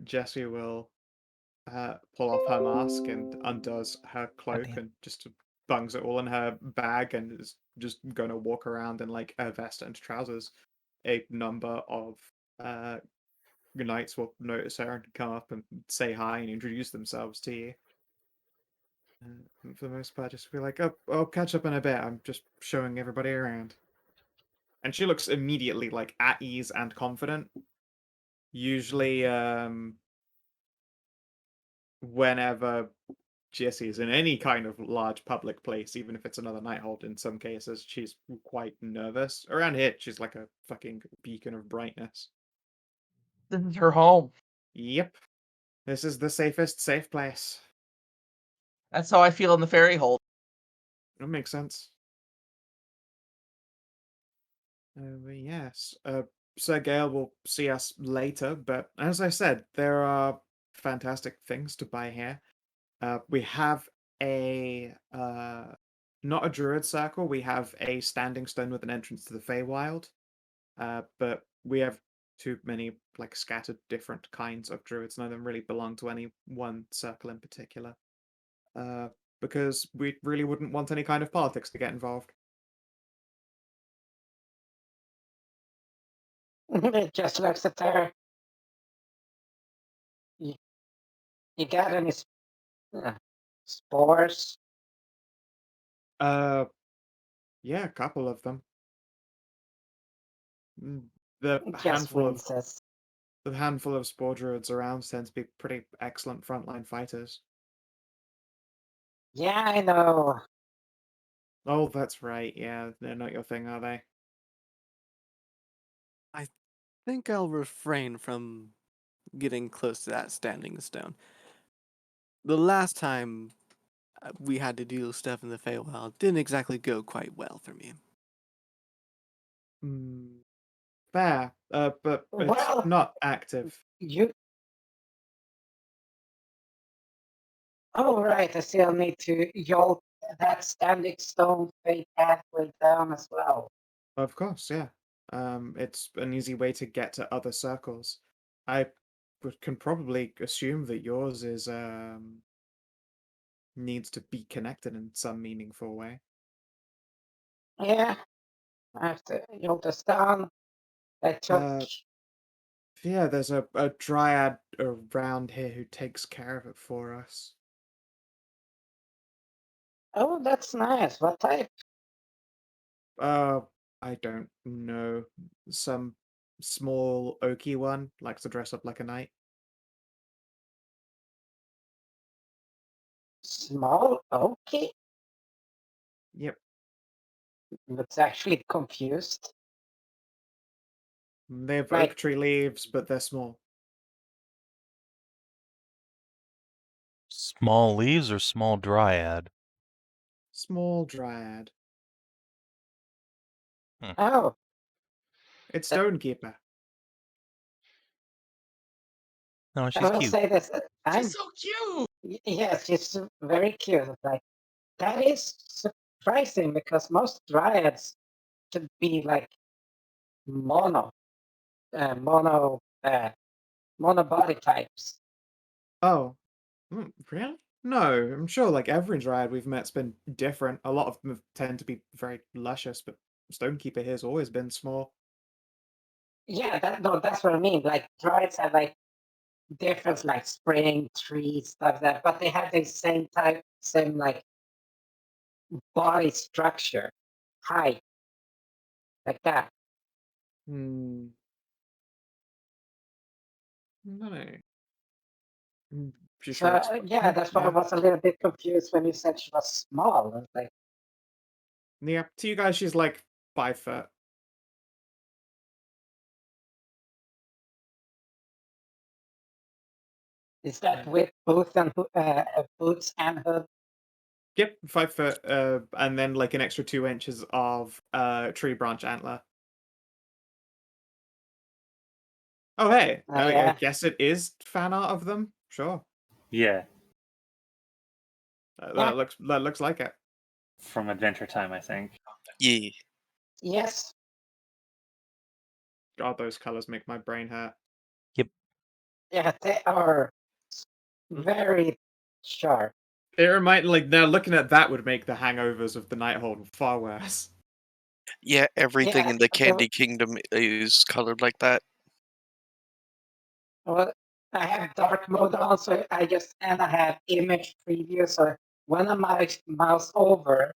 Jessie will pull off her mask and undoes her cloak and just bungs it all in her bag and is just gonna walk around in like a vest and trousers. A number of knights will notice her and come up and say hi and introduce themselves to you. For the most part, just be like, "Oh, I'll catch up in a bit. I'm just showing everybody around." And she looks immediately like at ease and confident. Usually, whenever Jessie is in any kind of large public place, even if it's another Nighthold, in some cases, she's quite nervous. Around here, she's like a fucking beacon of brightness. This is her home. Yep. This is the safest safe place. That's how I feel in the fairy hold. That makes sense. But yes. Sir Gale will see us later, but as I said, there are fantastic things to buy here. We have a not a druid circle. We have a standing stone with an entrance to the Feywild. But we have too many like scattered different kinds of druids. None of them really belong to any one circle in particular. Because we really wouldn't want any kind of politics to get involved. It just looks at her. You got any spores? Yeah, a couple of them. The Just winces. handful of spore druids around tend to be pretty excellent frontline fighters. Yeah, I know. Oh, that's right. Yeah, they're not your thing, are they? I think I'll refrain from getting close to that standing stone. The last time we had to deal stuff in the Feywild didn't exactly go quite well for me. Hmm. Fair. But it's Well, not active. you. Oh, right. I still need to yolt that standing stone fate pathway down as well. Of course, yeah. It's an easy way to get to other circles. I can probably assume that yours is needs to be connected in some meaningful way. Yeah, I have to yolt this down. I took. Uh, yeah, there's a dryad around here who takes care of it for us. Oh, that's nice. What type? Uh, I don't know. Some small oaky one likes to dress up like a knight. Small? Okay. Yep, Looks actually confused. they have Like, oak tree leaves, but they're small. Small leaves or small dryad? Small dryad. oh, It's uh, Stonekeeper. No, I she's will cute. say this. She's so cute. Yes, she's very cute. Like, that is surprising because most dryads should be like mono, uh, mono, uh, mono body types. Oh, really? No, I'm sure like every dryad we've met's been different. A lot of them tend to be very luscious, but Stonekeeper here's always been small. Yeah, no, that's what I mean. Like, dryads have like different, like spring, trees, stuff like that, but they have the same type, same like body structure, height, like that. Hmm. No. She's So short. yeah, that's why I Yeah. was a little bit confused when you said she was small. I was like, Yeah. To you guys, she's like 5 foot. is that with boots and boots and hood? Yep, 5 foot, and then like an extra 2 inches of tree branch antler. Oh hey, I Yeah, guess it is fan art of them. Sure, Yeah, yeah, that looks like it. from Adventure Time, I think. Yeah. yes, God, those colors make my brain hurt. yeah, they are very sharp. It remind like now looking at that would make the hangovers of the Nighthold far worse. Yeah, everything Yeah, in the Candy Kingdom is colored like that. well, I have dark mode on, so I have image preview. So when I mouse over,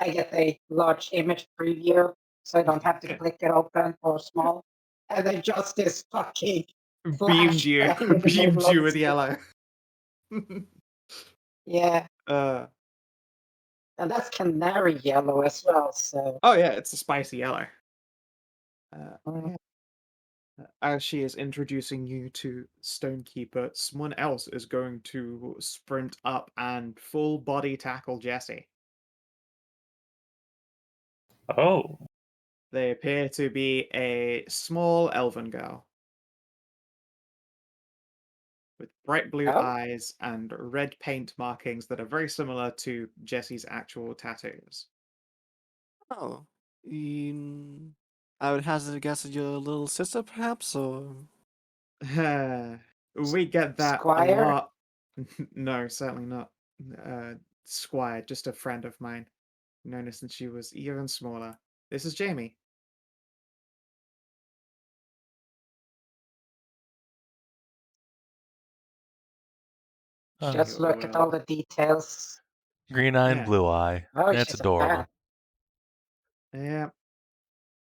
I get a large image preview, so I don't have to click it open or small. And then just this fucking Beamed flash you, in the beamed middle of you the with screen. yellow. Yeah, uh, and that's canary yellow as well. So oh yeah, it's a spicy yellow. mm, Yeah. As she is introducing you to Stonekeeper, someone else is going to sprint up and full body tackle Jesse. Oh, They appear to be a small elven girl with bright blue oh, eyes and red paint markings that are very similar to Jesse's actual tattoos. Oh, I would hazard a guess at your little sister, perhaps, or We get that a Squire. lot. No, certainly not. Squire, just a friend of mine. Known her since she was even smaller. This is Jamie. Just You look at all will. the details. Green eye and Yeah. blue eye. Oh, It's she's a fan. adorable. Yeah.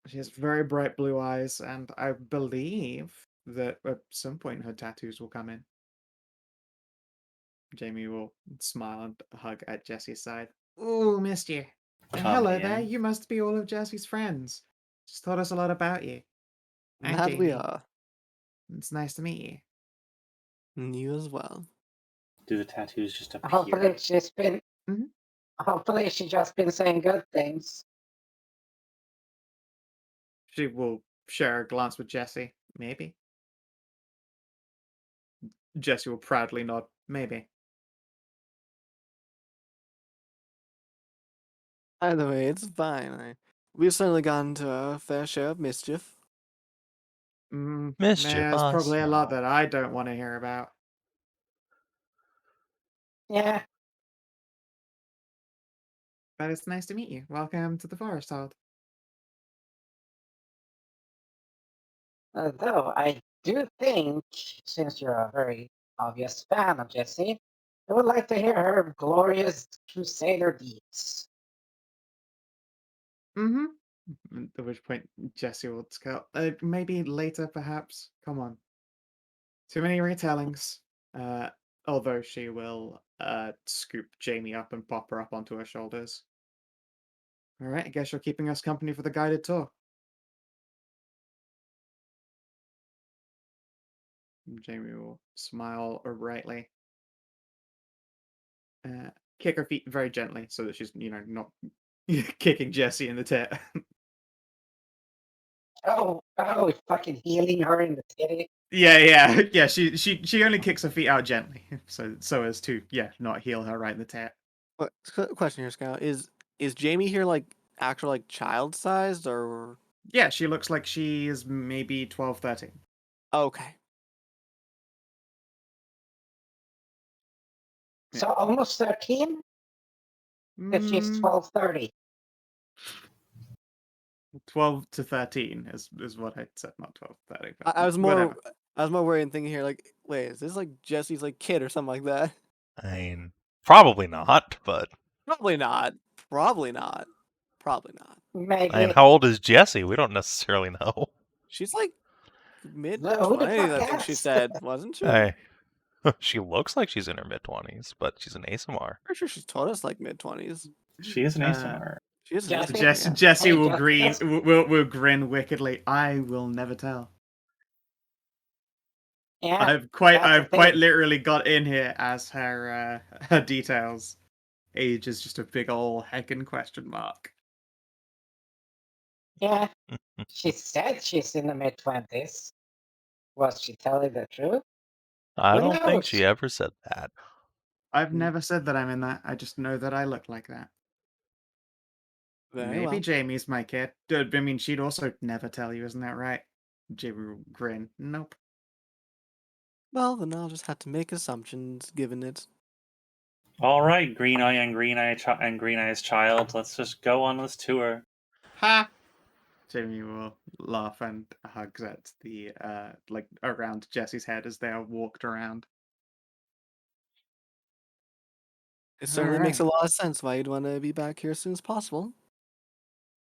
She has very bright blue eyes, and I believe that at some point her tattoos will come in. Jamie will smile and hug at Jesse's side. Ooh, missed you. And Come hello there, in. you must be all of Jesse's friends. Just taught us a lot about you. Hi, That we Jamie. are. It's nice to meet you. And you as well. Do the tattoos just Hopefully appear? she's been. Mhm. Hopefully she just been saying good things. She will share a glance with Jesse. Maybe. Jesse will proudly nod. Maybe. Either way, it's fine. We've certainly gotten into our fair share of mischief. Mischief. There's probably a lot smell. that I don't want to hear about. Yeah, But it's nice to meet you. Welcome to the Forest Hold. though I do think, since you're a very obvious fan of Jessie, I would like to hear her glorious crusader deeds. Mm-hmm. At which point Jesse will go, maybe later, perhaps. Come on. Too many retellings. Uh, although she will scoop Jamie up and pop her up onto her shoulders. All right, I guess you're keeping us company for the guided tour. Jamie will smile brightly. Kick her feet very gently so that she's, not kicking Jesse in the tit. Oh, fucking healing her in the titty. Yeah. She only kicks her feet out gently, so as to not heal her right in the tit. What question here, Scout? Is Jamie here like actual like child sized or Yeah, she looks like she is maybe 12, 13. okay? So almost 13 if she's Mm, 12, 30. 12 to 13 is what I said, not 12, 13. But I was whatever. more worried and thinking here like, wait, is this like Jesse's like kid or something like that? I mean, probably not, but Probably not. Probably not. Probably not. Maybe. how old is Jessie? We don't necessarily know. She's like mid Who the 20s, fuck I think she asked? said, wasn't she? Hey, she looks like she's in her mid-20s, but she's an ASMR. Pretty sure she's told us like mid 20s. She is an Uh, ASMR. She is an Jesse? ASMR, yeah. Jesse Hey, will just- will grin wickedly. I will never tell. Yeah, I've that's the quite thing. literally got in here as her her details. Age is just a big ol' heckin' question mark. Yeah, she said she's in the mid 20s. Was she telling the truth? I Who don't think she knows? ever said that. I've Mm. never said that I'm in that. I just know that I look like that. Very Maybe well. Jamie's my kid. I mean, she'd also never tell you, isn't that right? Jamie will grin. Nope. Well, then I'll just have to make assumptions given it. All right, green eye and green eye's child. Let's just go on this tour. Ha! Jamie will laugh and hugs at the around Jesse's head as they are walked around. It certainly makes a Alright. lot of sense why you'd want to be back here as soon as possible.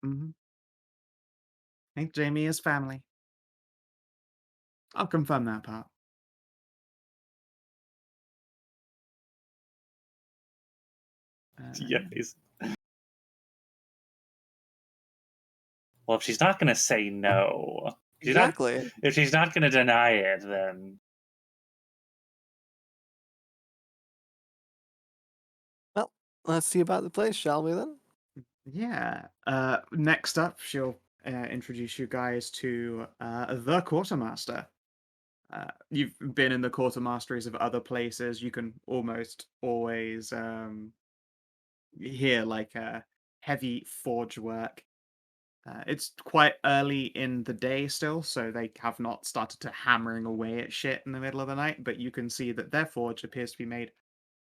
Mm-hmm. I think Jamie is family. I'll confirm that part. Yeah. Well, if she's not going to say no, Exactly. if she's not going to deny it, then Well, let's see about the place, shall we then? Yeah. Next up, she'll introduce you guys to the Quartermaster. You've been in the Quartermasteries of other places. You can almost always hear like heavy forge work. It's quite early in the day still, so they have not started to hammering away at shit in the middle of the night, but you can see that their forge appears to be made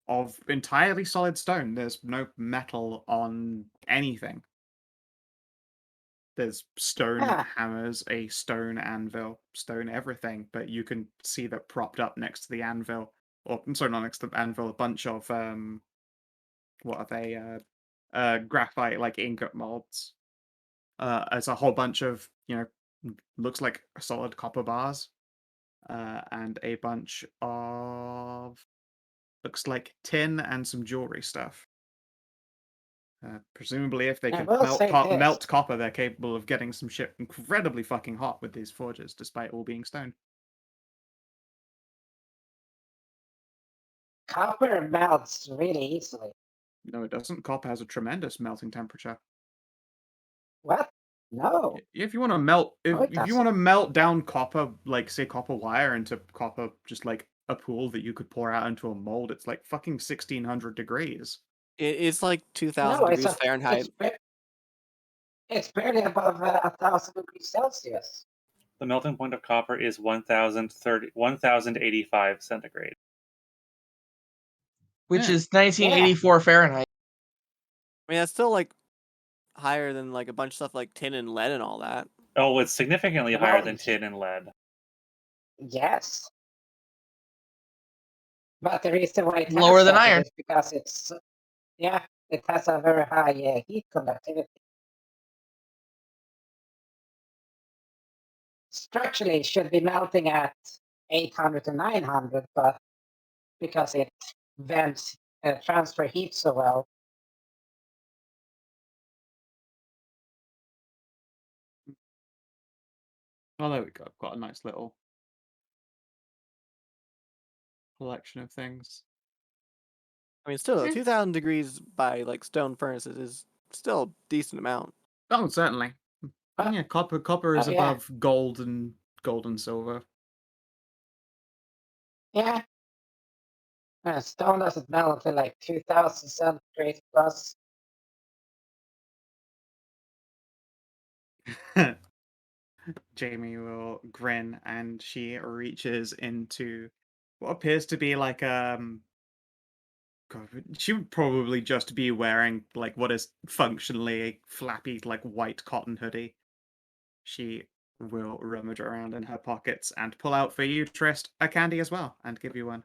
of entirely solid stone. There's no metal on anything. There's stone Ah, hammers, a stone anvil, stone everything, but you can see that propped up next to the anvil, or I'm sorry, not next to the anvil, a bunch of what are they? Graphite like ingot molds. It's a whole bunch of looks like solid copper bars, and a bunch of looks like tin and some jewelry stuff. Presumably, if they I can will say this. melt copper, they're capable of getting some shit incredibly fucking hot with these forges, despite all being stone. Copper melts really easily. No, it doesn't. Copper has a tremendous melting temperature. What? No. If you want to melt, No, it if you doesn't. want to melt down copper, like say copper wire into copper, just like a pool that you could pour out into a mold, it's like fucking 1600 degrees. It's like 2,000 No, it's degrees Fahrenheit. it's barely above 1,000 degrees Celsius. The melting point of copper is 1085 centigrade. Which Yeah. is 1984 Fahrenheit. I mean, that's still like higher than like a bunch of stuff like tin and lead and all that. Oh, it's significantly higher Well, than tin and lead. Yes. But the reason why it Lower has than that iron. is because it has a very high heat conductivity. Structurally, it should be melting at 800 to 900, but because it vents transfer heat so well. Oh, there we go. I've got a nice little collection of things. I mean, still, Yeah. 2,000 degrees by like stone furnaces is still a decent amount. Oh, certainly. Yeah, copper is Oh, yeah. above gold and silver. Yeah. Stone doesn't melt until like 2,000 centigrade plus. Jamie will grin and she reaches into what appears to be like God, she would probably just be wearing like what is functionally a flappy like white cotton hoodie. She will rummage around in her pockets and pull out for you, Trist, a candy as well, and give you one.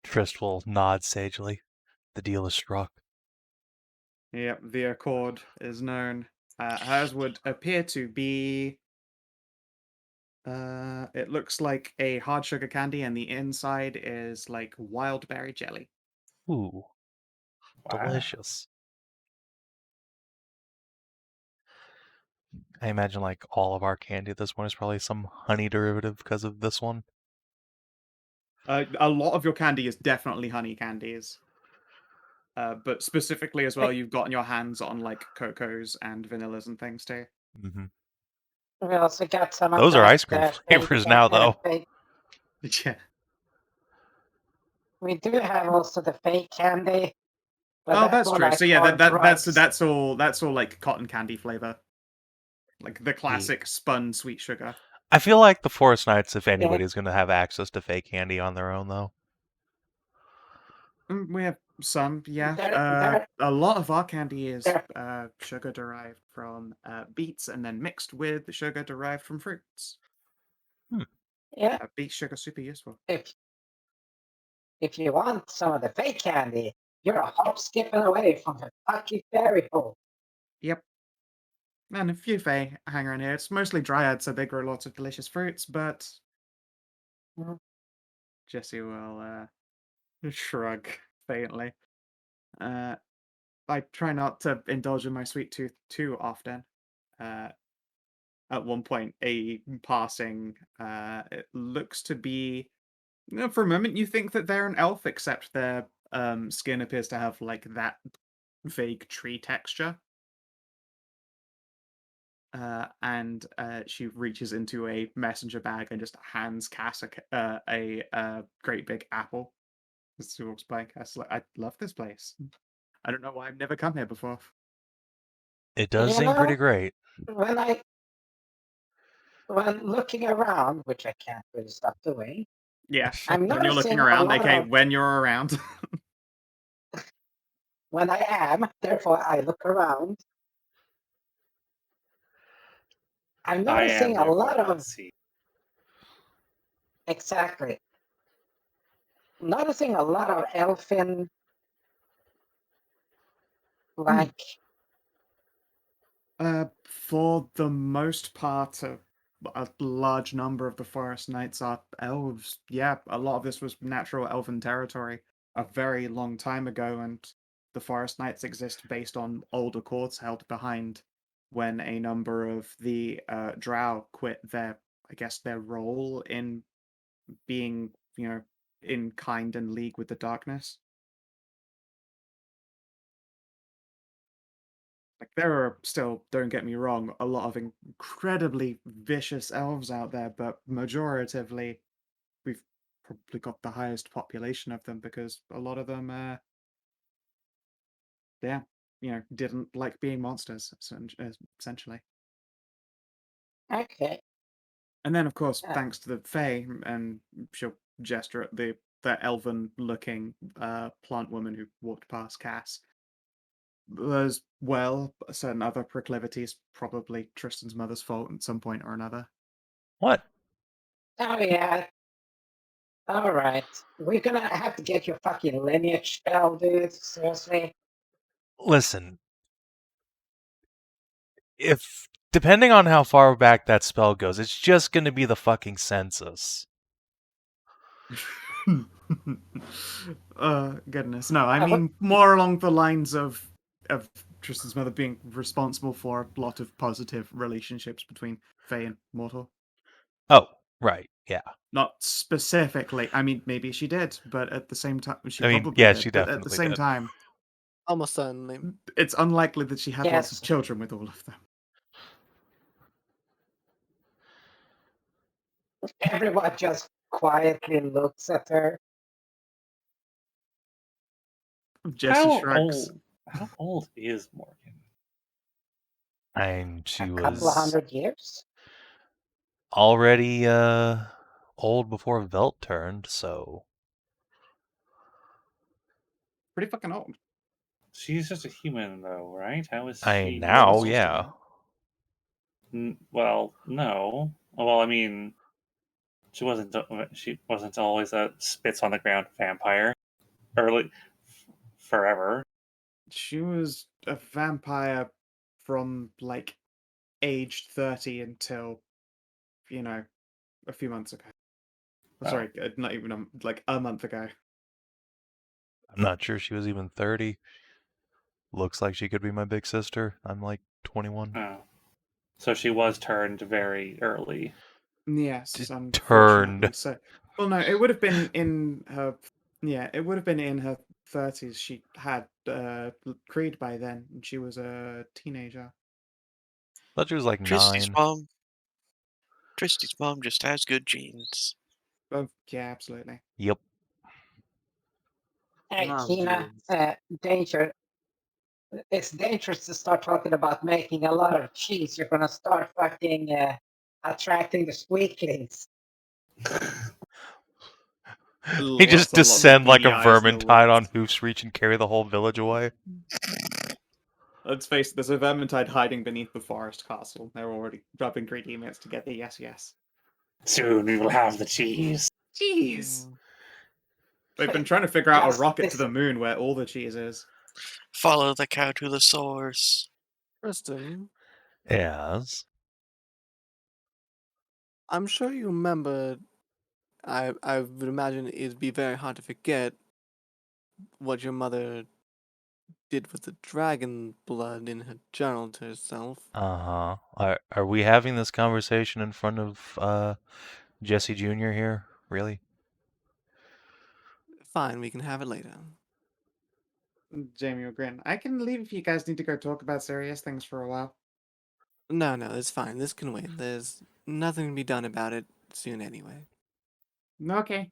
Trist will nod sagely. The deal is struck. Yep, the accord is known. Hers would appear to be. It looks like a hard sugar candy, and the inside is like wild berry jelly. Ooh, Wow. delicious. I imagine like all of our candy at this point is probably some honey derivative because of this one. A lot of your candy is definitely honey candies. But specifically as well, you've gotten your hands on like cocos and vanillas and things too. Mm-hmm. We also got some of Those are that, ice cream fake flavors now, though. fake- Yeah. We do have also the fake candy. But Oh, that's more true. like So yeah, hard that's drugs. all like cotton candy flavor, like the classic spun sweet sugar. I feel like the Forest Knights, if Yeah. anybody's going to have access to fake candy on their own, though. We have some, yeah. They're- A lot of our candy is they're- sugar derived from beets and then mixed with sugar derived from fruits. Yeah. Beet sugar super useful. If you want some of the fake candy, you're a hop skipping away from the Kentucky Fairy Hole. Yep. And a few fae hang around here. It's mostly dryads, so they grow lots of delicious fruits, but Mhm. Jesse will shrug faintly. I try not to indulge in my sweet tooth too often. At one point, a passing, it looks to be. For a moment, you think that they're an elf, except their skin appears to have like that vague tree texture. And she reaches into a messenger bag and just hands Cass a great big apple. As she walks by, Cass is like, I love this place. I don't know why I've never come here before. It does You seem pretty know, great. when looking around, which I can't really stop doing, Yeah, I'm when you're looking noticing a around, lot aka of- when you're around. when I am, therefore I look around. I'm I am noticing a therefore lot not of see. exactly. Noticing a lot of elfin like For the most part, a large number of the forest knights are elves. Yeah, a lot of this was natural elven territory a very long time ago, and the forest knights exist based on older courts held behind when a number of the drow quit their, I guess, their role in being, in kind and league with the darkness. Like, there are still, don't get me wrong, a lot of incredibly vicious elves out there, but majoritively, we've probably got the highest population of them because a lot of them, didn't like being monsters, essentially. Okay. And then, of course, Yeah. thanks to the Fae, and she'll gesture at the elven-looking plant woman who walked past Cass. As well, certain other proclivities, probably Tristan's mother's fault at some point or another. What? Oh yeah. All right. We're gonna have to get your fucking lineage spell, dude. Seriously. Listen, if depending on how far back that spell goes, it's just going to be the fucking census. Goodness. No, I Uh, what- mean more along the lines of Tristan's mother being responsible for a lot of positive relationships between Fae and mortal. Oh, right. Yeah. Not specifically. I mean, maybe she did, but at the same time, she I mean, probably yeah, did. she But at the definitely same did. time, Almost certainly. it's unlikely that she had lots Yes. of children with all of them. Everyone just quietly looks at her. Jesse shrugs. How old is Morgan? And she A couple of was 100 years. already old before Velt turned, so Pretty fucking old. She's just a human, though, right? How is I she mean, now, not- yeah. Well, no. Well, I mean, she wasn't. She wasn't always a spits on the ground vampire. Early, forever. She was a vampire from like aged 30 until, a few months ago. Oh. Sorry, not even like a month ago. I'm not sure she was even 30. Looks like she could be my big sister. I'm like 21. Oh. So she was turned very early. Yes, unfortunately. Turned. So, well, no, it would have been in her. Yeah, it would have been in her 30s. She had Creed by then, and she was a teenager. Thought she was like Tristy's 9. mom. Tristy's mom just has good genes. Oh, yeah, absolutely. Yep. Hey, Mom Kina, jeans. danger. It's dangerous to start talking about making a lot of cheese. You're gonna start fucking attracting the squeaklings. He just Lots and lots of descend like a beady eyes in the vermintide on woods. hoofs reach and carry the whole village away. Let's face it, there's a vermintide hiding beneath the forest castle. They're already rubbing ingredients together. Yes, yes. Soon we will have the cheese. Cheese! They've been trying to figure out a Just rocket to this- the moon where all the cheese is. Follow the cow to the source. Tristan, Yes. I'm sure you remember. I would imagine it'd be very hard to forget what your mother did with the dragon blood in her journal to herself. Uh-huh. Are we having this conversation in front of Jesse Jr. here? Really? Fine, we can have it later. Jamie will grin. I can leave if you guys need to go talk about serious things for a while. No, it's fine. This can wait. There's nothing to be done about it soon anyway. Okay.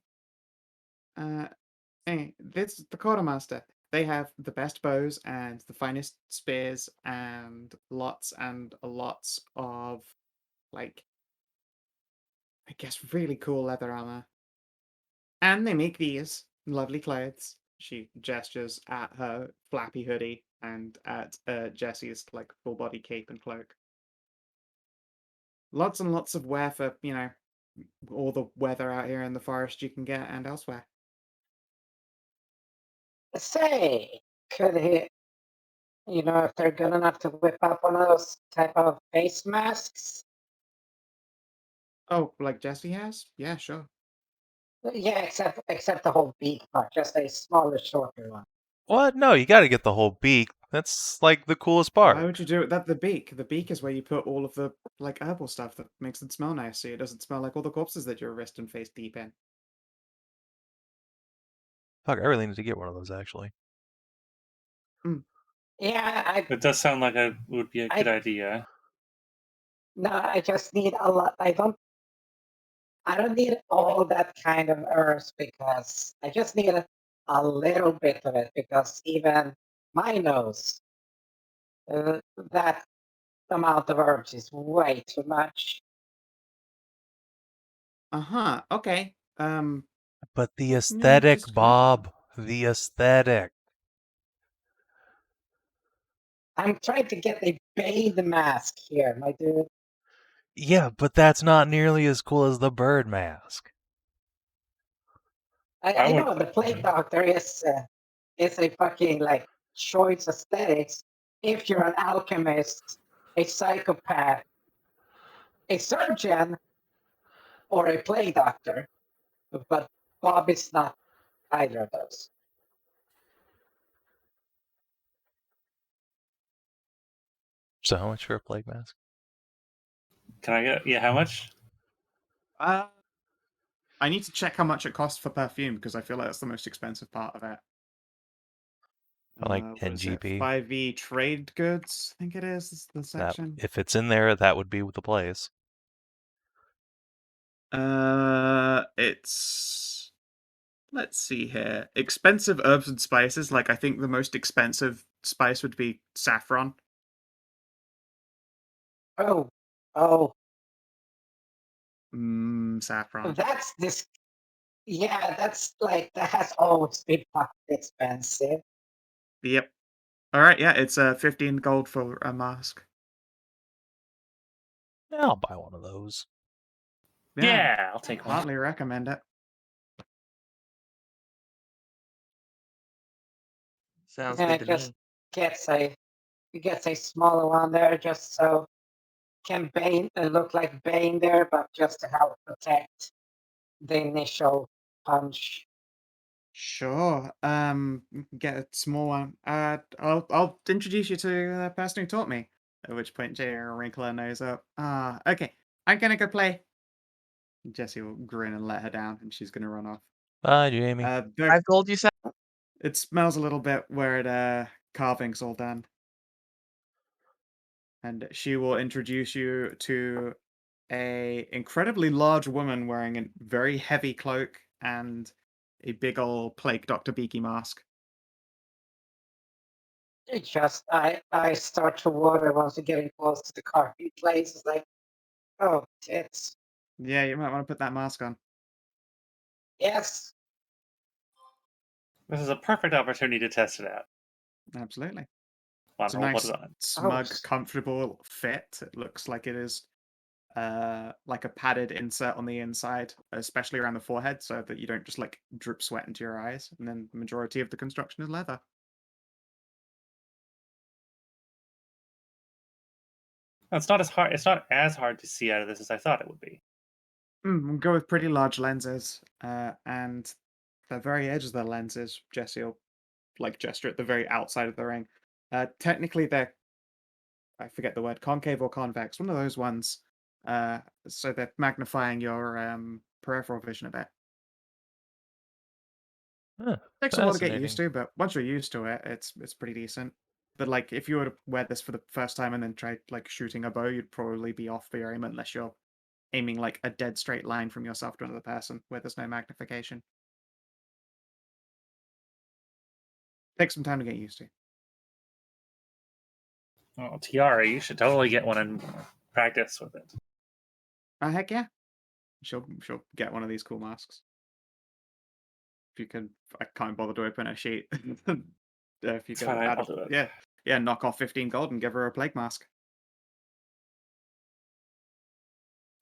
Hey, this is the Quartermaster. They have the best bows and the finest spears and lots of, like, I guess, really cool leather armor. And they make these lovely clothes. She gestures at her flappy hoodie and at Jesse's, like, full body cape and cloak. Lots and lots of wear for, all the weather out here in the forest you can get and elsewhere. Say, could he, if they're good enough to whip up one of those type of face masks, Oh, like Jesse has? Yeah, sure. Yeah, except the whole beak part, just a smaller, shorter one. What? No, you gotta get the whole beak. That's like the coolest Why part. would you do it? That the beak. The beak is where you put all of the like herbal stuff that makes it smell nice, so it doesn't smell like all the corpses that you're wrist and face deep in. Fuck, I really need to get one of those actually. Yeah, It does sound like it would be a good idea. I just need a lot. I don't need all that kind of herbs because I just need a little bit of it because even my nose, that amount of herbs is way too much. Uh-huh. Okay. But the yeah, aesthetic, just Bob. The aesthetic. I'm trying to get a bathe mask here, my dude. Yeah, but that's not nearly as cool as the bird mask. I know the plague doctor is a fucking like choice aesthetics. If you're an alchemist, a psychopath, a surgeon, or a plague doctor, but Bob is not either of those. So how much for a plague mask? Can I get? Yeah, how much? I need to check how much it costs for perfume because I feel like that's the most expensive part of it. Like What 10 is it? GP. 5e trade goods, I think it is the That, section. if it's in there, that would be the place. It's let's see here. Expensive herbs and spices. Like I think the most expensive spice would be saffron. Oh, Saffron. that's this. Yeah, that's like that has always been fucking expensive. Yep. All right. Yeah, it's 15 gold for a mask. Yeah, I'll buy one of those. Yeah, I'll take one. Hardly recommend it. Sounds And good it to just me. gets a smaller one there just so can Bane look like Bane there, but just to help protect the initial punch. Sure. Get a small one. I'll introduce you to the person who taught me. At which point, Jay will wrinkle her nose up. Okay. I'm gonna go play. Jessie will grin and let her down, and she's gonna run off. Bye, Jamie. I've told you, It smells a little bit where carving's all done. And she will introduce you to a incredibly large woman wearing a very heavy cloak and a big old plague Dr. Beaky mask. It just I start to water once you're getting close to the carpet place. It's like, oh tits. Yeah, you might want to put that mask on. Yes. This is a perfect opportunity to test it out. Absolutely. Come It's a on, I'll put nice, it on. smug, comfortable fit. It looks like it is like a padded insert on the inside, especially around the forehead, so that you don't just like drip sweat into your eyes. And then the majority of the construction is leather. It's not as hard. It's not as hard to see out of this as I thought it would be. We'll go with pretty large lenses, and the very edge of the lenses, Jesse will like gesture at the very outside of the ring. Technically, they're I forget the word, concave or convex, one of those ones. So they're magnifying your peripheral vision a bit. Huh, Takes a while to get fascinating. used to, but once you're used to it, it's pretty decent. But like, if you were to wear this for the first time and then try like shooting a bow, you'd probably be off for your aim unless you're aiming like a dead straight line from yourself to another person where there's no magnification. Takes some time to get used to. Oh, Tiara, you should totally get one and practice with it. Heck yeah. She'll get one of these cool masks. If you can, I can't bother to open a sheet. If you It's could fine, add I'll do it. yeah, knock off 15 gold and give her a plague mask.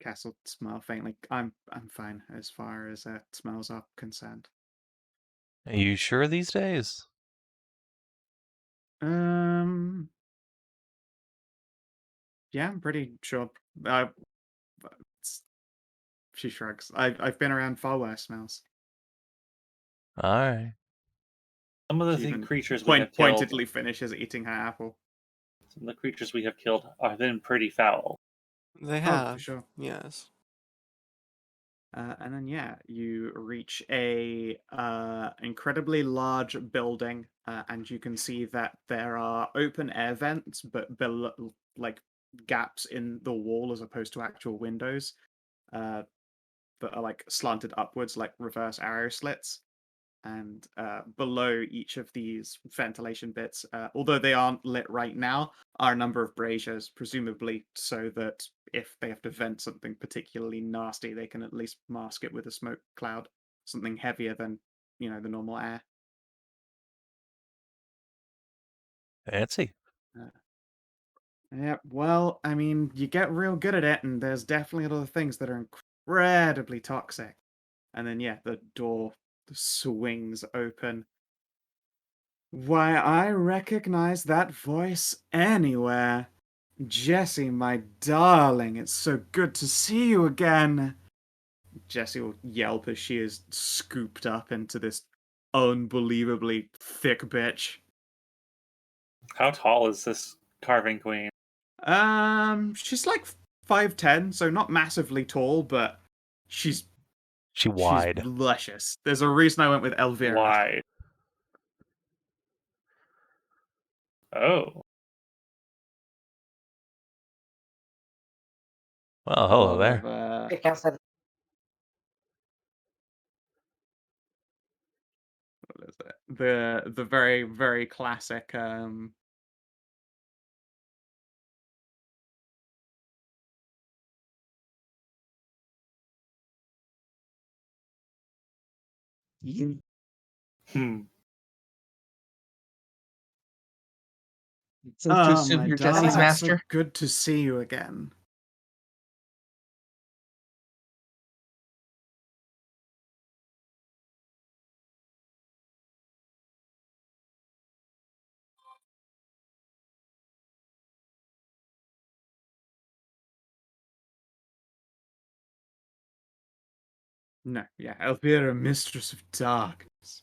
Cass will smile faintly. I'm fine as far as smells are concerned. Are you sure these days? Yeah, I'm pretty sure. she shrugs. I've been around far worse smells. All right. Some of the She even creatures we have killed, pointedly finishes eating her apple. some of the creatures we have killed have been pretty foul. They Oh, have. for sure. Yes. And then you reach a incredibly large building, and you can see that there are open air vents, but below, like gaps in the wall as opposed to actual windows, that are like slanted upwards, like reverse arrow slits. And below each of these ventilation bits, although they aren't lit right now, are a number of braziers, presumably so that if they have to vent something particularly nasty, they can at least mask it with a smoke cloud, something heavier than the normal air. Fancy. Yeah, well, I mean, you get real good at it, and there's definitely other things that are incredibly toxic. And then the door swings open. Why, I recognize that voice anywhere. Jessie, my darling, it's so good to see you again. Jessie will yelp as she is scooped up into this unbelievably thick bitch. How tall is this carving queen? She's like 5'10", so not massively tall, but she's Wide. luscious. There's a reason I went with Elvira. Wide. Oh. Well, hello there. Because of What is it? The very, very classic Hmm. So to assume my you're darling, Jesse's it's master? so good to see you again. No, Elvira, Mistress of Darkness.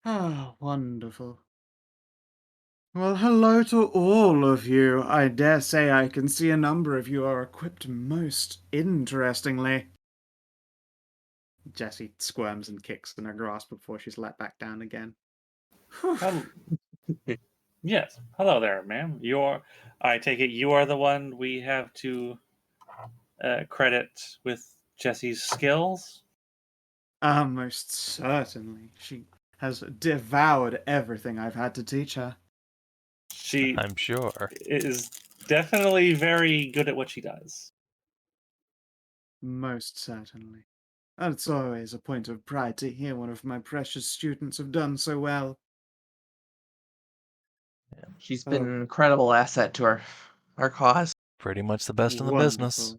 Ah, wonderful. Well, hello to all of you. I dare say I can see a number of you are equipped most interestingly. Jessie squirms and kicks in her grasp before she's let back down again. Yes. Hello there, ma'am. I take it you are the one we have to credit with Jessie's skills? Most certainly. She has devoured everything I've had to teach her. She I'm sure. is definitely very good at what she does. Most certainly. And it's always a point of pride to hear one of my precious students have done so well. She's been an incredible asset to our cause. Pretty much the best in the Wonderful. business.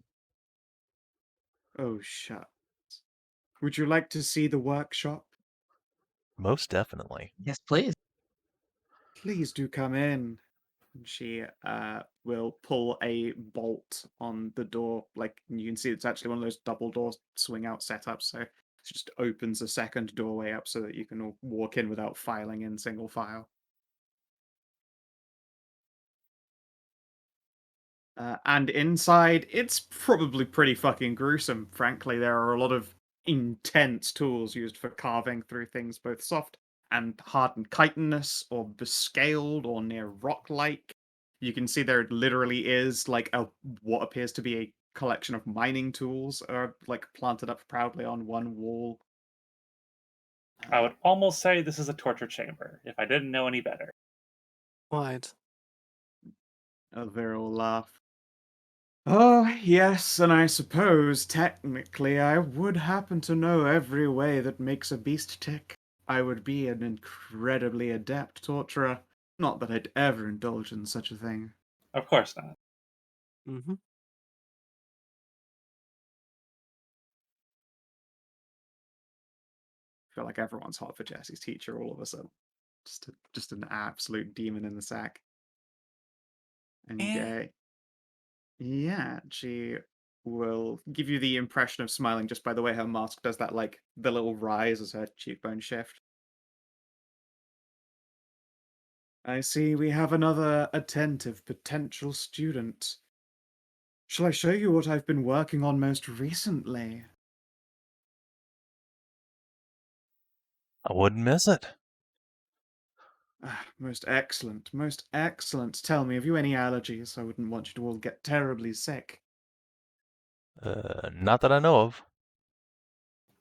Oh, shucks. Would you like to see the workshop? Most definitely. Yes, please. Please do come in. She will pull a bolt on the door. Like, you can see it's actually one of those double door swing out setups. So it just opens a second doorway up so that you can all walk in without filing in single file. And inside, it's probably pretty fucking gruesome, frankly. There are a lot of intense tools used for carving through things both soft and hardened chitinous, or bescaled, or near rock-like. You can see there literally is like what appears to be a collection of mining tools like planted up proudly on one wall. I would almost say this is a torture chamber, if I didn't know any better. Wide. Elvira will laugh. Oh, yes, and I suppose, technically, I would happen to know every way that makes a beast tick. I would be an incredibly adept torturer. Not that I'd ever indulge in such a thing. Of course not. Mm-hmm. feel like everyone's hot for Jesse's teacher all of a sudden. Just an absolute demon in the sack. And yeah, she will give you the impression of smiling just by the way her mask does that, like the little rise as her cheekbone shift. I see we have another attentive potential student. Shall I show you what I've been working on most recently? I wouldn't miss it. Most excellent, most excellent. Tell me, have you any allergies? I wouldn't want you to all get terribly sick. Not that I know of.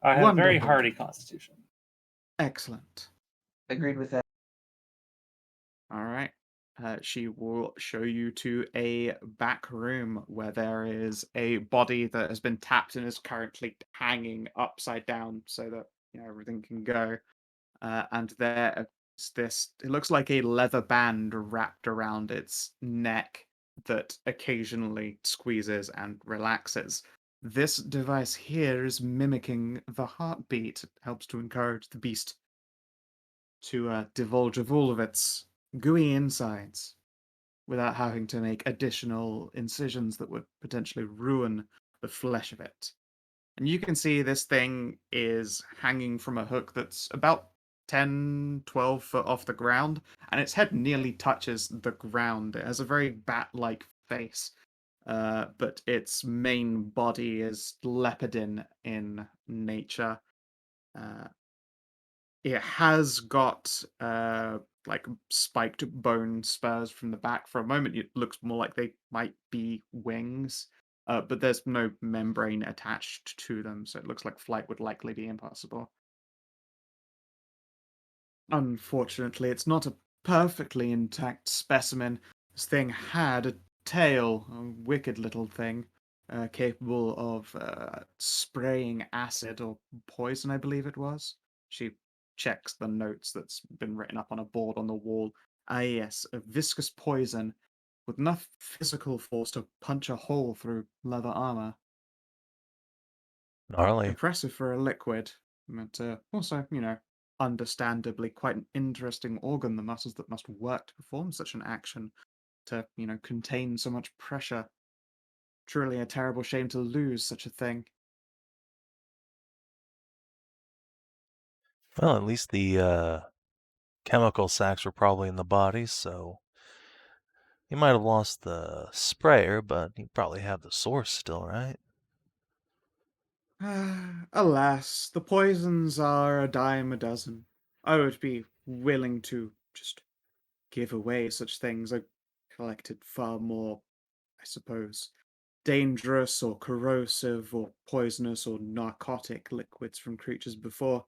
I have a very Wonderful. hardy constitution. Excellent. Agreed with that. All right. She will show you to a back room where there is a body that has been tapped and is currently hanging upside down so that everything can go. And there is this. It looks like a leather band wrapped around its neck that occasionally squeezes and relaxes. This device here is mimicking the heartbeat. It helps to encourage the beast to divulge of all of its gooey insides without having to make additional incisions that would potentially ruin the flesh of it. And you can see this thing is hanging from a hook that's about 10, 12 foot off the ground, and its head nearly touches the ground. It has a very bat-like face, but its main body is leopardine in nature. It has got like spiked bone spurs from the back. For a moment, it looks more like they might be wings, but there's no membrane attached to them, so it looks like flight would likely be impossible. Unfortunately, it's not a perfectly intact specimen. This thing had a tail, a wicked little thing, capable of spraying acid or poison, I believe it was. She checks the notes that's been written up on a board on the wall. Ah, yes, a viscous poison with enough physical force to punch a hole through leather armor. Gnarly. Impressive for a liquid, but also, understandably quite an interesting organ, the muscles that must work to perform such an action, to, contain so much pressure. Truly a terrible shame to lose such a thing. Well, at least the chemical sacks were probably in the body, so you might have lost the sprayer, but you probably have the source still, right? Alas, the poisons are a dime a dozen. I would be willing to just give away such things. I collected far more, I suppose, dangerous or corrosive or poisonous or narcotic liquids from creatures before.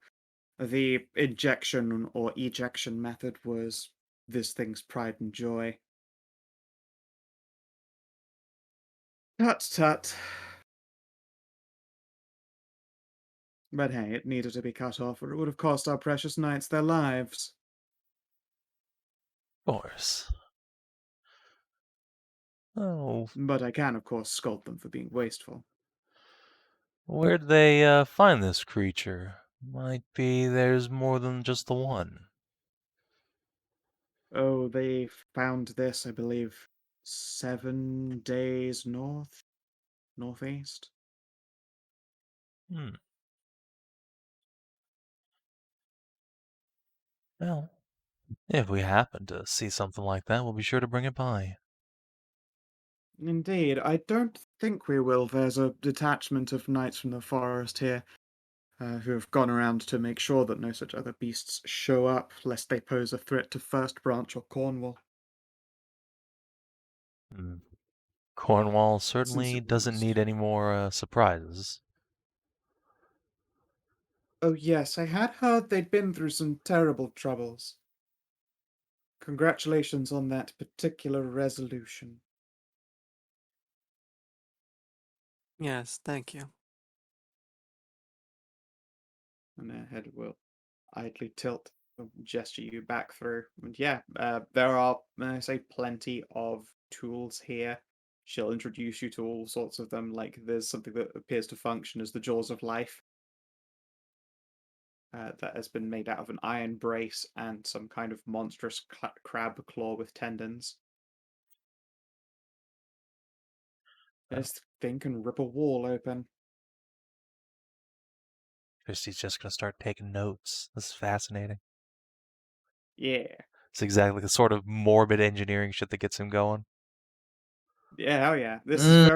The injection or ejection method was this thing's pride and joy. Tut tut. But hey, it needed to be cut off, or it would have cost our precious knights their lives. Of course. Oh, But I can, of course, scold them for being wasteful. where'd they find this creature? Might be there's more than just the one. Oh, they found this, I believe, 7 days northeast. Hmm. Well, if we happen to see something like that, we'll be sure to bring it by. Indeed, I don't think we will. There's a detachment of knights from the forest here who have gone around to make sure that no such other beasts show up, lest they pose a threat to First Branch or Cornwall. Hmm. Cornwall Since certainly it doesn't was... need any more surprises. Oh yes, I had heard they'd been through some terrible troubles. Congratulations on that particular resolution. Yes, thank you. And their head will idly tilt, gesture you back through. And yeah, there are, I say, plenty of tools here. She'll introduce you to all sorts of them. Like there's something that appears to function as the jaws of life. that has been made out of an iron brace and some kind of monstrous crab claw with tendons. This thing can rip a wall open. Christy's just gonna start taking notes. This is fascinating. Yeah. It's exactly the sort of morbid engineering shit that gets him going. Yeah, hell yeah. This is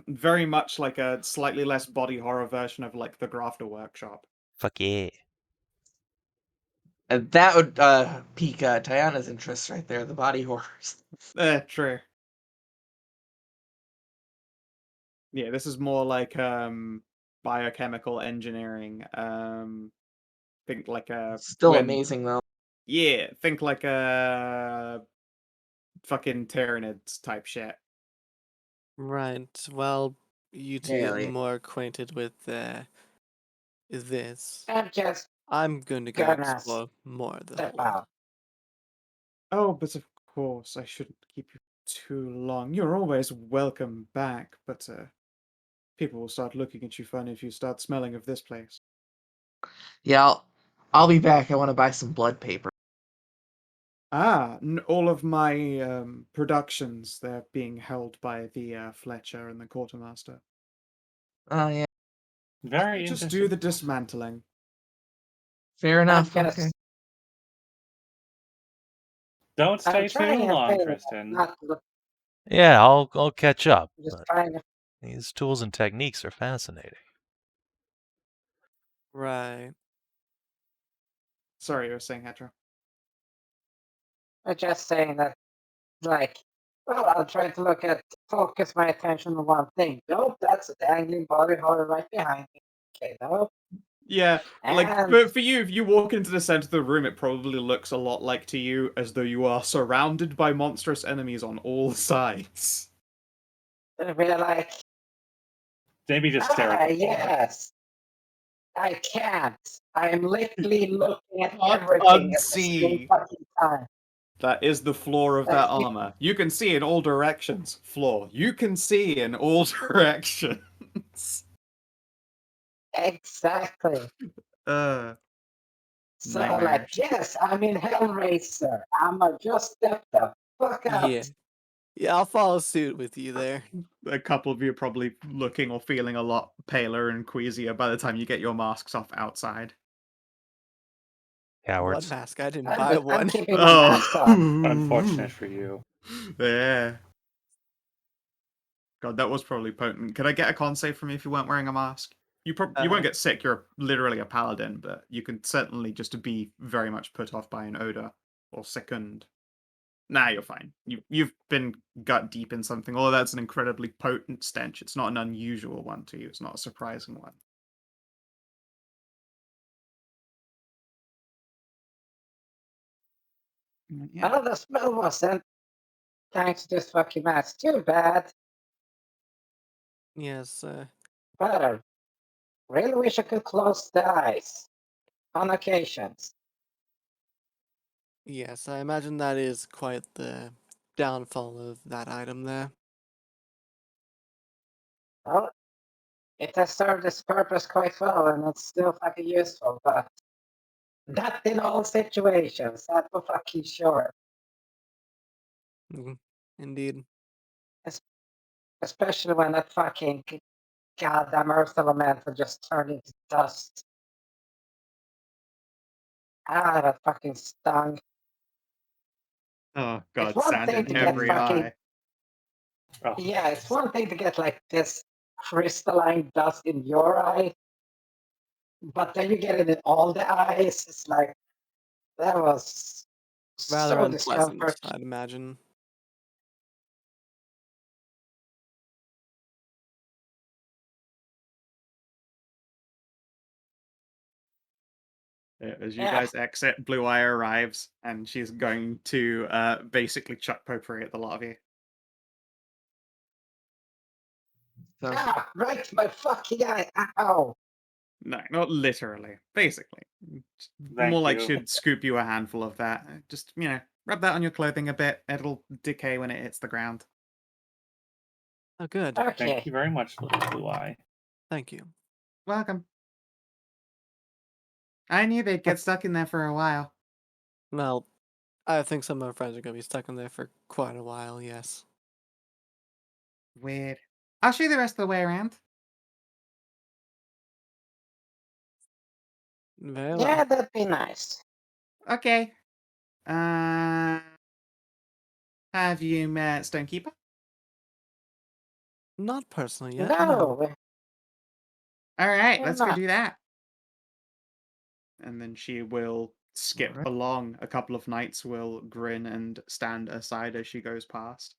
very much like a slightly less body horror version of like the Grafter Workshop. Fuck yeah. That would pique Tajana's interest right there, the body horrors. True. Yeah, this is more like biochemical engineering. Think like a Still amazing though. Yeah, think like a fucking Tyranids type shit. Right. Well, you two Hell get yeah. more acquainted with this. I'm just I'm going to go gonna explore more of the step hold. out. Oh, but of course, I shouldn't keep you too long. You're always welcome back, but people will start looking at you funny if you start smelling of this place. Yeah, I'll be back. I want to buy some blood paper. Ah, all of my productions, they're being held by the Fletcher and the Quartermaster. Oh yeah, Very Just interesting. do the dismantling. fair enough. I'm just, Okay. Don't I'm stay trying too and long, failing, Tristan. not look, Yeah, I'll catch up. just But trying to. these tools and techniques are fascinating. Right. Sorry, you were saying, Hedrah. I'm just saying that, like, well, I'm trying to focus my attention on one thing. Nope, that's a dangling body horror right behind me. Okay, nope. Yeah, like, And but for you, if you walk into the center of the room, it probably looks a lot like to you as though you are surrounded by monstrous enemies on all sides. we're like, Maybe just stare at the floor. yes, I can't. I'm literally looking at Can't everything at the same unsee. fucking time. That is the floor of that Like, armor. You can see in all directions. Floor. You can see in all directions. exactly. Uh, So, nightmare. like, yes, I'm in Hellraiser. I'm just step the fuck out. Yeah. Yeah, I'll follow suit with you there. A couple of you are probably looking or feeling a lot paler and queasier by the time you get your masks off outside. What Cowards. mask? I didn't I'm, buy I'm one. keeping my mask on. Unfortunate for you. Yeah. God, that was probably potent. Could I get a con save from you if you weren't wearing a mask? You won't get sick. You're literally a paladin, but you can certainly just be very much put off by an odor or sickened. Nah, you're fine. You've been gut deep in something. Although that's an incredibly potent stench. It's not an unusual one to you. It's not a surprising one. Yeah. Oh, the smell wasn't. Thanks to this fucking mask. Too bad. Yes, But I really wish I could close the eyes. On occasions. yes, I imagine that is quite the downfall of that item there. Well, it has served its purpose quite well, and it's still fucking useful, but not in all situations, that's for fucking sure. Mhm. Indeed. Especially when that fucking goddamn earth elemental just turned into dust. Ah, that fucking stung. Oh It's god, one sand thing in to get every fucking eye. Oh, yeah, it's one thing to get like this crystalline dust in your eye, but then you get it in all the eyes. It's like that was Rather so unpleasant, discomfort. I'd imagine. As you Yeah. guys exit, Blue Eye arrives, and she's going to basically chuck potpourri at the lot of you. So Ah, right to my fucking eye. Ow. No, not literally. Basically. Thank More like you. she'd scoop you a handful of that. Just, rub that on your clothing a bit. It'll decay when it hits the ground. Oh, good. Thank Okay. you very much, little Blue Eye. Thank you. Welcome. I knew they'd get stuck in there for a while. Well, I think some of our friends are going to be stuck in there for quite a while, yes. Weird. I'll show you the rest of the way around. Very Yeah, well. that'd be nice. Okay. Have you met Stonekeeper? Not personally yet, No, no. All right, You're let's go not. do that. And then she will skip Alright. along. A couple of knights will grin and stand aside as she goes past.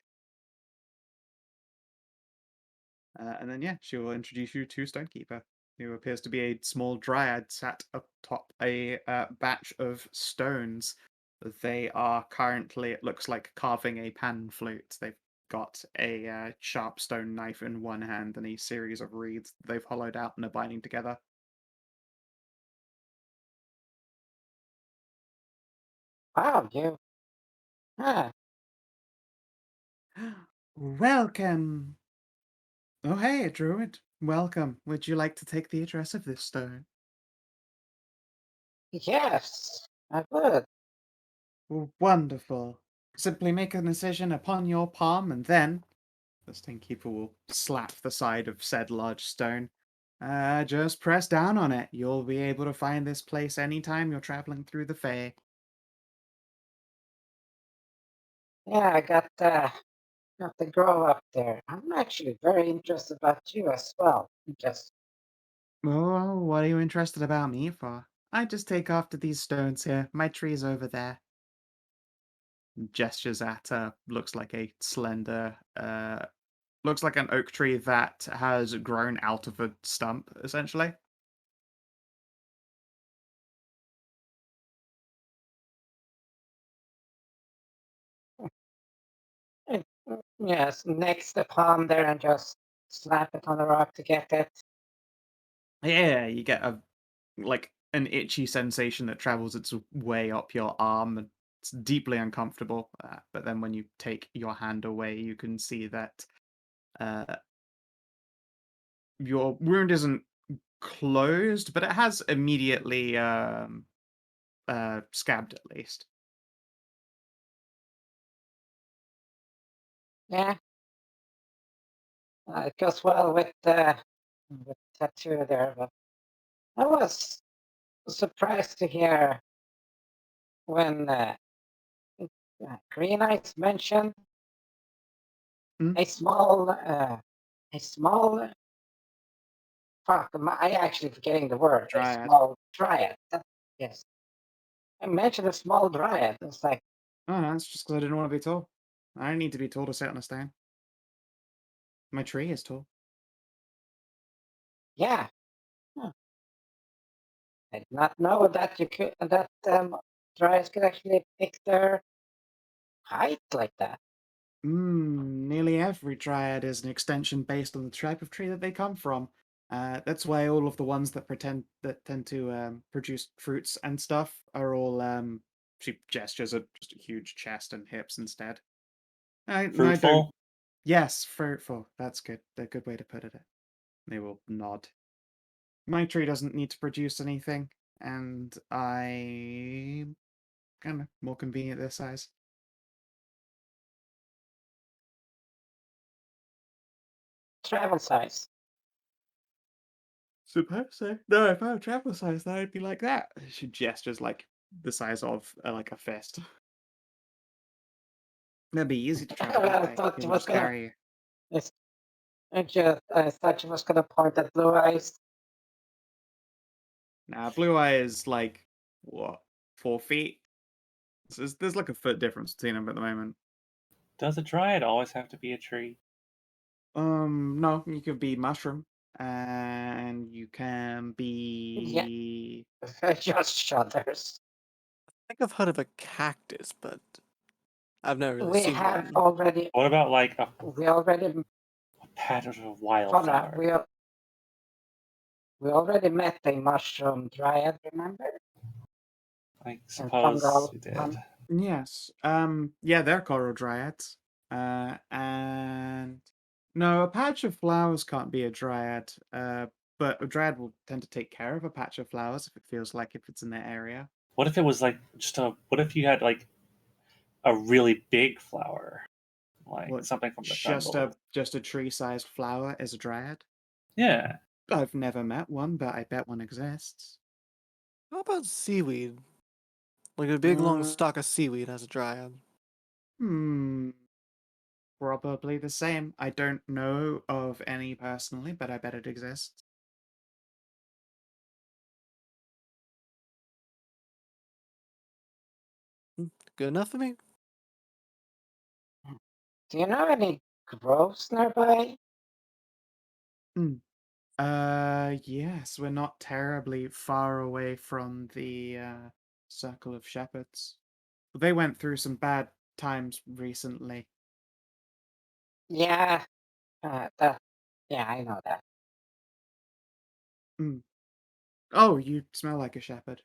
And then, yeah, she will introduce you to Stonekeeper, who appears to be a small dryad sat atop a batch of stones. They are currently, it looks like, carving a pan flute. They've got a sharp stone knife in one hand and a series of reeds that they've hollowed out and are binding together. Wow, you. Huh. Welcome. Oh, hey, Druid. Welcome. Would you like to take the address of this stone? Yes, I would. Wonderful. Simply make an incision upon your palm, and then the Stonekeeper will slap the side of said large stone. Just press down on it. You'll be able to find this place anytime you're traveling through the Fae. Yeah, I got the girl up there. I'm actually very interested about you as well. Just Oh, what are you interested about me for? I just take after these stones here. My tree's over there. Gestures at looks like a slender looks like an oak tree that has grown out of a stump, essentially. yes, next the palm there and just slap it on the rock to get it. Yeah, you get a like an itchy sensation that travels its way up your arm, and it's deeply uncomfortable. But then when you take your hand away, you can see that uh, your wound isn't closed, but it has immediately scabbed at least. Yeah, it goes well with the tattoo there. But I was surprised to hear when Green Eyes mentioned Hmm? a small. Fuck, I actually forgetting the word. A Dryad. small dryad. Yes, I mentioned a small dryad. It's like, Oh, no, that's just because I didn't want to be tall. I don't need to be tall to sit on a stone. My tree is tall. yeah. Huh. I did not know that you could that dryads could actually pick their height like that. Nearly every dryad is an extension based on the type of tree that they come from. That's why all of the ones that tend to produce fruits and stuff are all she gestures at just a huge chest and hips instead. I don't. Fruitful. Yes, fruitful. That's good. A good way to put it. They will nod. My tree doesn't need to produce anything, and I kind of more convenient this size. Travel size. Suppose so. No, if I were travel size, that would be like that. She gestures like the size of like a fist. That'd be easy to travel that I way. thought you People was just gonna. carry you. It's, I thought you was gonna point at Blue Eyes. Nah, Blue Eye is like what 4 feet. There's like a foot difference between them at the moment. Does a dryad always have to be a tree? No, you could be mushroom, and you can Yeah, be. just shudders. I think I've heard of a cactus, but I've never really We seen have one. already. What about like a We already. patch of Faunra, wildflower? we already met a mushroom dryad. Remember? I And suppose fungal. we did. Yes. Yeah, they're coral dryads. And no, a patch of flowers can't be a dryad. but a Dryad will tend to take care of a patch of flowers if it feels like if it's in their area. What if it was like what if you had like a really big flower, like What, something from the just jungle? a tree-sized flower as a Dryad? Yeah. I've never met one, but I bet one exists. How about seaweed? Like a big long Uh, stalk of seaweed as a dryad. Probably the same. I don't know of any personally, but I bet it exists. Good enough for me. Do you know any groves nearby? Yes, we're not terribly far away from the Circle of Shepherds. They went through some bad times recently. Yeah, yeah, I know that. Oh, you smell like a shepherd.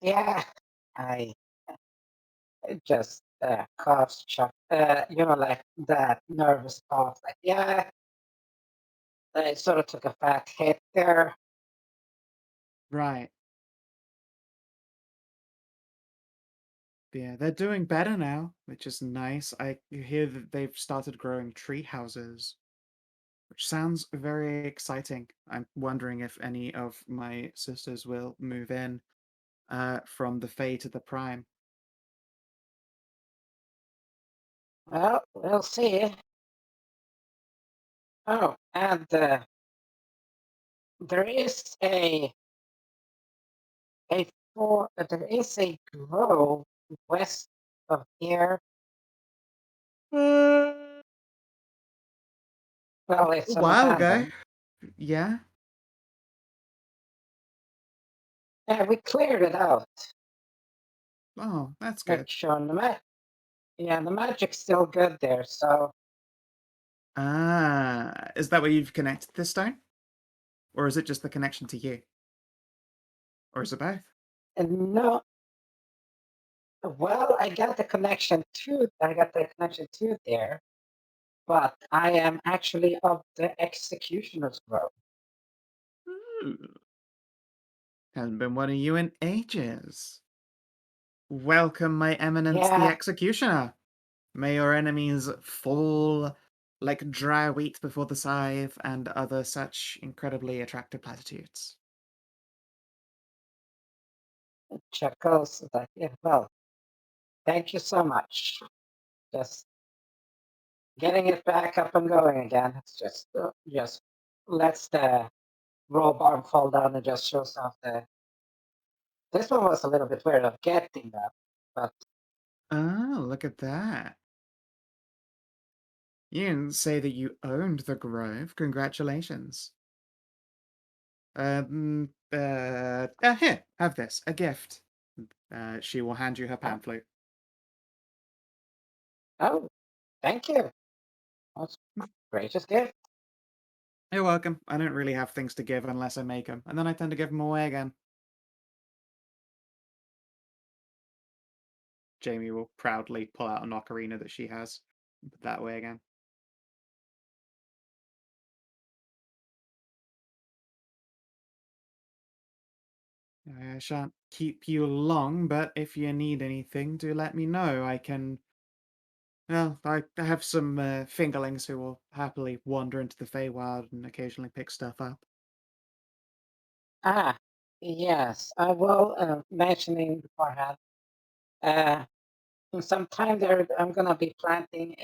Yeah, I just cough, chuck, like that nervous cough. Like, yeah, I sort of took a fat hit there. Right. Yeah, they're doing better now, which is nice. I hear that they've started growing tree houses, which sounds very exciting. I'm wondering if any of my sisters will move in from the Fae to the Prime. Well, we'll see. Oh, and there is there is a grove west of here. Well, A it's an while ago. abandoned. Yeah? Yeah, we cleared it out. Oh, that's good. Make sure the magic's still good there. So Ah, is that where you've connected this stone? Or is it just the connection to you? Or is it both? and no, well, I got the connection to there, but I am actually of the Executioner's Grove. Ooh. Hasn't been one of you in ages. Welcome, my eminence, the Yeah, executioner. May your enemies fall like dry wheat before the scythe and other such incredibly attractive platitudes. Chuckles. Like, yeah, well, thank you so much. Just getting it back up and going again. It's just lets the robe arm fall down and just shows off the. This one was a little bit weird of getting that, but Oh, look at that. You didn't say that you owned the grove. Congratulations. Here, have this, a gift. She will hand you her pan flute. oh, thank you. That's gracious gift. You're welcome. I don't really have things to give unless I make them, and then I tend to give them away again. Jamie will proudly pull out an ocarina that she has and put that away again. I shan't keep you long, but if you need anything, do let me know. I can. Well, I have some fingerlings who will happily wander into the Feywild and occasionally pick stuff up. Ah, yes, I will mentioning beforehand. Uh, in some time there, I'm gonna be planting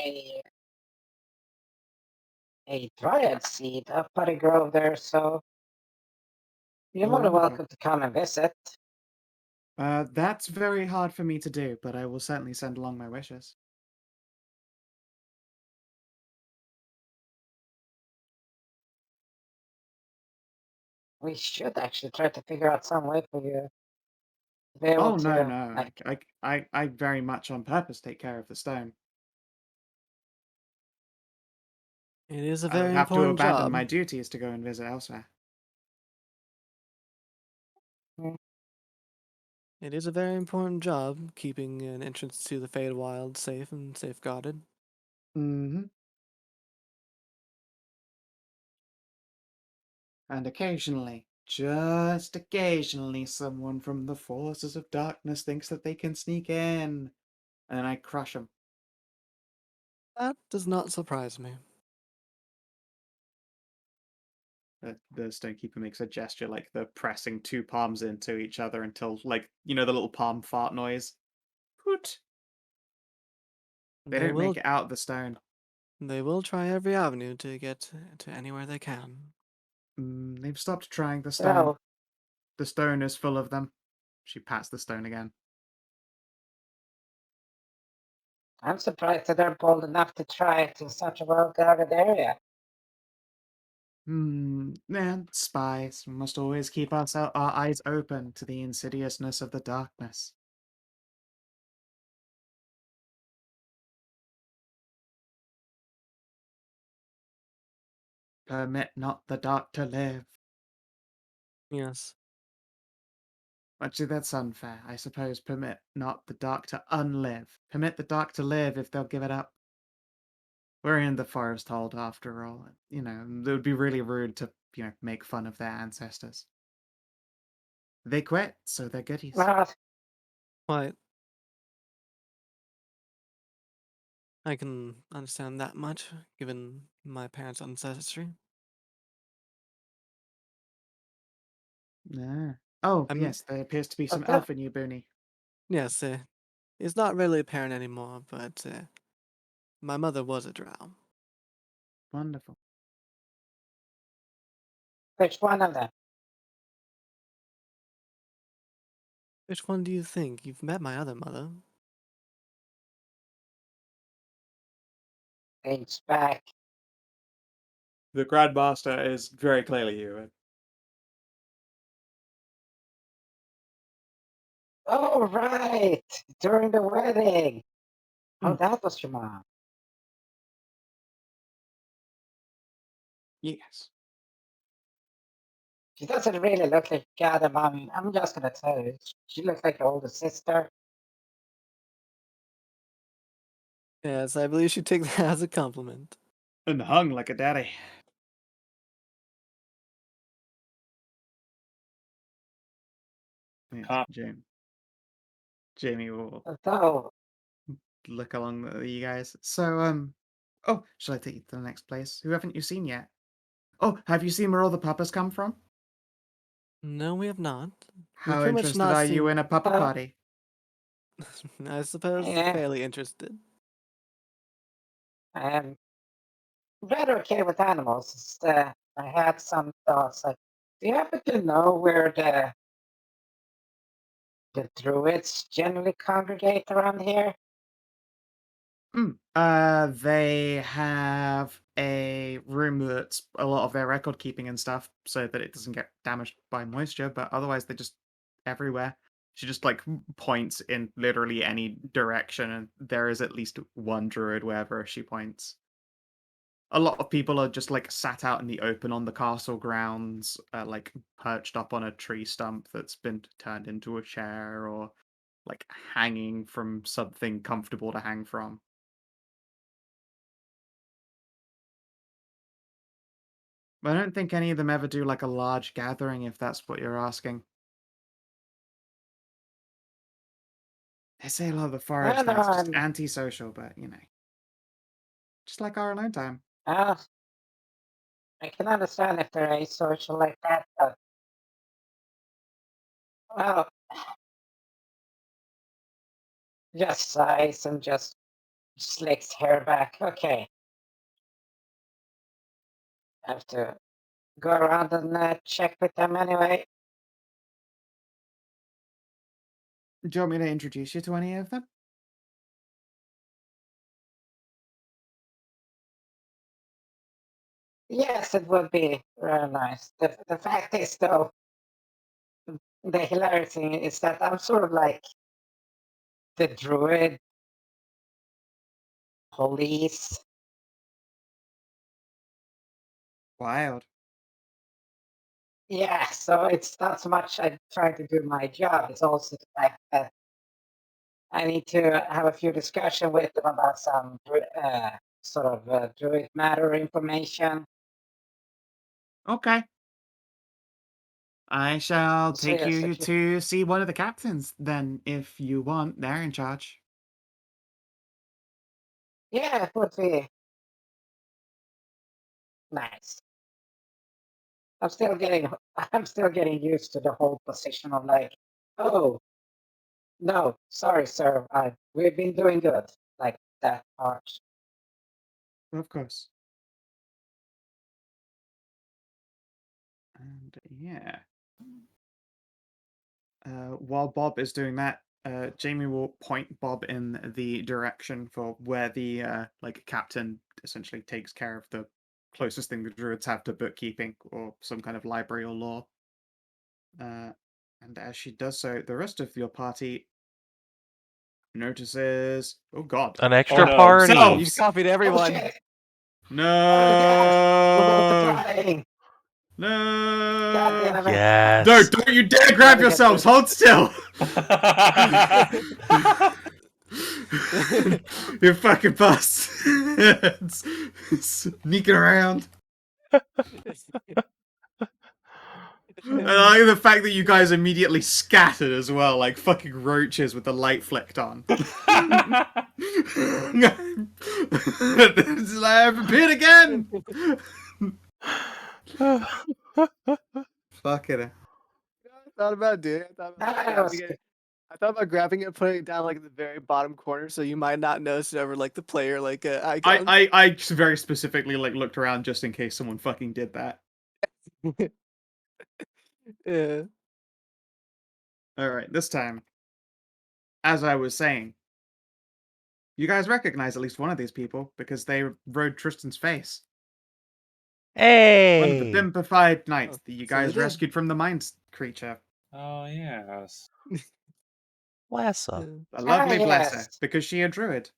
a dryad seed up at a grove there, so you're more than Wonderful. welcome to come and visit. That's very hard for me to do, but I will certainly send along my wishes. We should actually try to figure out some way for you to be able Oh no, to, no, like, I very much on purpose take care of the stone. It is a I would very have to important abandon my job. duties to go and visit elsewhere. mm, It is a very important job, keeping an entrance to the Feywild safe and safeguarded. Mm-hmm. And occasionally, just occasionally, someone from the forces of darkness thinks that they can sneak in. And then I crush them. That does not surprise me. The Stonekeeper makes a gesture like they're pressing two palms into each other until, like, you know, the little palm fart noise. Hoot! They don't make it out the stone. They will try every avenue to get to anywhere they can. They've stopped trying the stone. So, The stone is full of them. She pats the stone again. I'm surprised that they're bold enough to try it in such a well-guarded area. Spies. We must always keep our eyes open to the insidiousness of the darkness. Permit not the dark to live. Yes. Actually, that's unfair. I suppose permit not the dark to unlive. Permit the dark to live if they'll give it up. We're in the forest hold after all. You know, it would be really rude to, make fun of their ancestors. They quit, so they're goodies. Well, Quite. I can understand that much, given my parents' ancestry. Yeah. Oh, I'm yes, there appears to be some okay. elf in you, Booney. Yes, it's not really apparent anymore, but my mother was a drow. Wonderful. Which one of them? Which one do you think? You've met my other mother. Thinks back. The Grandmaster is very clearly you. Oh, right! During the wedding! Oh, Hmm. that was your mom. Yes. She doesn't really look like your other mom. I'm just gonna tell you. She looks like your older sister. Yes, I believe she take that as a compliment. And hung like a daddy. Yes, Huh. Jamie will So, look along you guys. So, oh, shall I take you to the next place? Who haven't you seen yet? Oh, have you seen where all the puppers come from? No, we have not. We've How pretty much interested not are you seen. in a pupper uh, party? I suppose yeah, fairly interested. I'm rather okay with animals. I had some thoughts. Like, do you happen to know where the druids generally congregate around here? They have a room that's a lot of their record keeping and stuff, so that it doesn't get damaged by moisture. But otherwise, they're just everywhere. She just like points in literally any direction, and there is at least one druid wherever she points. A lot of people are just like sat out in the open on the castle grounds, like perched up on a tree stump that's been turned into a chair, or like hanging from something comfortable to hang from. But I don't think any of them ever do like a large gathering, if that's what you're asking. They say a lot of the No, forest no, is just antisocial, but just like our alone time. uh, I can understand if they're asocial like that, but well, just sighs and just slicks hair back. Okay, have to go around and check with them anyway. Do you want me to introduce you to any of them? Yes, it would be very nice. The fact is, though, the hilarious thing is that I'm sort of like the druid police. Wild. Yeah, so it's not so much I try to do my job, it's also the fact that I need to have a few discussion with them about some sort of druid matter information. Okay. I shall So take yes, you if you- to see one of the captains, then, if you want. They're in charge. Yeah, it would be nice. I'm still getting used to the whole position of like, oh no, sorry, sir, we've been doing good. Like that part. Of course. And yeah. While Bob is doing that, Jamie will point Bob in the direction for where the captain essentially takes care of the closest thing the druids have to bookkeeping or some kind of library or law. And as she does so, the rest of your party notices. Oh God! An extra no. party. So- You've copied Oh everyone. shit! No! We're multiplying. God No! damn it! Yes. No! Don't you dare grab yourselves! Hold still! You fucking bastards! Sneaking around. And I like the fact that you guys immediately scattered as well, like fucking roaches with the light flicked on. It's like, I've appeared again! Fucking hell. I thought about doing it. I thought about grabbing it, putting it down like at the very bottom corner, so you might not notice it over like the player icon. I just very specifically like looked around just in case someone fucking did that. Yeah. Alright, this time, as I was saying, you guys recognize at least one of these people because they rode Tristan's face. One of the Hey. bimpified knights that you so they guys did. rescued from the mind creature. Oh yes. Bless up. A lovely blesser, yes. because she a druid.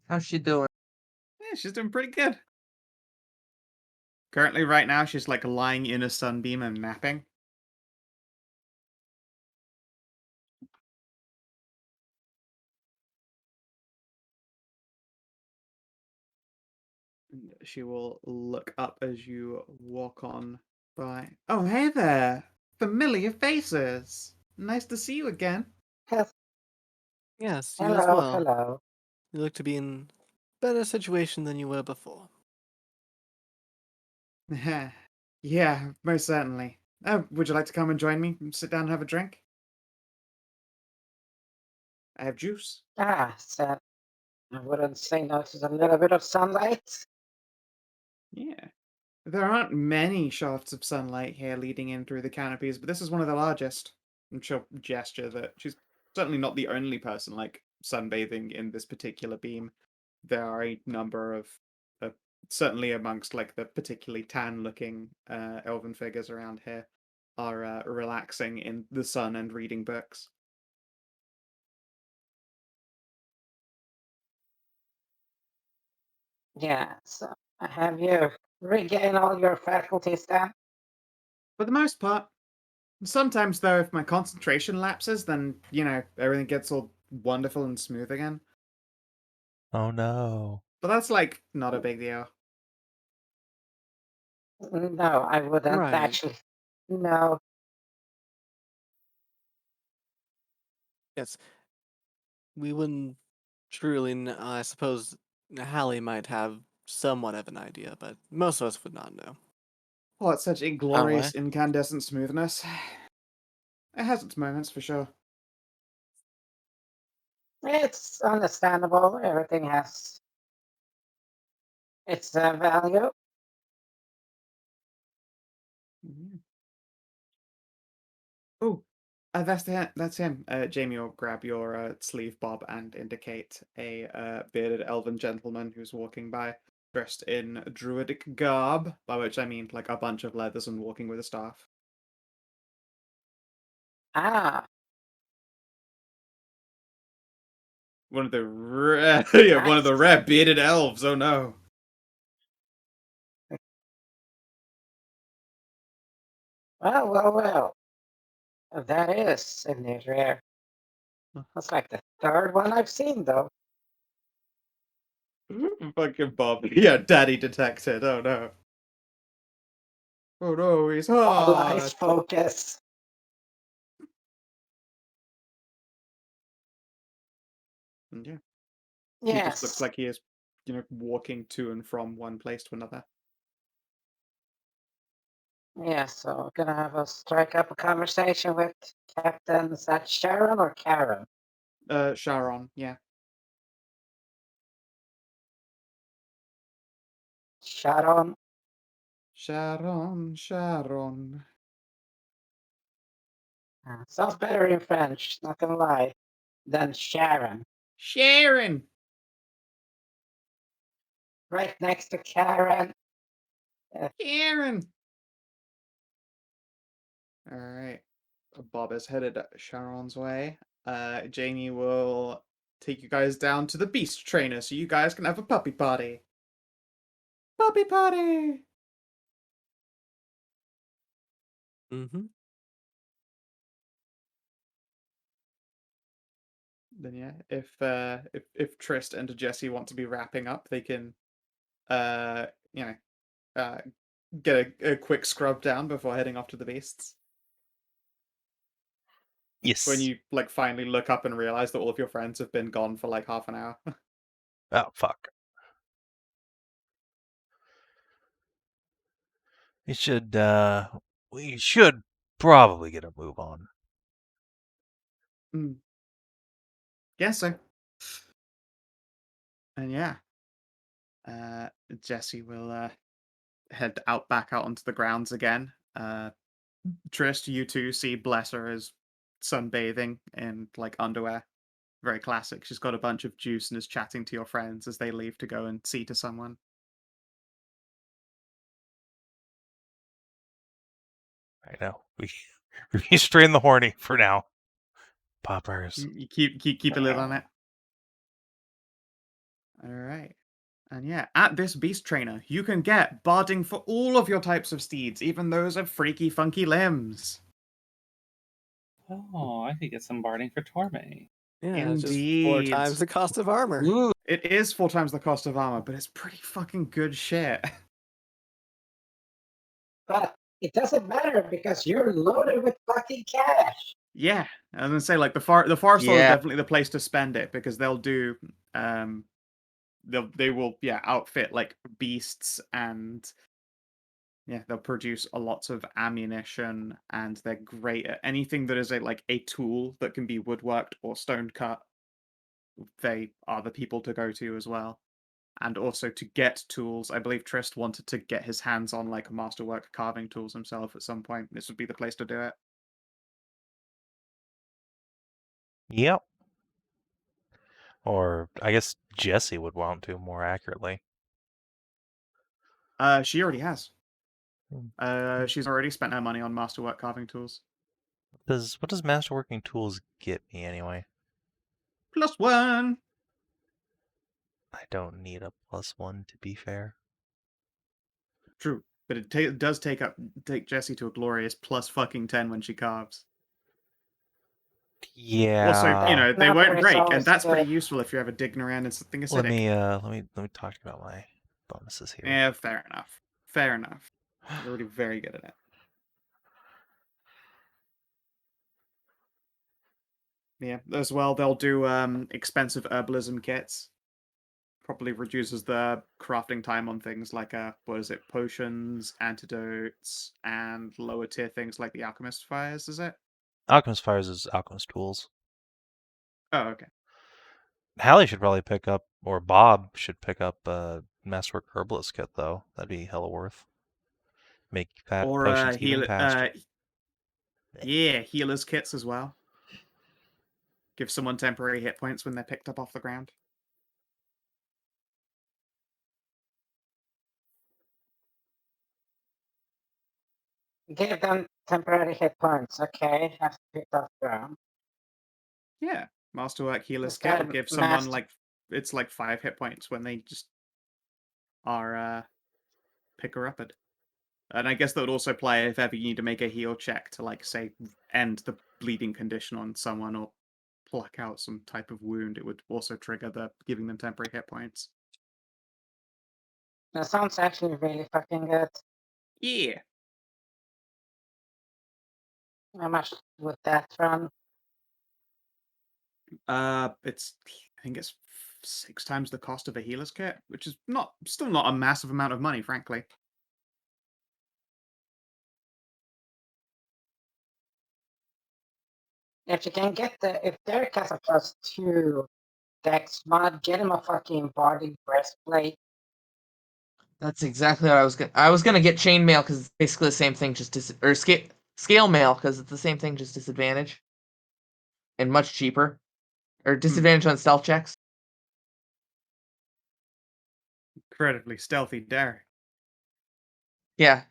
How's she doing? Yeah, she's doing pretty good. Currently, right now, she's like lying in a sunbeam and napping. And she will look up as you walk on by. Oh, hey there! Familiar faces! Nice to see you again. Yes, you as Hello, well. hello. You look to be in better situation than you were before. Yeah, most certainly. Would you like to come and join me and sit down and have a drink? I have juice. So I wouldn't say no to a little bit of sunlight. Yeah. There aren't many shafts of sunlight here leading in through the canopies, but this is one of the largest. And she'll gesture that she's certainly not the only person like sunbathing in this particular beam. There are a number of, certainly amongst like the particularly tan-looking elven figures around here, are relaxing in the sun and reading books. Yeah, so have you regained all your faculties then? For the most part. Sometimes, though, if my concentration lapses, then, everything gets all wonderful and smooth again. Oh no. But that's, like, not a big deal. No, I wouldn't Right. actually. No. Yes. We wouldn't truly, I suppose Hallie might have somewhat of an idea, but most of us would not know. Oh, it's such inglorious incandescent smoothness. It has its moments, for sure. It's understandable. Everything has its value. Oh, that's him. Jamie will grab your sleeve, Bob, and indicate a bearded elven gentleman who's walking by, dressed in druidic garb, by which I mean, like, a bunch of leathers and walking with a staff. Ah, One of the rare, yeah, one of the nice. rare bearded elves. Oh no. Well. That is indeed rare. That's like the third one I've seen, though. Fucking Bob. Yeah, daddy detected. Oh no. Oh no, he's All eyes hard. focus. And yeah, he just looks Yes. like he is, walking to and from one place to another. Yeah, so we're gonna have a strike up a conversation with Captain. Is that Sharon or Karen? Sharon, yeah. Sharon. Sharon. Sounds better in French, not gonna lie, than Sharon. Sharon! Right next to Karen. Sharon! Alright. Bob is headed Sharon's way. Jamie will take you guys down to the beast trainer so you guys can have a puppy party. Puppy party! Mm-hmm. Then yeah, if Trist and Jesse want to be wrapping up, they can get a quick scrub down before heading off to the beasts. Yes. When you finally look up and realize that all of your friends have been gone for half an hour. Oh, fuck. We should probably get a move on. Guess so. And yeah, Jesse will head back out onto the grounds again. Trist, you two see Blesser is sunbathing in underwear. Very classic. She's got a bunch of juice and is chatting to your friends as they leave to go and see to someone. I know. We restrain the horny for now. Poppers. You keep a lid on it. All right. And yeah, at this beast trainer, you can get barding for all of your types of steeds, even those of freaky, funky limbs. Oh, I could get some barding for Torme. Yeah, it's just 4 times the cost of armor. Ooh, it is 4 times the cost of armor, but it's pretty fucking good shit. But it doesn't matter because you're loaded with fucking cash. Yeah, I was gonna say the forest lord is Yeah. definitely the place to spend it because they'll do they will outfit beasts and they'll produce a lots of ammunition and they're great at anything that is a tool that can be woodworked or stone cut. They are the people to go to as well. And also to get tools, I believe Trist wanted to get his hands on masterwork carving tools himself at some point. This would be the place to do it. Yep. Or I guess Jesse would want to more accurately. She already has. She's already spent her money on masterwork carving tools. What does masterworking tools get me anyway? +1. I don't need a +1 to be fair. True, but it does take Jessie to a glorious +10 when she carves. Yeah. Also, they won't break, and always that's pretty good. useful if you're ever digging around in something acidic. Let me talk about my bonuses here. Yeah, fair enough. Fair enough. You're already very good at it. Yeah, as well, they'll do expensive herbalism kits. Probably reduces the crafting time on things like potions, antidotes, and lower tier things like the alchemist fires. Is it? Alchemist Fires is Alchemist Tools. Oh, okay. Hallie should probably pick up, or Bob should pick up Masterwork Herbalist kit though. That'd be hella worth. Make Or potions even faster. healers kits as well. Give someone temporary hit points when they're picked up off the ground. Give them temporary hit points, okay? Have to pick up ground. Yeah, Masterwork healers It's kit will kind of give someone it's 5 hit points when they just are picker upped. And I guess that would also apply if ever you need to make a heal check to say end the bleeding condition on someone or pluck out some type of wound. It would also trigger the giving them temporary hit points. That sounds actually really fucking good. Yeah. How much would that run? It's I think it's 6 times the cost of a healer's kit, which is still not a massive amount of money, frankly. If you can get if Derek has a +2 dex mod, get him a fucking body breastplate. That's exactly what I was gonna. I was gonna get chainmail because it's basically the same thing, just or scale mail because it's the same thing, just disadvantage, and much cheaper, or disadvantage on stealth checks. Incredibly stealthy Derek. Yeah.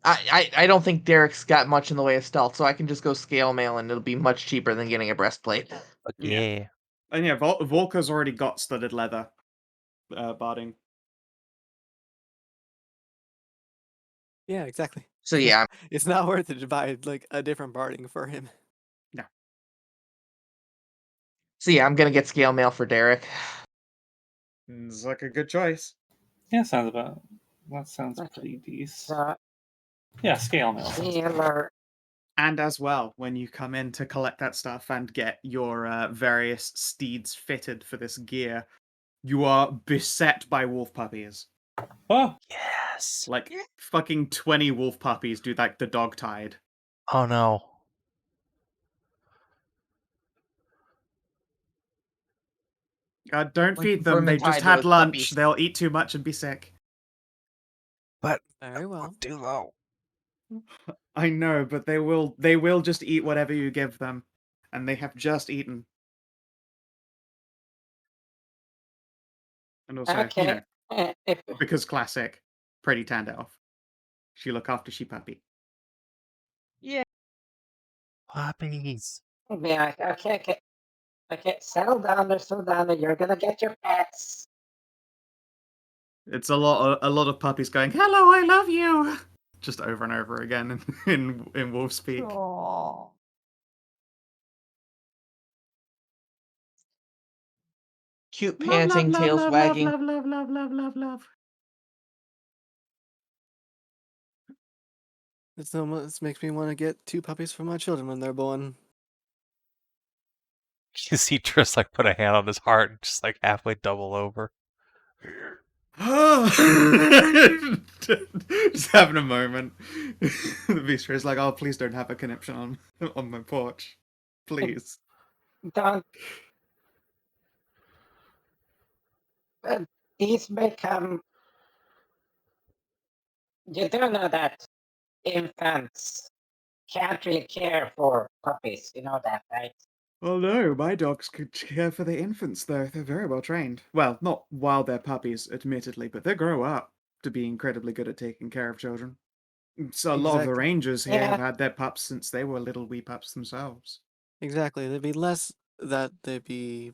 I don't think Derek's got much in the way of stealth, so I can just go scale mail and it'll be much cheaper than getting a breastplate. Fuck Yeah. yeah. And yeah, Volker's already got studded leather barding. Yeah, exactly. So yeah, It's not worth it to buy like a different barding for him. I'm gonna get scale mail for Derek. It's like a good choice. Yeah, that sounds Okay. pretty decent. So Yeah, scale mail. healer. And as well, when you come in to collect that stuff and get your various steeds fitted for this gear, you are beset by wolf puppies. Oh, Yes. Like fucking 20 wolf puppies do like the dog tide. Oh no. Don't feed them. They just Vermintide had with lunch. puppies. They'll eat too much and be sick. But Very well. too low. I know, but they will just eat whatever you give them. And they have just eaten. And also, Okay. If because classic, pretty tanned elf. She look after she puppy. Yeah. Puppies. yeah, okay, settle down there. You're gonna get your pets. It's a lot of puppies going, "Hello, I love you," just over and over again in wolf speak. Aww. Cute Love, love, panting, love, tails love, love, wagging. love, love, love, love, love, love. This makes me want to get 2 puppies for my children when they're born. You see Tris like put a hand on his heart and just like halfway double over. Just having a moment. The beast is like, "Oh, please don't have a conniption on my porch, please." Don't. These become. You do know that infants can't really care for puppies. You know that, right? Well, no, my dogs could care for the infants, though. They're very well trained. Well, not while they're puppies, admittedly, but they grow up to be incredibly good at taking care of children. So a lot of the Exactly. rangers here Yeah. have had their pups since they were little wee pups themselves. Exactly. There'd be less that they'd be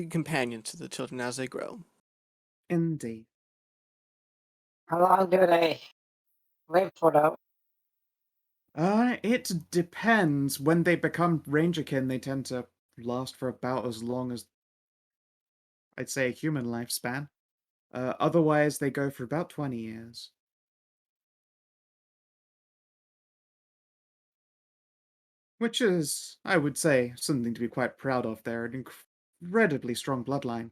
companions to the children as they grow. Indeed. How long do they live for, though? It depends. When they become rangerkin, they tend to last for about as long as, I'd say, a human lifespan. Otherwise, they go for about 20 years. Which is, I would say, something to be quite proud of. They're an incredibly strong bloodline.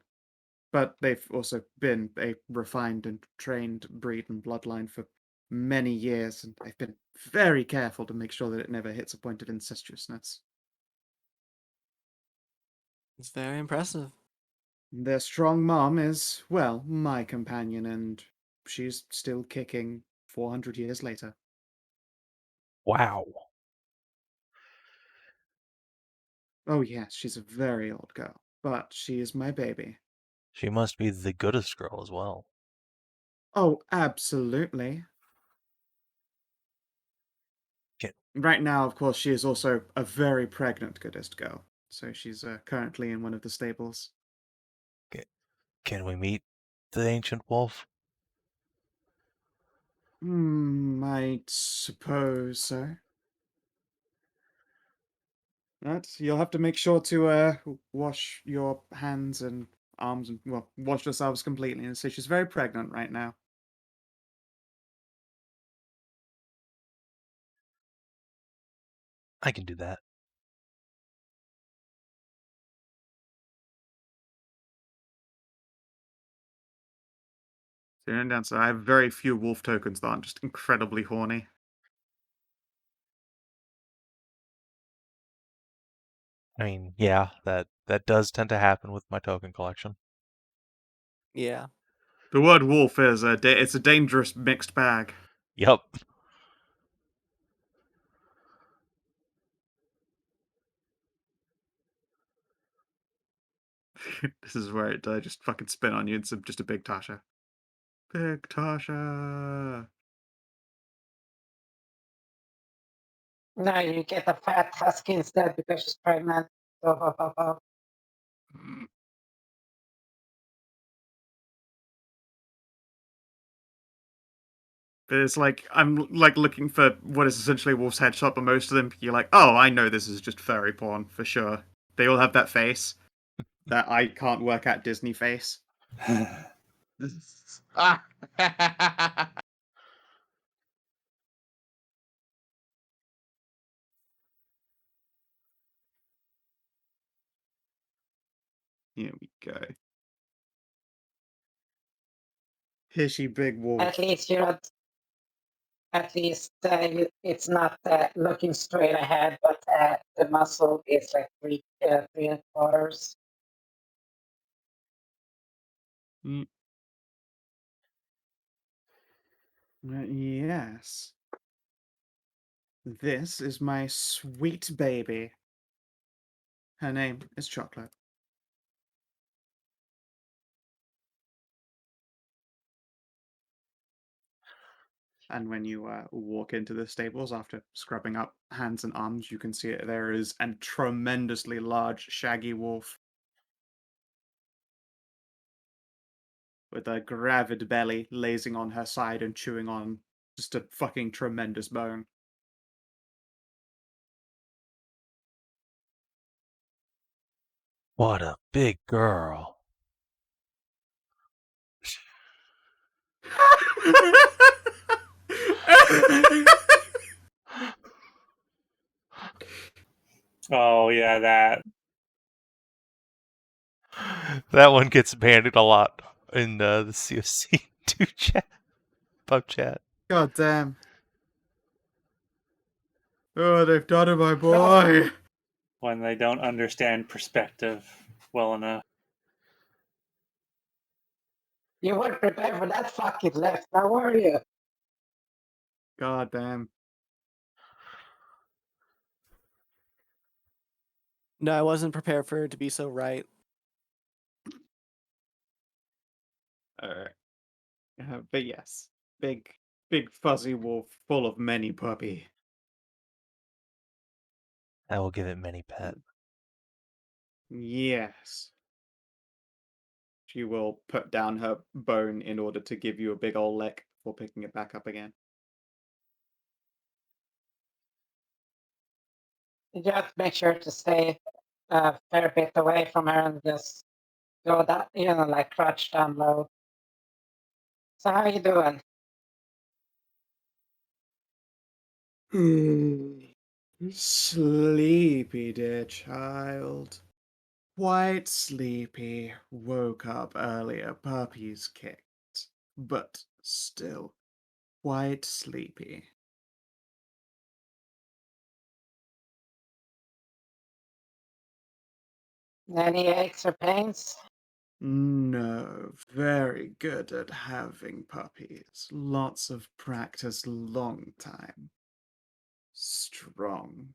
But they've also been a refined and trained breed and bloodline for many years, and I've been very careful to make sure that it never hits a point of incestuousness. It's very impressive. Their strong mom is, well, my companion, and she's still kicking 400 years later. Wow. Oh, yes, she's a very old girl, but she is my baby. She must be the goodest girl as well. Oh, absolutely. Can, Right now, of course, she is also a very pregnant goodest girl, so she's currently in one of the stables. can we meet the ancient wolf? I suppose so. But you'll have to make sure to wash your hands and arms and, well, wash yourselves completely. And so she's very pregnant right now. I can do that. So down, so I have very few wolf tokens that aren't just incredibly horny. I mean, yeah, that does tend to happen with my token collection. Yeah. The word wolf is it's a dangerous mixed bag. Yep. This is where it just fucking spin on you. It's just a big Tasha. Big Tasha. No, you get a fat husky instead because she's pregnant. Oh. But it's like I'm like looking for what is essentially a wolf's headshot, but most of them you're like, oh, I know this is just furry porn for sure. They all have that face, that I can't work out Disney face. Ah. Here we go. Here she big wolf. At least you're not. At least it's not looking straight ahead, but the muscle is like 3 3/4. Yes. This is my sweet baby. Her name is Chocolate. And when you walk into the stables after scrubbing up hands and arms, you can see it. There is a tremendously large, shaggy wolf with a gravid belly lazing on her side and chewing on just a fucking tremendous bone. What a big girl. Oh yeah, that. That one gets banded a lot in the COC2 chat, pub chat. God damn. Oh, they've done it, my boy. When they don't understand perspective well enough. You weren't prepared for that fucking left, now were you? God damn. No, I wasn't prepared for it to be so right. Alright. But yes, big fuzzy wolf full of many puppy. I will give it many pet. Yes. She will put down her bone in order to give you a big ol' lick before picking it back up again. You just make sure to stay a fair bit away from her and just go that, like crouch down low. So how you doing? Sleepy, dear child. Quite sleepy. Woke up earlier. Puppies kicked. But still, quite sleepy. Any aches or pains? No, very good at having puppies. Lots of practice, long time. Strong.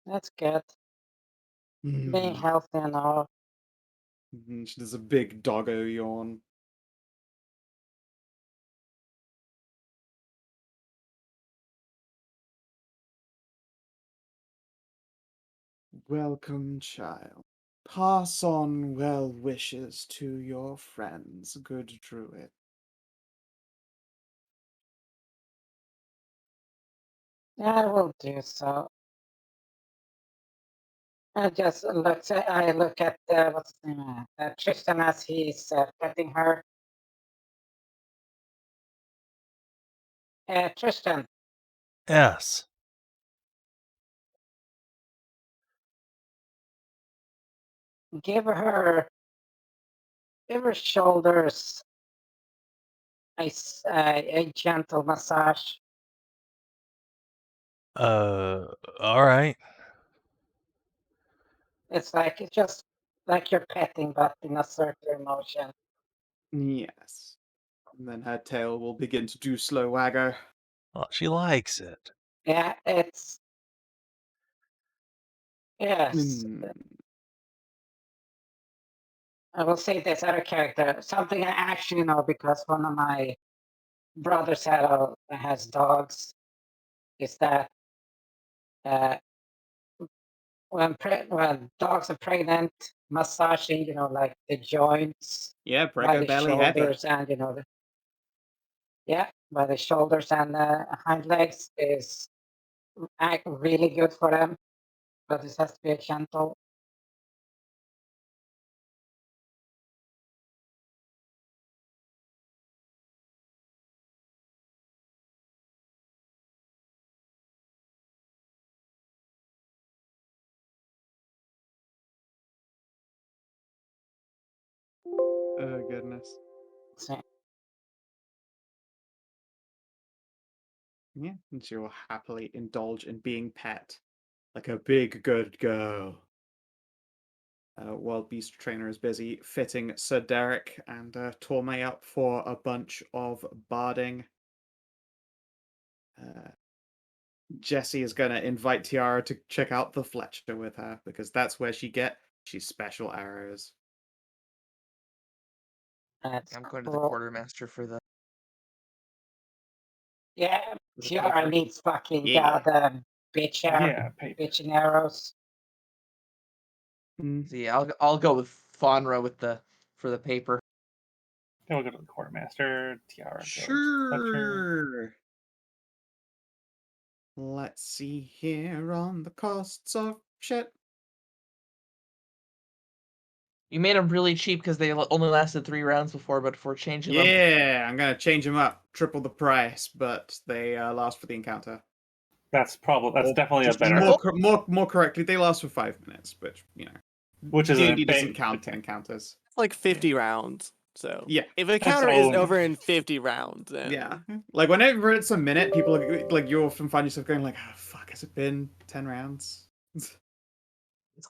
That's good. Being healthy and all. She does a big doggo yawn. Welcome, child. Pass on well wishes to your friends, good druid. I will do so. I just look. I look at what's his name? Tristan as he's petting her. Tristan, Yes. give her shoulders a gentle massage. All right. It's just like you're petting, but in a circular motion. Yes. And then her tail will begin to do slow wagger. Oh, she likes it. Yeah, it's yes. Mm. I will say this other character, something I actually know because one of my brothers has dogs, is that when dogs are pregnant, massaging, like the joints Yeah, by Prego the belly heavy. shoulders and by the shoulders and the hind legs is really good for them, but this has to be gentle. Oh, goodness. So, Yeah, and she will happily indulge in being pet. Like a big good girl. While Beast Trainer is busy fitting Sir Derek and Torme up for a bunch of barding. Jessie is going to invite Tiara to check out the Fletcher with her because that's where she's special arrows. that's I'm going to the cool. Quartermaster for the. Yeah, The Tiara paper. needs fucking Yeah. bitching arrows. Mm. See, I'll go with Faunra for the paper. Then we'll go to the Quartermaster. Tiara goes Fletcher. Sure. Let's see here on the costs of shit. You made them really cheap because they only lasted 3 rounds before, but before changing them. Yeah, I'm gonna change them up, triple the price, but they last for the encounter. That's definitely a Just better. more correctly, they last for 5 minutes, which Which is D&D doesn't count encounters. Like 50 rounds. So Yeah. if a counter is over in 50 rounds, then Yeah. Like whenever it's a minute, people are, like you often find yourself going like, "Oh fuck, has it been 10 rounds?" It's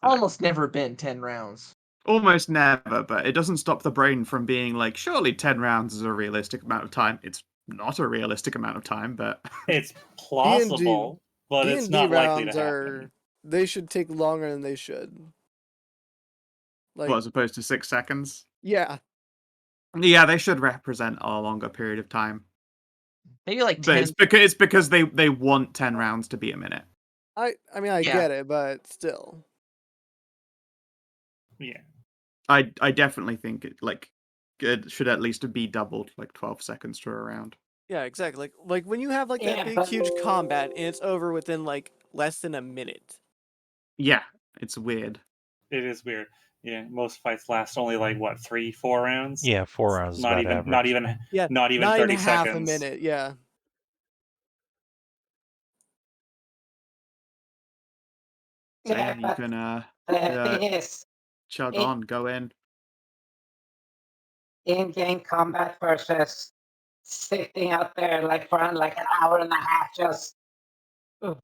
almost never been 10 rounds. Almost never, but it doesn't stop the brain from being like, surely 10 rounds is a realistic amount of time. It's not a realistic amount of time, but it's plausible, but it's D&D not likely rounds to happen. they should take longer than they should. Like, well, as opposed to 6 seconds. yeah. Yeah, they should represent a longer period of time. Maybe like But 10. it's because they want 10 rounds to be a minute. I mean, I Yeah. get it, but still. Yeah. I definitely think it should at least be doubled, like 12 seconds to a round. Yeah, exactly. Like when you have like that Yeah, big but- huge combat and it's over within like less than a minute. Yeah, it's weird. It is weird. Yeah, most fights last only like what 3-4 rounds. Yeah, 4 rounds is Not about even average. not even not 30 even half seconds. a minute. Yeah. So Yeah, you but can the thing is, chug it- on, go in. in-game combat versus sitting out there like for like an hour and a half just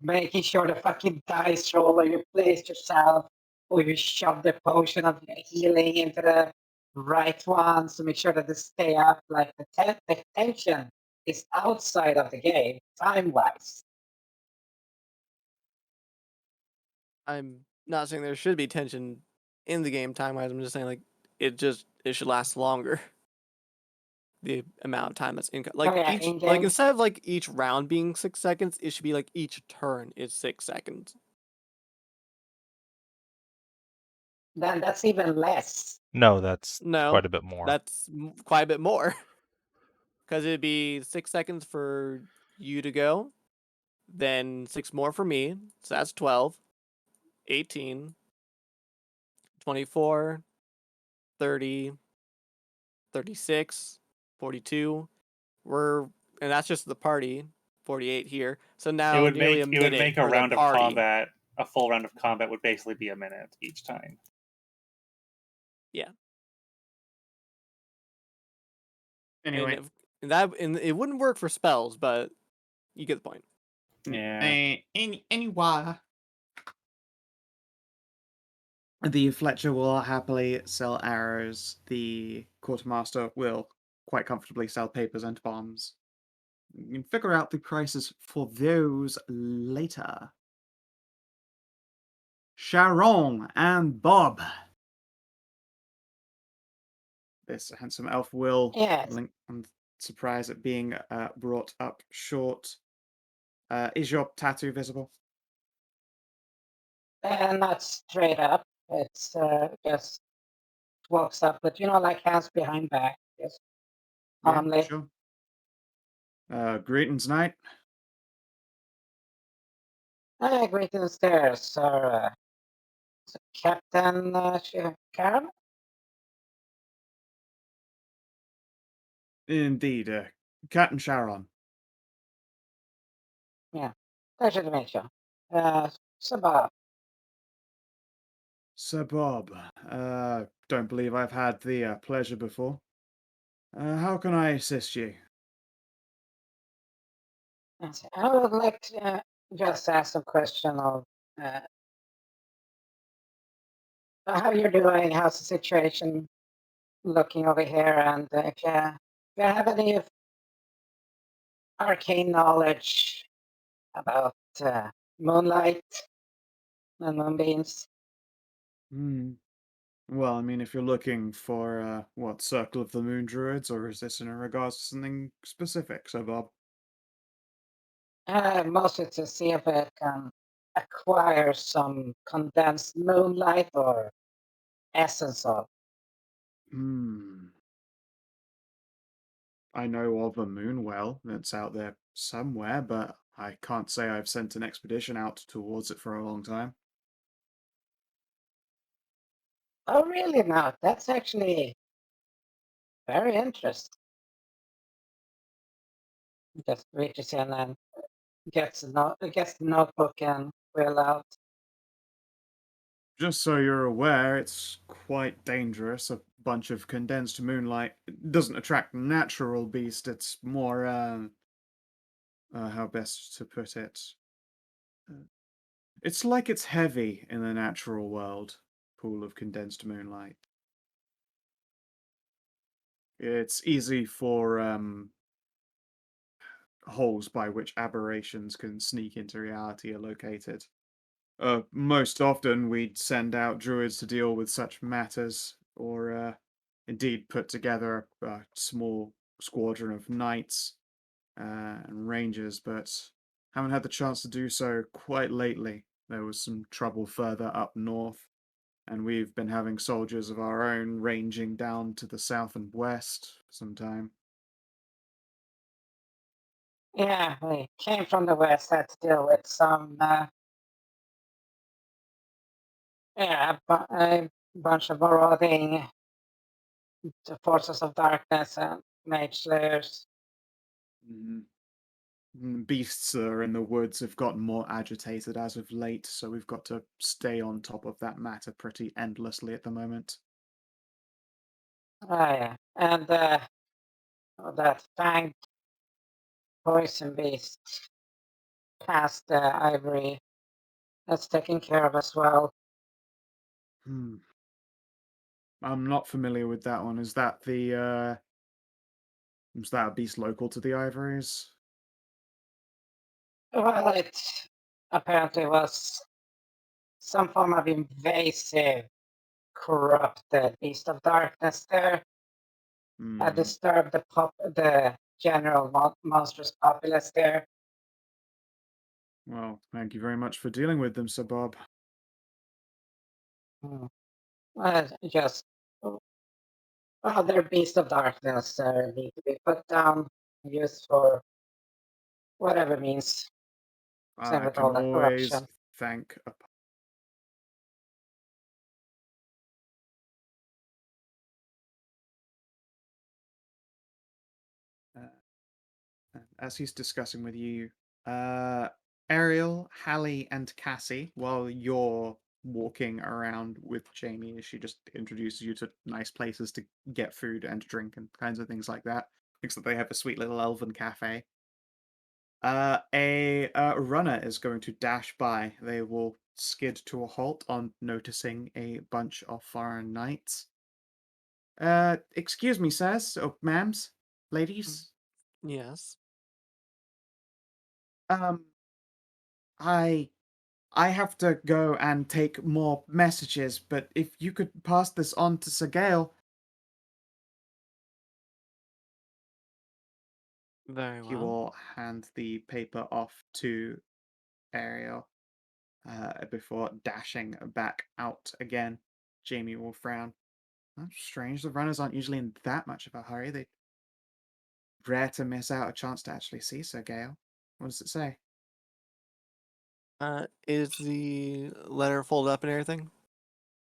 making sure the fucking dice roll or you place yourself or you shove the potion of healing into the right ones to make sure that they stay up. Like the tension is outside of the game, time-wise. I'm not saying there should be tension in the game time wise. I'm just saying like it should last longer. The amount of time that's in like yeah, each in-game. like instead of like each round being 6 seconds, it should be like each turn is 6 seconds. Then that's even less. No, that's No, quite a bit more. That's quite a bit more. Because it'd be 6 seconds for you to go, then 6 more for me. So that's 12, 18, 24, 30, 36, 42. And that's just the party. 48 here. So now nearly a it minute would make a for the round of party. combat. A full round of combat would basically be a minute each time. Yeah. Anyway, And it wouldn't work for spells, but you get the point. Yeah. Anyway, the Fletcher will happily sell arrows. The Quartermaster will quite comfortably sell papers and bombs. You can figure out the prices for those later. Sharon and Bob. This handsome elf will Yes. blink and surprise at being brought up short. Is your tattoo visible? Not straight up. It's just walks up, but like hands behind back. Just Yeah, calmly. sure. Greetings, knight. Greetings there, sir. Captain Karen? Indeed, Captain Sharon. Yeah. Pleasure to meet you. Sabah. Sir Bob. Don't believe I've had the pleasure before. How can I assist you? Yes, I would like to just ask a question of how you're doing, how's the situation looking over here, and if you have any arcane knowledge about moonlight and moonbeams. Well, I mean, if you're looking for, what, Circle of the Moon Druids, or is this in regards to something specific, Sir Bob? Mostly to see if it can acquire some condensed moonlight or essence of. I know of a moon well that's out there somewhere, but I can't say I've sent an expedition out towards it for a long time. Oh, really? Now that's actually very interesting. Just reaches in and gets the notebook and fill out. Just so you're aware, it's quite dangerous. A bunch of condensed moonlight. It doesn't attract natural beast. It's more, how best to put it? It's like it's heavy in the natural world pool of condensed moonlight. It's easy for holes by which aberrations can sneak into reality are located. Most often, we'd send out druids to deal with such matters, or indeed put together a small squadron of knights and rangers, but haven't had the chance to do so quite lately. There was some trouble further up north, and we've been having soldiers of our own ranging down to the south and west for some time. Yeah, we came from the west. Had to deal with some a bunch of marauding the forces of darkness and mage slayers. Beasts that are in the woods have gotten more agitated as of late, so we've got to stay on top of that matter pretty endlessly at the moment. Oh yeah, and that fanged poison beast past the ivory. That's taken care of as well. I'm not familiar with that one. Is that the is that a beast local to the Ivories? Well, it apparently was some form of invasive, corrupted beast of darkness there. Had disturbed the general monstrous populace there. Well, thank you very much for dealing with them, Sir Bob. Just other beasts of darkness need to be put down, used for whatever means. Same I with can all that always corruption. thank a as he's discussing with you, Ariel, Hallie, and Cassie, while you're walking around with Jamie, as she just introduces you to nice places to get food and drink and kinds of things like that. Except they have a sweet little elven cafe. A runner is going to dash by. They will skid to a halt on noticing a bunch of foreign knights. Excuse me, sirs, or ma'ams, ladies. Yes. Um, I I have to go and take more messages, but if you could pass this on to Sir Gale, Very he well. will hand the paper off to Ariel before dashing back out again. Jamie will frown. That's strange. The runners aren't usually in that much of a hurry. They rare to miss out a chance to actually see Sir Gale. What does it say? Is the letter folded up and everything?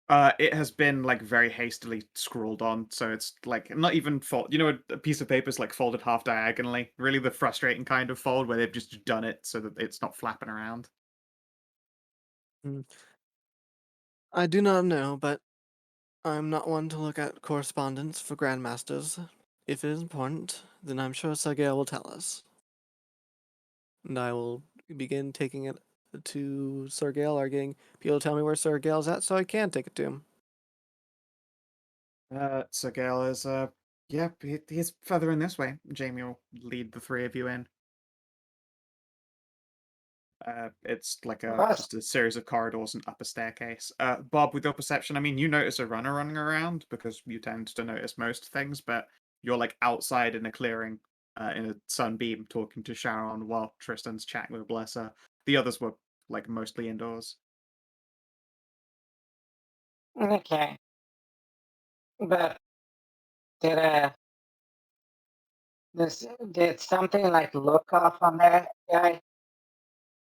It has been like very hastily scrawled on, so it's like not even fold. You know, a piece of paper is like folded half diagonally. Really, the frustrating kind of fold where they've just done it so that it's not flapping around. Mm. I do not know, but I'm not one to look at correspondence for grandmasters. If it is important, then I'm sure Sir Gale will tell us. And I will begin taking it to Sir Gale, or getting people to tell me where Sir Gale's at so I can take it to him. Sir Gale is yeah, he's further in this way. Jamie will lead the three of you in. It's like Us. just a series of corridors and up a staircase. Bob, with your perception, I mean, you notice a runner running around because you tend to notice most things, but you're like outside in a clearing, in a sunbeam, talking to Sharon while Tristan's chatting with Blesser. The others were like mostly indoors. Okay. But did did something like look off on that guy?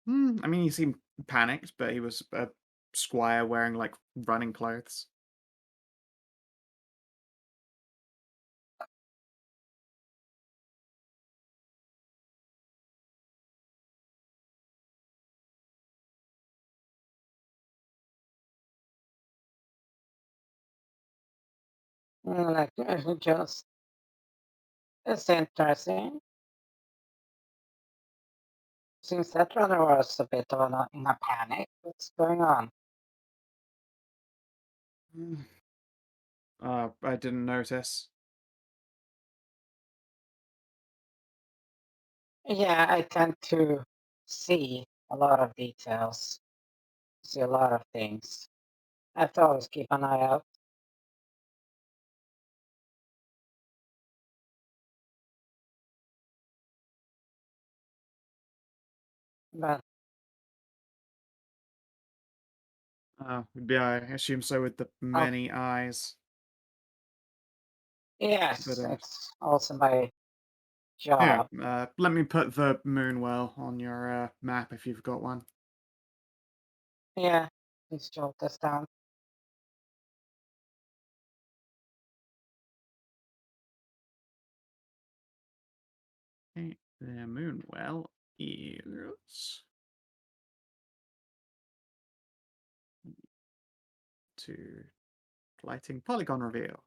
I mean, he seemed panicked, but he was a squire wearing like running clothes. Like just it's interesting. Seems that runner was a bit of in a panic. What's going on? Mm. I didn't notice. Yeah, I tend to see a lot of details, see a lot of things. I have to always keep an eye out. But Yeah, I assume so with the many eyes. yes, But it's also my here, job. let me put the Moonwell on your map if you've got one. Yeah, please jot this down. Okay, the Moonwell is to lighting polygon reveal.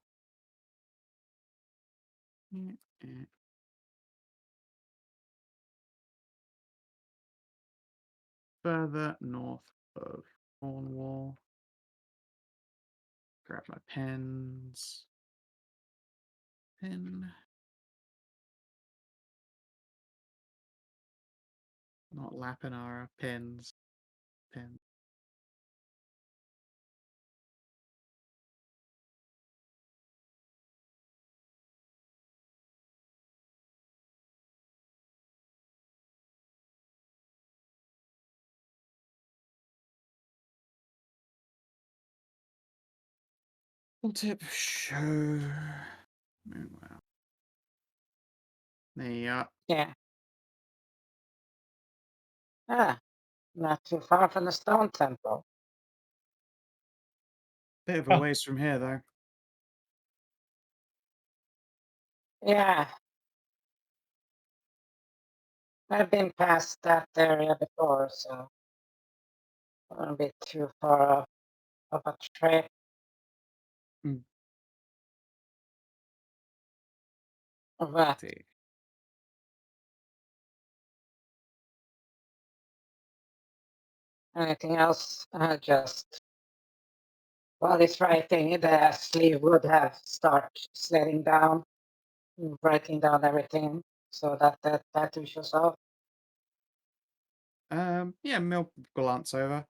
Further north of Cornwall. Grab my pens. Pen. Not Lapinara. Pens. Pen. Tip show. Moonwell. There you are. Yeah. Ah, not too far from the stone temple. Bit of a Oh. ways from here, though. Yeah. I've been past that area before, so it won't be too far of a trip. Mm. But See. anything else? Just while he's writing, the sleeve would have start sliding down, writing down everything, so that tattoo shows off. Yeah, Mill glance over.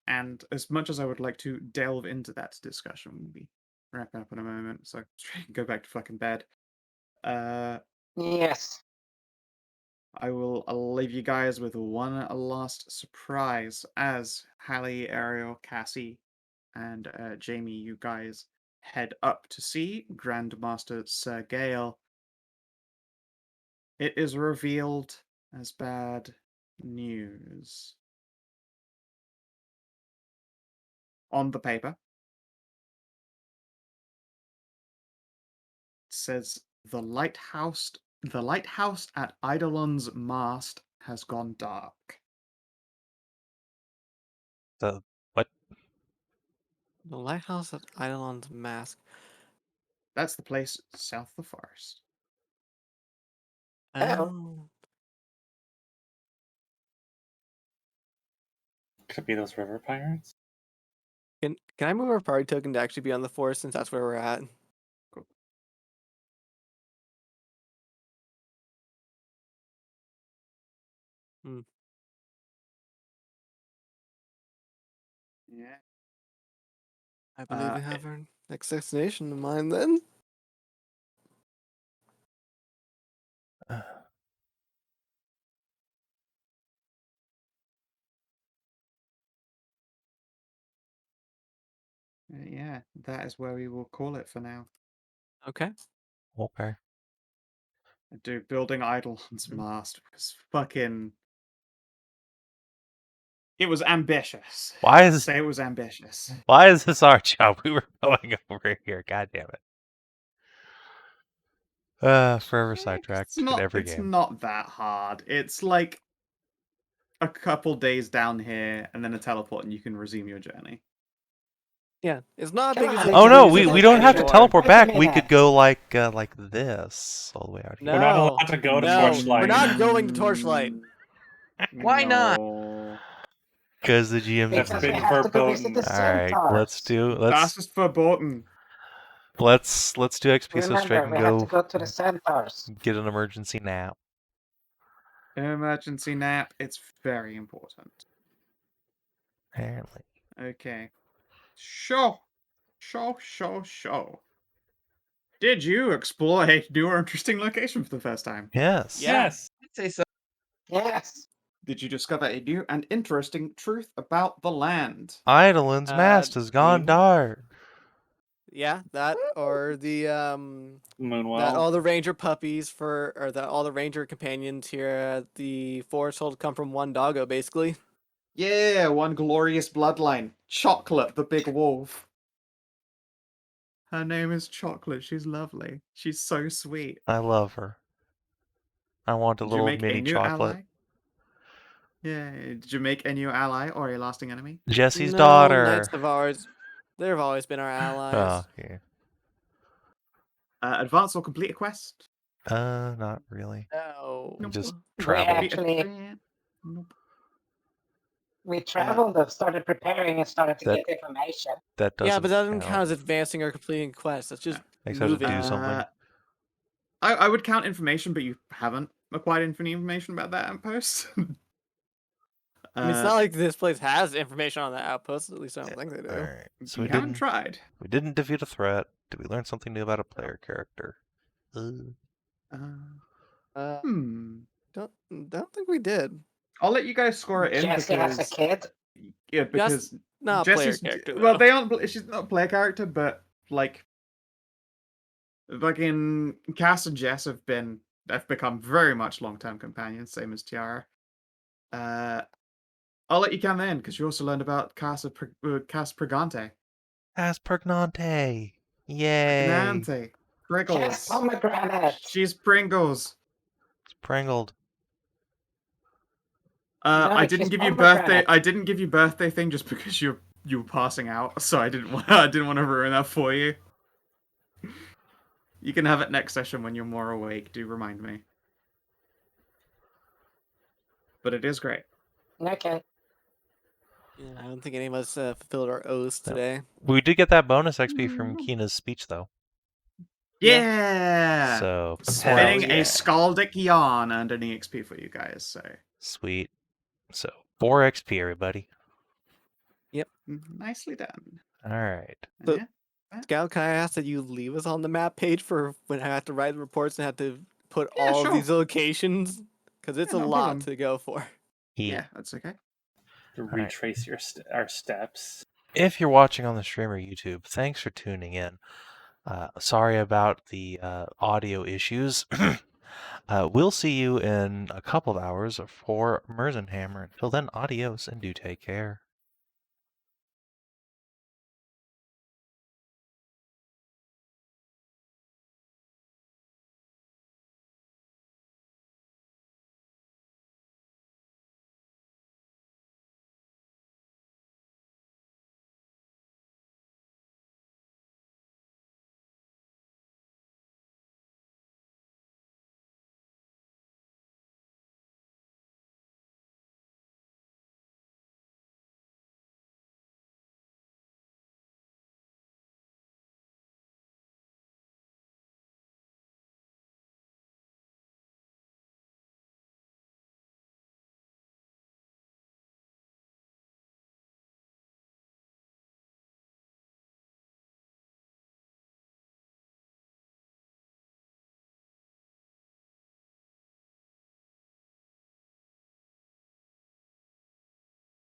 And as much as I would like to delve into that discussion, we'll be wrapping up in a moment, so go back to fucking bed. Yes. I will leave you guys with one last surprise as Hallie, Ariel, Cassie, and Jamie, you guys head up to see Grandmaster Sir Gale. It is revealed as bad news. On the paper, it says the lighthouse at Eidolon's mast has gone dark. The what? The lighthouse at Eidolon's Mask. That's the place south of the forest. Oh. Could it be those river pirates? Can I move our party token to actually be on the forest since that's where we're at? Cool. Hmm. Yeah. I believe we have our next destination in mind then. Yeah, that is where we will call it for now. Okay. Okay. Dude, building Eidolon's mast was fucking. It was ambitious. Why is Say it was ambitious. why is this our job? We were going over here. God damn it. Forever sidetracked in every It's game. not that hard. It's like a couple days down here and then a teleport and you can resume your journey. Yeah, it's not Come big as on, a Oh no, It's we an don't have to adventure. teleport Wait a back. We minute. could go like this all the way out here. We're not No. allowed to go to No, Torchlight. we're not going to Torchlight. Why not? No. Because the GM. That's Because we been have to go visit verboten. the All right, centaurs. That's just verboten. let's do XP so Stray Remember, can we have to go go to the centaurs. get an emergency nap. Emergency nap. It's very important. Apparently. Okay. Show. Did you explore a new or interesting location for the first time? Yes. Yeah. Yes. I'd say so. Yes. Did you discover a new and interesting truth about the land? Eidolon's mast has gone dark. Yeah, that or the that Moonwell. all the ranger puppies that all the ranger companions here at the forest hold come from one doggo, basically. Yeah, one glorious bloodline. Chocolate, the big wolf. Her name is Chocolate. She's lovely. She's so sweet. I love her. I want a Did you little make mini a new chocolate. ally? Yeah. Did you make a new ally or a lasting enemy? Jesse's No, daughter. knights they've always been our allies. Oh, yeah. Advance or complete a quest? Not really. No. Just We travel. actually Nope. we traveled and started preparing and started to That- get information. That doesn't Yeah, but that doesn't count. count as advancing or completing quests. That's just Except to do moving. something. I would count information, but you haven't acquired any information about that outpost. I mean, it's not like this place has information on that outpost. At least I don't think they do. Alright. So you haven't tried. We didn't defeat a threat. Did we learn something new about a player character? Hmm. Don't think we did. I'll let you guys score it in Jesse because has a kid. yeah, because Not a player Jesse's character. well, though. they aren't. She's not a player character, but like, fucking Cass and Jess have become very much long-term companions, same as Tiara. I'll let you come in because you also learned about Cass Pregante. As Pregnante. Yay. Pregnante. Cast Pringles. pomegranate. She's Pringles. It's Pringled. I Like, didn't she's give you pomegranate. birthday. I didn't give you birthday thing just because you were passing out, so I didn't want to ruin that for you. You can have it next session when you're more awake. Do remind me. But it is great. Okay. Yeah, I don't think any of us fulfilled our oaths No. today. We did get that bonus XP from Kina's speech, though. Yeah. So Spinning yeah. a scaldic yarn earned an EXP for you guys. So sweet. So 4 XP, everybody. nicely done. All right. So- Yeah. Scout, can I ask that you leave us on the map page for when I have to write the reports and have to put Yeah, all sure. of these locations? Because it's Yeah, a not a lot problem. to go for. Yeah, that's okay. To right. retrace our steps. If you're watching on the stream or YouTube, thanks for tuning in. Sorry about the audio issues. We'll see you in a couple of hours for Merzenhammer. Until then, adios and do take care.